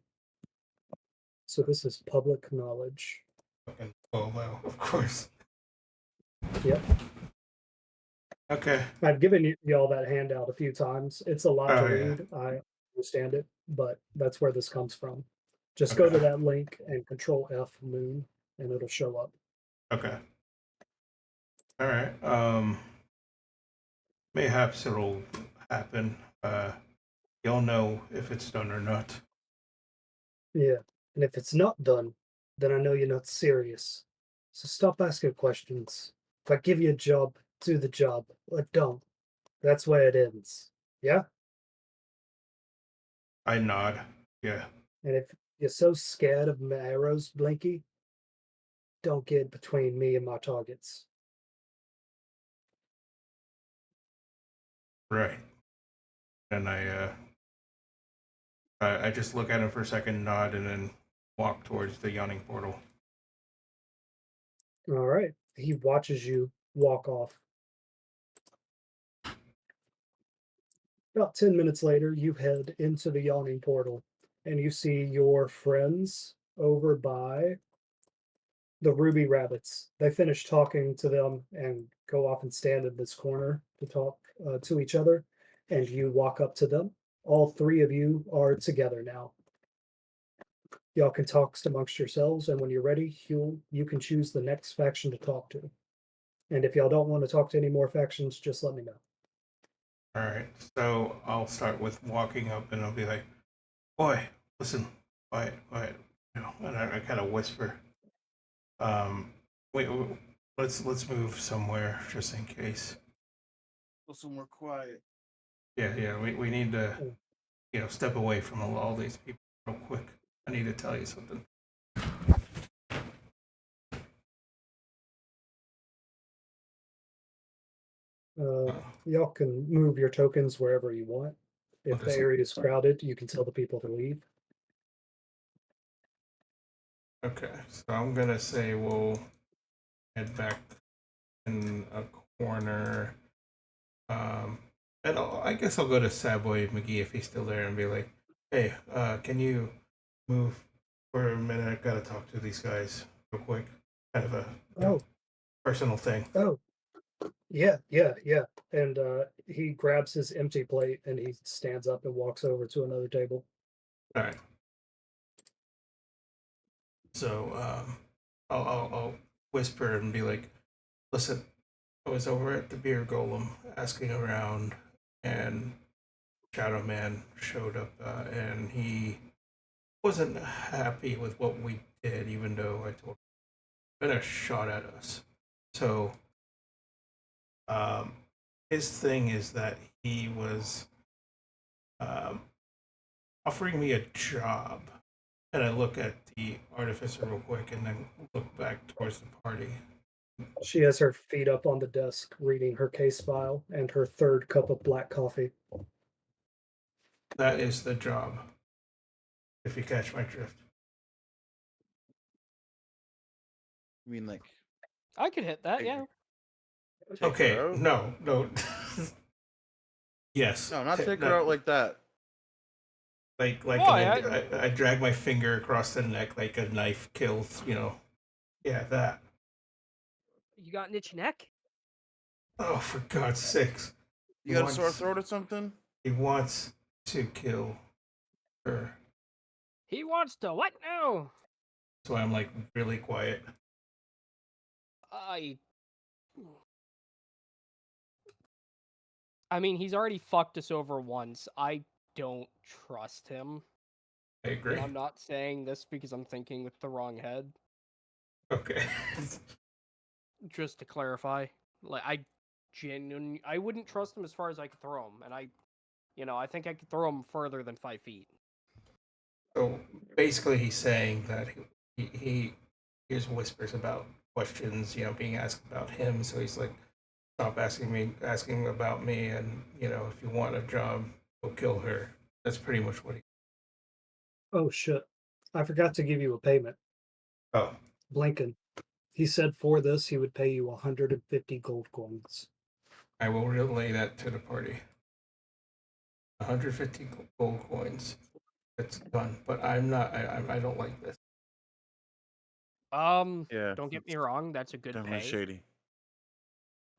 So this is public knowledge. Fucking FOMO, of course. Yep. Okay. I've given y'all that handout a few times. It's a lot to Oh, yeah. read. I understand it, but that's where this comes from. Just go to Okay. that link and Control F Moon, and it'll show up. Okay. All right. Mayhaps it'll happen. You'll know if it's done or not. Yeah. And if it's not done, then I know you're not serious. So stop asking questions. If I give you a job, do the job. Or don't. That's where it ends. Yeah? I nod. Yeah. And if you're so scared of my arrows, Blinky, don't get between me and my targets. Right. And I just look at him for a second, nod, and then walk towards the yawning portal. All right. He watches you walk off. About 10 minutes later, you head into the yawning portal and you see your friends over by the Ruby Rabbits. They finish talking to them and go off and stand in this corner to talk to each other. And you walk up to them. All three of you are together now. Y'all can talk amongst yourselves, and when you're ready, you can choose the next faction to talk to. And if y'all don't want to talk to any more factions, just let me know. All right. So I'll start with walking up, and I'll be like, "Boy, listen, quiet, quiet." And I kind of whisper, wait, let's move somewhere just in case." Go somewhere quiet. Yeah. We need to, step away from all these people real quick. I need to tell you something. Y'all can move your tokens wherever you want. If the area is crowded, you can tell the people to leave. Okay, so I'm gonna say we'll head back in a corner. And I guess I'll go to Savoy McGee if he's still there and be like, "Hey, can you move for a minute? I gotta talk to these guys real quick. Kind of a personal thing." Oh, yeah. And he grabs his empty plate and he stands up and walks over to another table. All right. So I'll whisper and be like, "Listen, I was over at the beer golem asking around, and Shadow Man showed up, and he wasn't happy with what we did, even though I told him a shot at us. So, his thing is that he was um, offering me a job, and I look at the artificer real quick, and then look back towards the party. She has her feet up on the desk, reading her case file and her third cup of black coffee. That is the job. If you catch my drift. You mean like I could hit that, take, yeah. take her Okay, out? no. Yes. No, not take her That, out like that. like Why? I drag my finger across the neck like a knife kills, Yeah, that. You got an itchy neck? Oh, for God's sakes. You got a sore throat or something? He wants to kill her. He wants to what now? So I'm like really quiet. I mean, he's already fucked us over once. I don't trust him. I agree. And I'm not saying this because I'm thinking with the wrong head. Okay. Just to clarify, like I wouldn't trust him as far as I could throw him, and I think I could throw him further than 5 feet. So basically, he's saying that he hears whispers about questions, being asked about him. So he's like, stop asking about me, and if you want a job, go kill her. That's pretty much what he. Oh shit. I forgot to give you a payment. Oh, Blinken. He said for this he would pay you 150 gold coins. I will relay that to the party. 150 gold coins. It's done. But I'm not. I don't like this. Yeah. Don't get me wrong, that's a good Definitely pay, shady.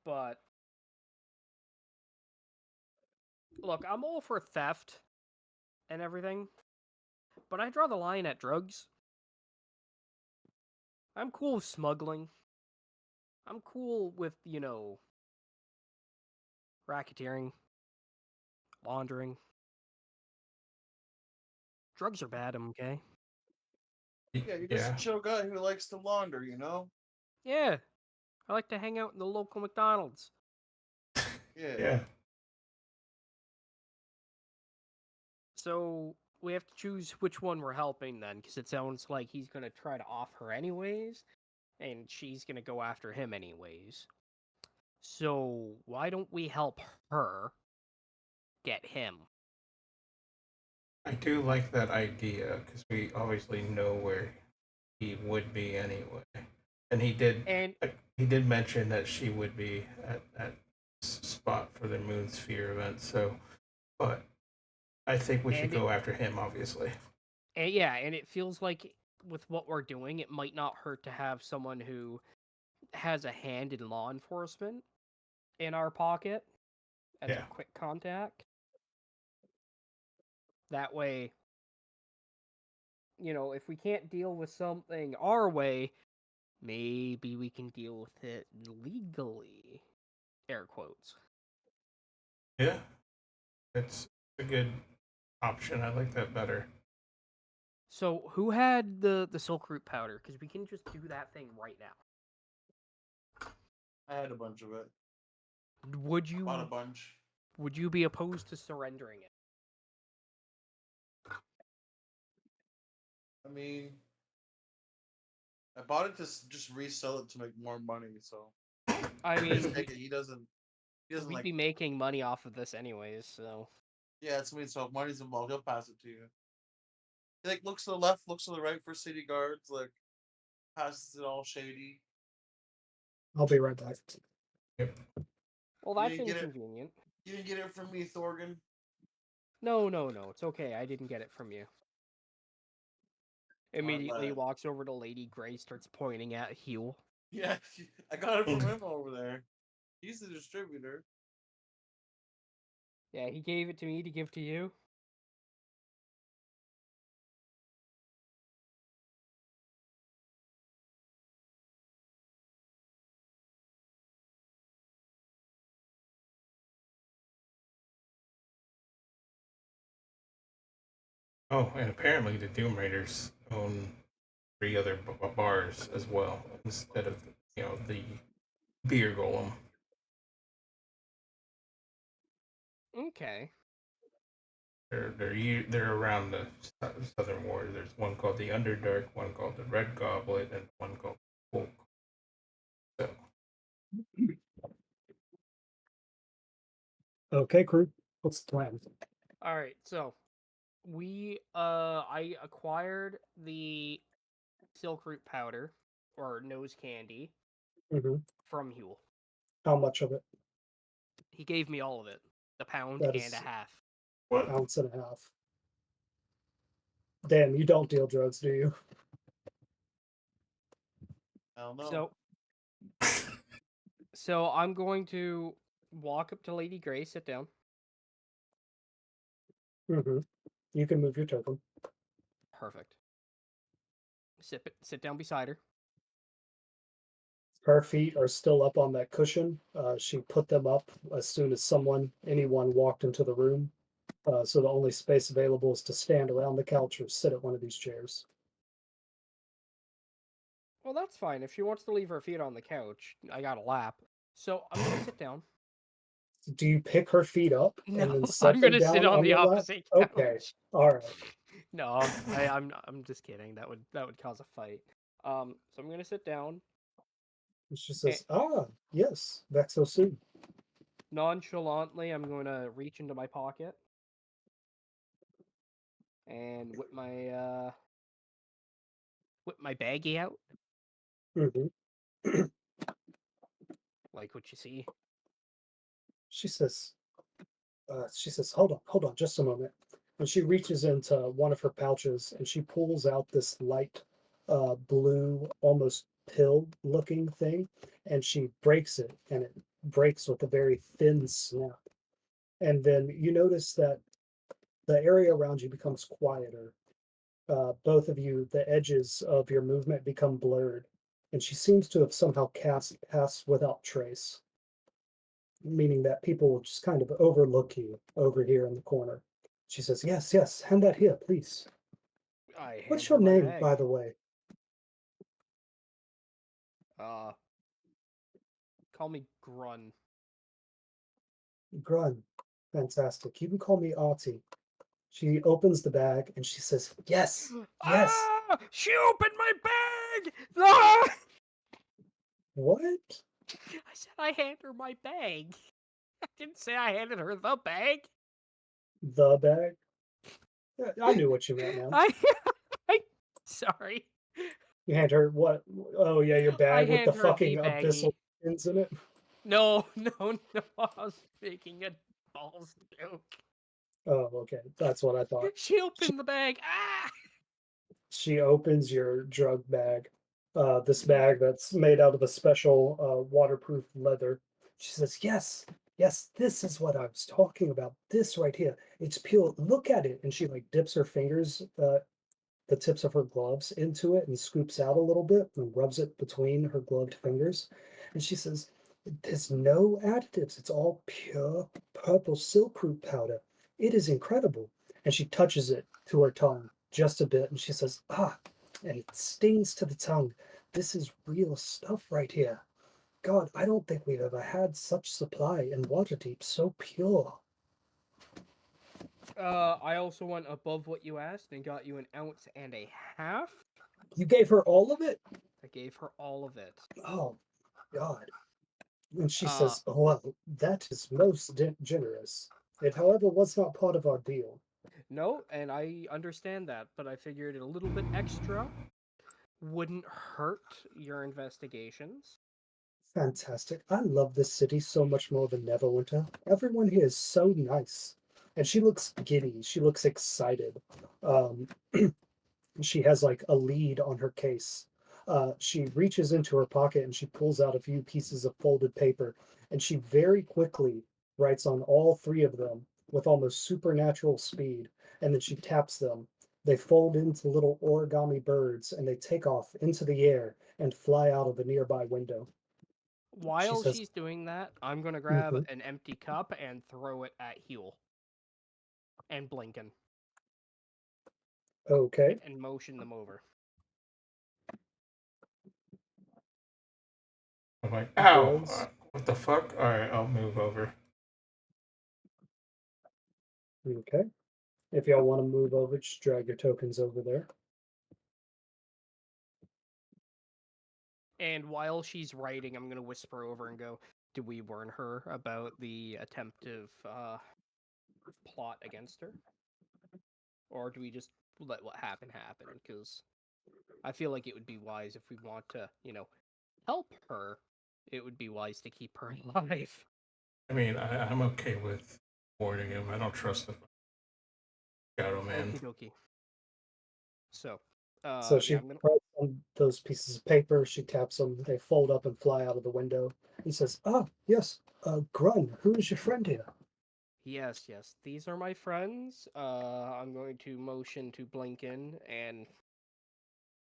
but look, I'm all for theft and everything, but I draw the line at drugs. I'm cool with smuggling. I'm cool with, racketeering, laundering. Drugs are bad, okay? Yeah, you're just a chill guy who likes to launder, you know? Yeah. I like to hang out in the local McDonald's. Yeah. So we have to choose which one we're helping then, because it sounds like he's going to try to off her anyways, and she's going to go after him anyways. So why don't we help her get him? I do like that idea because we obviously know where he would be anyway, and he did mention that she would be at that spot for the Moon Sphere event. So, but I think we should go after him, obviously. And yeah, and it feels like with what we're doing, it might not hurt to have someone who has a hand in law enforcement in our pocket as a quick contact. That way, if we can't deal with something our way, maybe we can deal with it legally. Air quotes. Yeah, it's a good option. I like that better. So, who had the silk root powder? Because we can just do that thing right now. I had a bunch of it. Would you? Bought a bunch. Would you be opposed to surrendering it? I mean, I bought it to just resell it to make more money. So I mean, he doesn't. He doesn't we'd like. be making money off of this anyways. So Yeah, it's me. So if money's involved, he'll pass it to you. He like looks to the left, looks to the right for city guards. Like passes it all shady. I'll be right back. Yep. Well, that's inconvenient. You didn't get it from me, Thorgan. No. It's okay. I didn't get it from you. Immediately walks over to Lady Grey, starts pointing at Hugh. Yeah, I got it from him over there. He's the distributor. Yeah, he gave it to me to give to you. Oh, and apparently the Doom Raiders own 3 other bars as well, instead of the beer golem. Okay. They're around the Southern Ward. There's one called the Underdark, one called the Red Goblet, and one called Folk. So Okay, crew. What's the plan? All right, so I acquired the silk root powder or nose candy Hmm. from Huel. How much of it? He gave me all of it, the pound That and a is half. What? ounce and a half. Damn, you don't deal drugs, do you? Hell no. So so I'm going to walk up to Lady Grey, sit down. Hmm. You can move your token. Perfect. Sit down beside her. Her feet are still up on that cushion. She put them up as soon as anyone walked into the room. So the only space available is to stand around the couch or sit at one of these chairs. Well, that's fine. If she wants to leave her feet on the couch, I got a lap. So I'm gonna sit down. Do you pick her feet up No, and then set I'm them gonna sit down on on the your lap? opposite Okay, couch. all right. No, I'm just kidding. That would cause a fight. So I'm gonna sit down. And she And says, "Ah, yes, back so soon." nonchalantly, I'm gonna reach into my pocket and whip my baggie out, Hmm. like what you see. She says, hold on, just a moment. And she reaches into one of her pouches and she pulls out this light blue, almost pill looking thing, and she breaks it, and it breaks with a very thin snap. And then you notice that the area around you becomes quieter. Both of you, the edges of your movement become blurred, and she seems to have somehow cast pass without trace, meaning that people will just kind of overlook you over here in the corner. She says, "Yes, yes, hand that here, please." I hand What's her your my name, bag. by the way? Uh, Call me Grun. Grun. Fantastic. You can call me Artie. She opens the bag and she says, "Yes, yes." Ah! She opened my bag! Ah! What? I said I hand her my bag. I didn't say I handed her the bag. The bag? Yeah, I knew what you meant now. I, I sorry. You hand her what? Oh, yeah, your I bag with the hand her the fucking baggie. abyssal pins in it. No, no, no. I was making a balls joke. Oh, okay. That's what I thought. She opened the bag. Ah! She opens your drug bag, this bag that's made out of a special waterproof leather. She says, "Yes, yes, this is what I was talking about. This right here. It's pure. Look at it." And she like dips her fingers, the tips of her gloves into it and scoops out a little bit and rubs it between her gloved fingers. And she says, "There's no additives. It's all pure purple silk root powder. It is incredible." And she touches it to her tongue just a bit and she says, "Ah," and it stings to the tongue. "This is real stuff right here. God, I don't think we've ever had such supply in Waterdeep, so pure." I also went above what you asked and got you an ounce and a half. You gave her all of it? I gave her all of it. Oh, God. And she Uh, says, "Oh, well, that is most generous. It, however, was not part of our deal." no, and I understand that, but I figured a little bit extra wouldn't hurt your investigations. Fantastic. I love this city so much more than Neverwinter. Everyone here is so nice. And she looks giddy. She looks excited. Um, she has like a lead on her case. She reaches into her pocket and she pulls out a few pieces of folded paper, and she very quickly writes on all three of them with almost supernatural speed. And then she taps them. They fold into little origami birds and they take off into the air and fly out of a nearby window. She While says, she's doing that, I'm gonna grab "Mhm, an empty cup and throw it at Huel and Blinken okay." and motion them over. I'm like, ow! Does What the fuck? Alright, I'll move over. okay. If y'all want to move over, just drag your tokens over there. And while she's writing, I'm gonna whisper over and go, "Do we warn her about the attempted plot against her, or do we just let what happened happen? Because I feel like it would be wise if we want to, help her. It would be wise to keep her alive." I mean, I'm okay with warning him. I don't trust the Shadow Man. Okie dokie. So, So she yeah, I'm gonna. writes on those pieces of paper, she taps them, they fold up and fly out of the window, and says, "Ah, yes, Grun, who is your friend here?" Yes, yes. These are my friends. I'm going to motion to Blinken and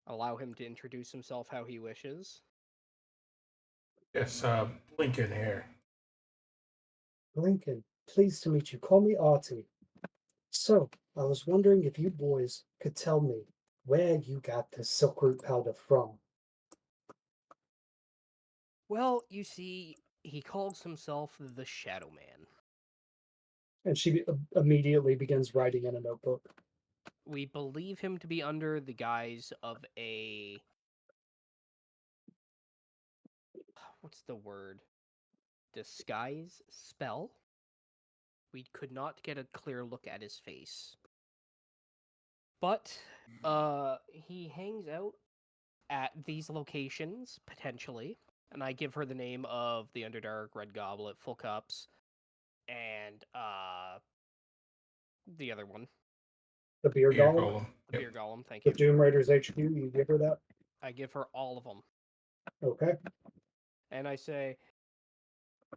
allow him to introduce himself how he wishes. Yes, Lincoln here. Lincoln, pleased to meet you. Call me Artie. So, I was wondering if you boys could tell me where you got this silkroot powder from. Well, you see, he calls himself the Shadow Man. And she immediately begins writing in a notebook. We believe him to be under the guise of a. What's the word? Disguise spell? We could not get a clear look at his face. But, he hangs out at these locations, potentially. And I give her the name of the Underdark, Red Goblet, Full Cups, and, the other one. The beer Beer golem, Golem. The Yep. Beer Golem, thank the you. Doom Raiders HQ, you give her that? I give her all of them. Okay. And I say,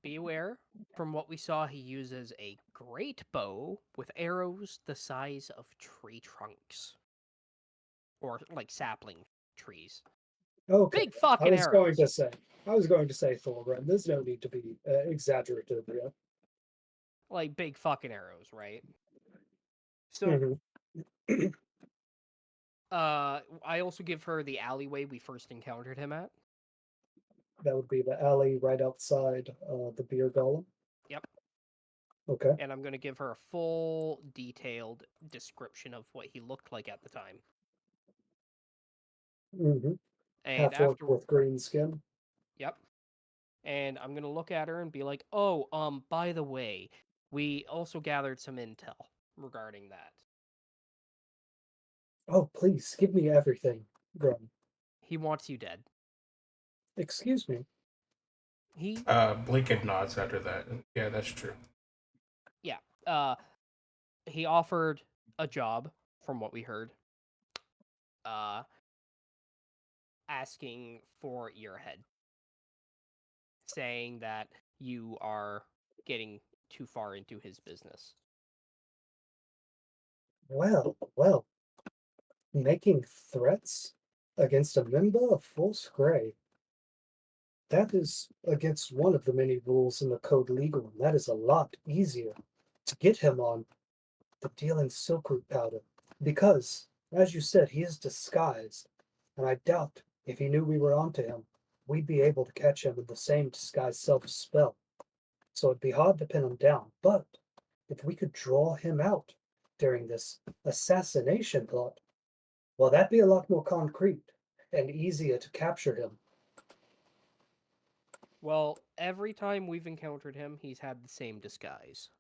beware. From what we saw, he uses a great bow with arrows the size of tree trunks. Or, like, sapling trees. Okay. Big fucking I was going arrows! to say Thorgrim. There's no need to be exaggerative here. Like, big fucking arrows, right? So, Mhm. I also give her the alleyway we first encountered him at. That would be the alley right outside the beer golem. Yep. Okay. And I'm going to give her a full, detailed description of what he looked like at the time. Mm-hmm. And Half orc after, with green skin. yep. And I'm going to look at her and be like, "Oh, by the way, we also gathered some intel regarding that. Oh, please give me everything, Grum. He wants you dead. Excuse me. He, Blinken nods after that. Yeah, that's true. yeah. He offered a job, from what we heard. Uh, Asking for your head, saying that you are getting too far into his business. Well, making threats against a member of Force Grey. That is against one of the many rules in the Code Legal, and that is a lot easier to get him on than dealing silkroot powder. Because, as you said, he is disguised, and I doubt if he knew we were onto him, we'd be able to catch him with the same disguise self spell. So it'd be hard to pin him down. But if we could draw him out during this assassination plot, well, that'd be a lot more concrete and easier to capture him. Well, every time we've encountered him, he's had the same disguise.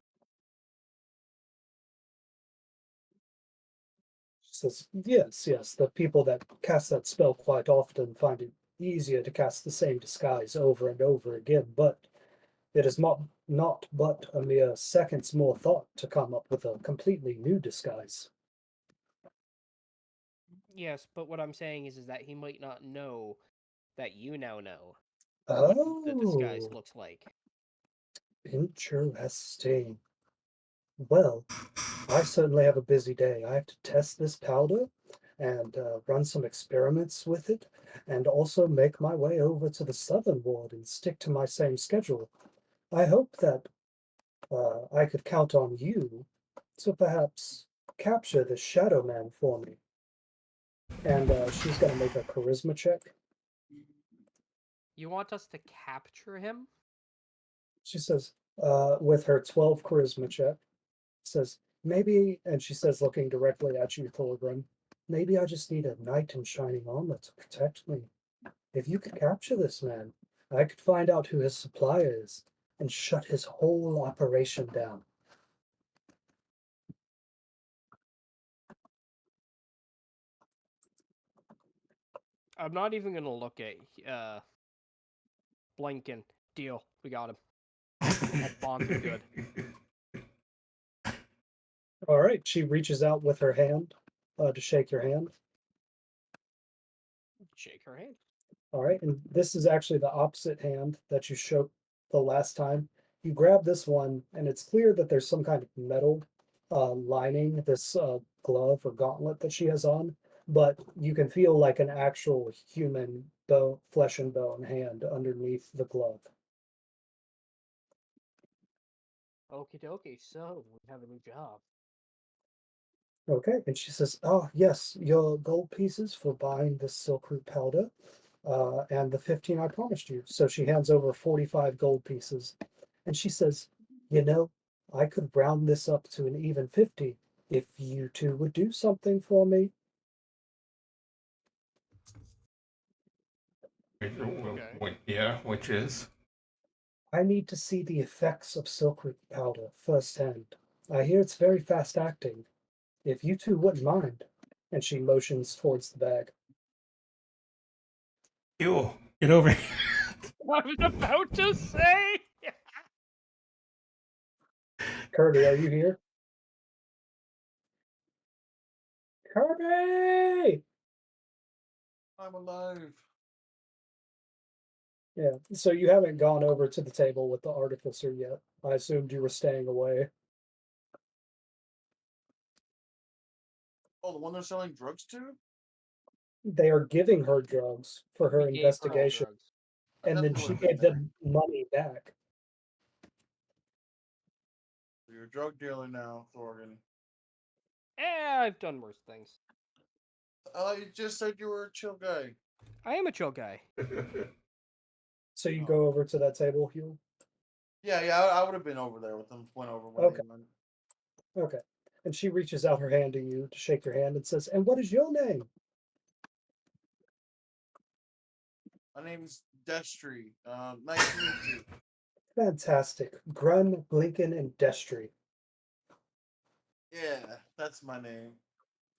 She says, yes, the people that cast that spell quite often find it easier to cast the same disguise over and over again, but it is not but a mere second's more thought to come up with a completely new disguise. Yes, but what I'm saying is that he might not know that you now know what the disguise Oh, looks like. interesting. Well, I certainly have a busy day. I have to test this powder and run some experiments with it, and also make my way over to the southern ward and stick to my same schedule. I hope that I could count on you to perhaps capture the Shadow Man for me. And she's going to make a charisma check. You want us to capture him? She says, with her 12 charisma check, says, maybe, and she says, looking directly at you, Thorgrim, maybe I just need a knight in shining armor to protect me. If you could capture this man, I could find out who his supplier is and shut his whole operation down. I'm not even gonna look at Blinken. Deal. We got him. All bonded good. All right, she reaches out with her hand to shake your hand. Shake her hand. All right, and this is actually the opposite hand that you showed the last time. You grab this one, and it's clear that there's some kind of metal lining this glove or gauntlet that she has on, but you can feel like an actual human bone, flesh and bone hand underneath the glove. Okie dokie. So we have a new job. Okay, and she says, "Oh yes, your gold pieces for buying this silk root powder, and the 15 I promised you." So she hands over 45 gold pieces, and she says, "You know, I could round this up to an even 50 if you two would do something for me." Okay. Yeah, which is. I need to see the effects of silk root powder firsthand. I hear it's very fast acting. If you two wouldn't mind. And she motions towards the bag. You get over here. I was about to say. Kirby, are you here? Kirby! I'm alive. Yeah, so you haven't gone over to the table with the artificer yet. I assumed you were staying away. Oh, the one they're selling drugs to? They are giving her drugs for her We gave her the investigation, drugs. I and then definitely she would have been gave there. them money back. You're a drug dealer now, Thorgan. I've done worse things. I thought you just said you were a chill guy. I am a chill guy. So you Oh. go over to that table, Hugh? Yeah, I would have been over there with them. Went over when Okay. they went. Okay. And she reaches out her hand to you to shake your hand and says, "And what is your name?" My name's Destry. Nice to meet you. Fantastic. Grun, Blinken, and Destry. Yeah, that's my name.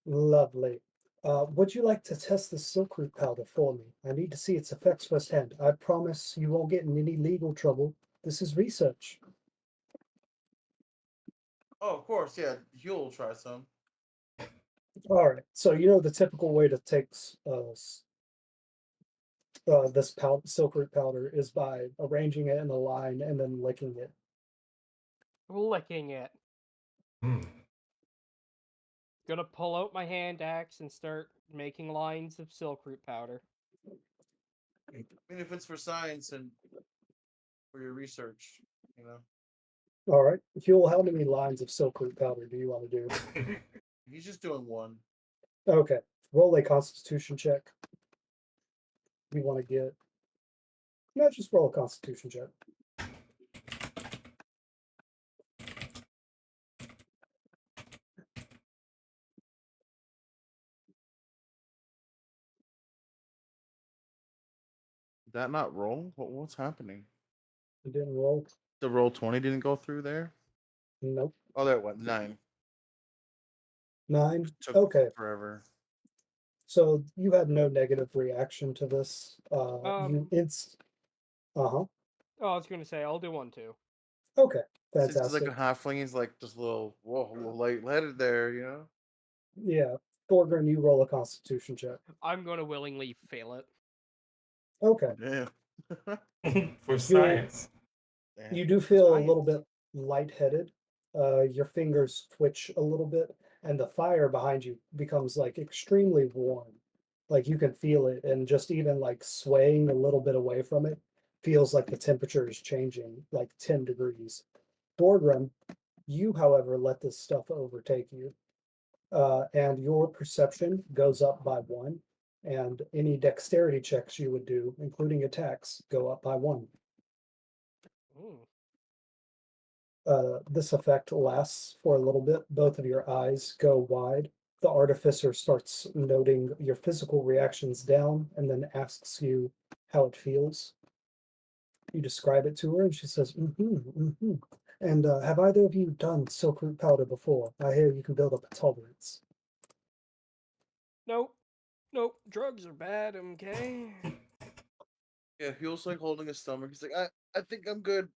Lovely. Would you like to test the silk root powder for me? I need to see its effects firsthand. I promise you won't get in any legal trouble. This is research. Oh, of course, yeah. You'll try some. All right. So you know the typical way to take this silk root powder is by arranging it in a line and then licking it. Licking it. Hmm. Gonna pull out my hand axe and start making lines of silk root powder. I mean, if it's for science and for your research, you know. All right. Huel, how many lines of silk root powder do you want to do? He's just doing one. Okay. Roll a constitution check. You want to get. No, just roll a constitution check. Did that not roll? What's happening? You didn't roll? The roll 20 didn't go through there? Nope. Oh, there it went. 9. 9. Took Okay. forever. So you had no negative reaction to this. Um, Uh-huh. Oh, I was gonna say I'll do one too. Okay. Since he's like Fantastic. a halfling, he's like just a little, whoa, light-headed there, you know? Yeah. Thorgrim, you roll a constitution check. I'm gonna willingly fail it. Okay. Damn. For You'll science. Damn. you do feel a little Science. bit lightheaded. Your fingers twitch a little bit, and the fire behind you becomes like extremely warm. Like you can feel it, and just even like swaying a little bit away from it feels like the temperature is changing like 10 degrees. Thorgrim, you, however, let this stuff overtake you. And your perception goes up by 1, and any dexterity checks you would do, including attacks, go up by 1. Ooh. This effect lasts for a little bit. Both of your eyes go wide, The artificer starts noting your physical reactions down and then asks you how it feels. You describe it to her, and she says, And have either of you done silk root powder before? I hear you can build up a tolerance. Nope. Nope. Drugs are bad, okay? Yeah, he was like holding his stomach. He's like, I think I'm good.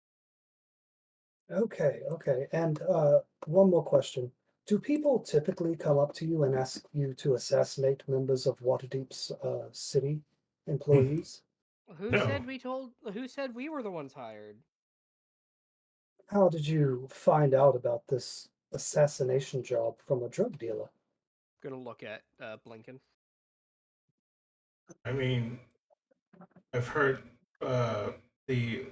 Okay, okay. And one more question. Do people typically come up to you and ask you to assassinate members of Waterdeep's city employees? No, Who said we were the ones hired? How did you find out about this assassination job from a drug dealer? Gonna look at Blinken. I mean, I've heard the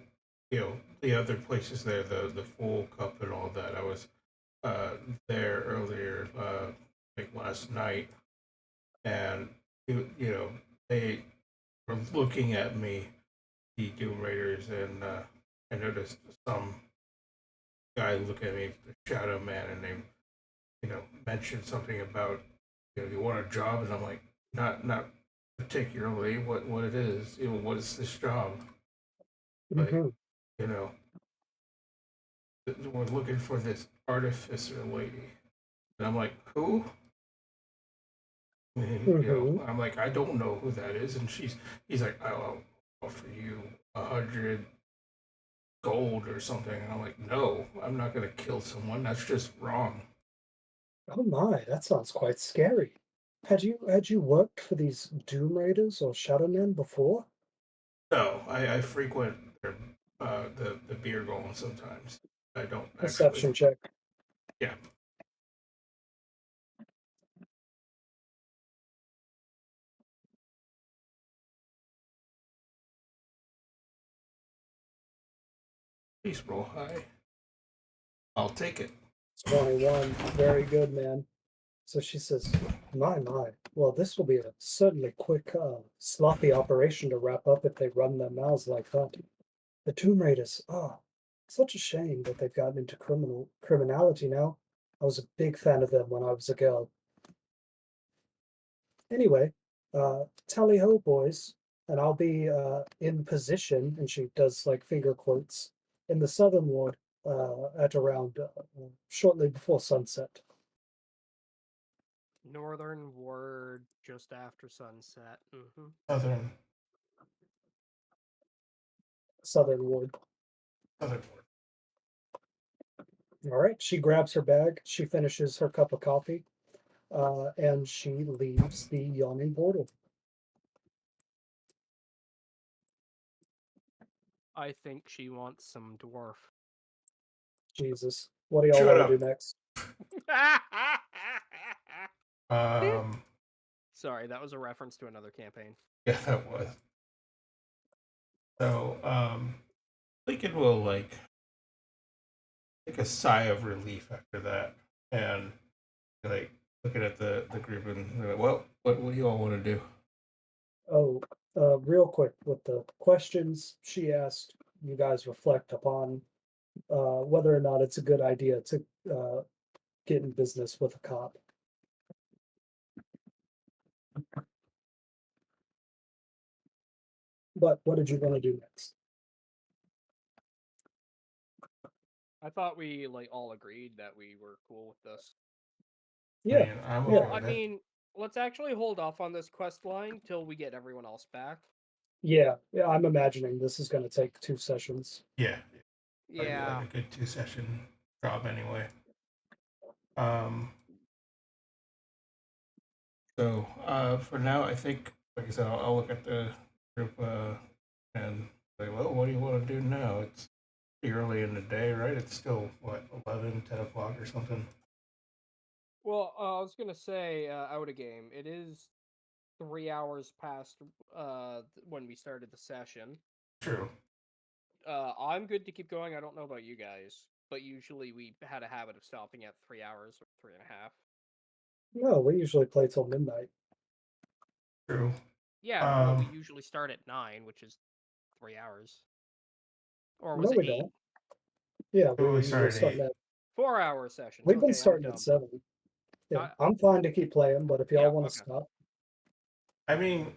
the other places there, the Full Cup and all that. I was uh, there earlier, like last night, and they were looking at me, the Doom Raiders, and I noticed some guy look at me, the Shadow Man, and they mentioned something about you want a job, and I'm like not particularly what it is. What is this job? Like Hmm. you know we're looking for this artificer lady, and I'm like who? Hmm. I'm like I don't know who that is, and he's like I'll offer you 100 gold or something, and I'm like no, I'm not gonna kill someone. That's just wrong. Oh my, that sounds quite scary. Had you worked for these Doom Raiders or Shadow Men before? No, I frequent their, the beer garden sometimes. I don't actually. Perception check. Yeah, please roll high. I'll take it. 21. Very good, man. So she says, my. Well, this will be a certainly quick, sloppy operation to wrap up if they run their mouths like that. The Tomb Raiders, such a shame that they've gotten into criminality now. I was a big fan of them when I was a girl. Anyway, tally ho, boys, and I'll be in position, and she does like finger quotes, in the southern ward at around shortly before sunset. Northern ward just after sunset. Southern, Southern ward. southern. All right. She grabs her bag. She finishes her cup of coffee, and she leaves the yawning portal. I think she wants some dwarf. Jesus, what do y'all Shut want to up. do next? Um, Sorry, that was a reference to another campaign. yeah, that was. So, Lincoln will like take a sigh of relief after that, and like looking at the group and they're like, well, what do you all want to do? Oh, real quick, with the questions she asked, you guys reflect upon whether or not it's a good idea to get in business with a cop. But what did you want to do next? I thought we all agreed that we were cool with this. I Yeah, mean, I'm yeah, okay Well, I with it. mean, let's actually hold off on this quest line till we get everyone else back. yeah. I'm imagining this is going to take 2 sessions. Yeah, probably be like Yeah. a good 2 session job anyway. Um, so for now, I think, like I said, I'll look at the group and say, well, what do you want to do now? It's pretty early in the day, right? It's still what 11, 10 o'clock or something. Well, I was gonna say out of game. It is 3 hours past when we started the session. True. I'm good to keep going. I don't know about you guys, but usually we had a habit of stopping at 3 hours or 3.5. No, we usually play till midnight. True. Yeah, well, we Um, usually start at 9, which is 3 hours. Or was No, it we 8? don't. Yeah, we were we usually started at starting 8. at. 4 hour sessions. We've been Okay, I'm starting at dumb. 7. Yeah, I'm fine to keep playing, but if y'all Yeah, want okay. to stop, I mean,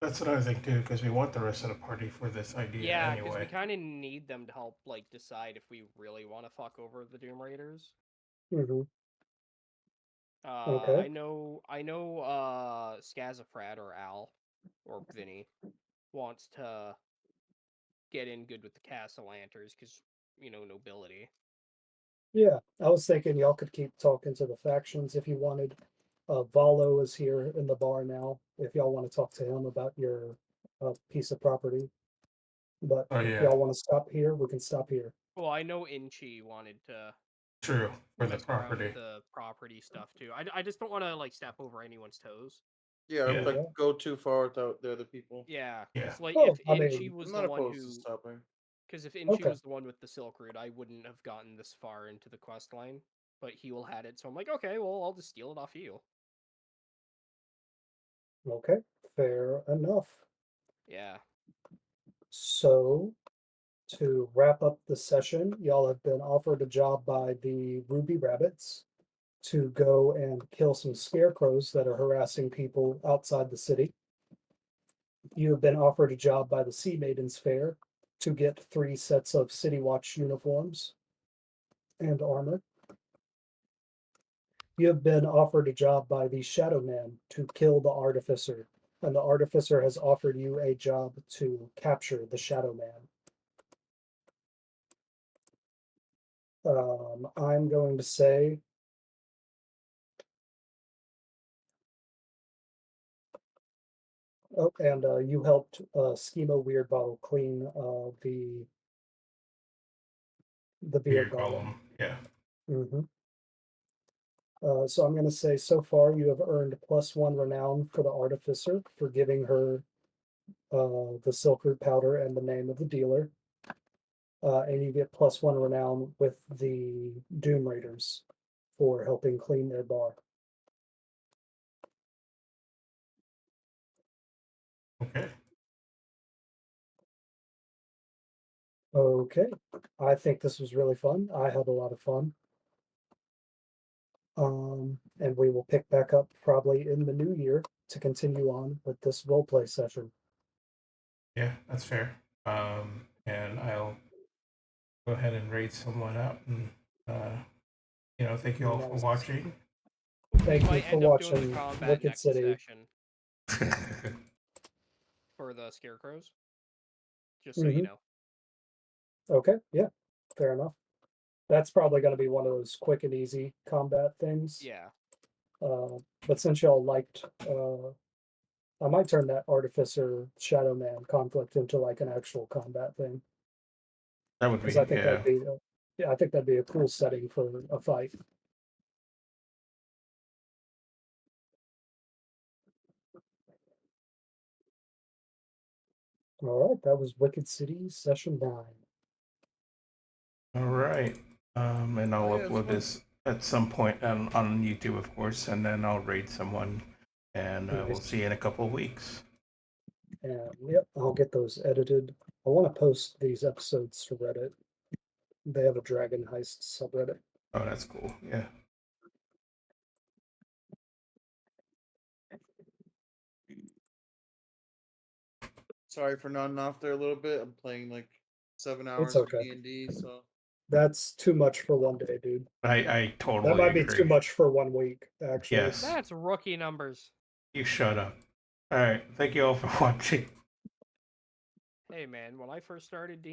that's another thing too, because we want the rest of the party for this idea Yeah, because we anyway. kind of need them to help like decide if we really want to fuck over the Doom Raiders. hmm okay, I know, Skazafrad or Al or Vinny wants to get in good with the Castellanters because, nobility. yeah. I was thinking y'all could keep talking to the factions if you wanted. Valo is here in the bar now. If y'all want to talk to him about your piece of property, but Oh if yeah, y'all want to stop here, we can stop here. Well, I know Inchi wanted to true for the mess around with property. the property stuff too. I just don't want to like step over anyone's toes. Yeah, or Yeah. like Yeah. go too far without the other people. Yeah, Yeah. because like Oh, if I Inchi mean, was I'm the not one opposed to who, stopping. because if Inchi okay, was the one with the Silk Route, I wouldn't have gotten this far into the quest line. But Heal had it, so I'm like, okay, well, I'll just steal it off Heal. okay, fair enough. Yeah. So, to wrap up the session, y'all have been offered a job by the Ruby Rabbits to go and kill some scarecrows that are harassing people outside the city. You have been offered a job by the Sea Maidens Fair to get 3 sets of City Watch uniforms and armor. You have been offered a job by the Shadow Man to kill the Artificer, and the Artificer has offered you a job to capture the Shadow Man. I'm going to say oh, and you helped Schema Weird Bottle clean the beer Beard golem. golem. Yeah. hmm so I'm going to say so far you have earned +1 renown for the Artificer for giving her the Silk Root powder and the name of the dealer. And you get +1 renown with the Doom Raiders for helping clean their bar. Okay. Okay, I think this was really fun. I had a lot of fun. And we will pick back up probably in the new year to continue on with this roleplay session. Yeah, that's fair. And I'll go ahead and raid someone out, and thank you all for Nice. watching. We Thank you might for end up doing the watching combat Wicked next City. session for the scarecrows. Just so you hmm know. Okay, yeah, fair enough. That's probably going to be one of those quick and easy combat things. Yeah. But since y'all liked, I might turn that Artificer Shadow Man conflict into like an actual combat thing That would because be, I think yeah. yeah, I think that'd be a cool setting for a fight. All right, that was Wicked City Session 9. All right. And I'll Oh yeah, it's upload fun. this at some point on YouTube, of course, and then I'll raid someone, and we'll Nice. see you in a couple of weeks. And yep, I'll get those edited. I want to post these episodes to Reddit. They have a Dragon Heist subreddit. Oh, that's cool. Yeah. Sorry for nodding off there a little bit. I'm playing like 7 It's hours of okay. D&D, so That's too much for one day, dude. I That totally might be too agree. much for 1 week, actually. Yes. That's rookie numbers. You shut up. All right. Thank you all for watching. Hey man, when I first started D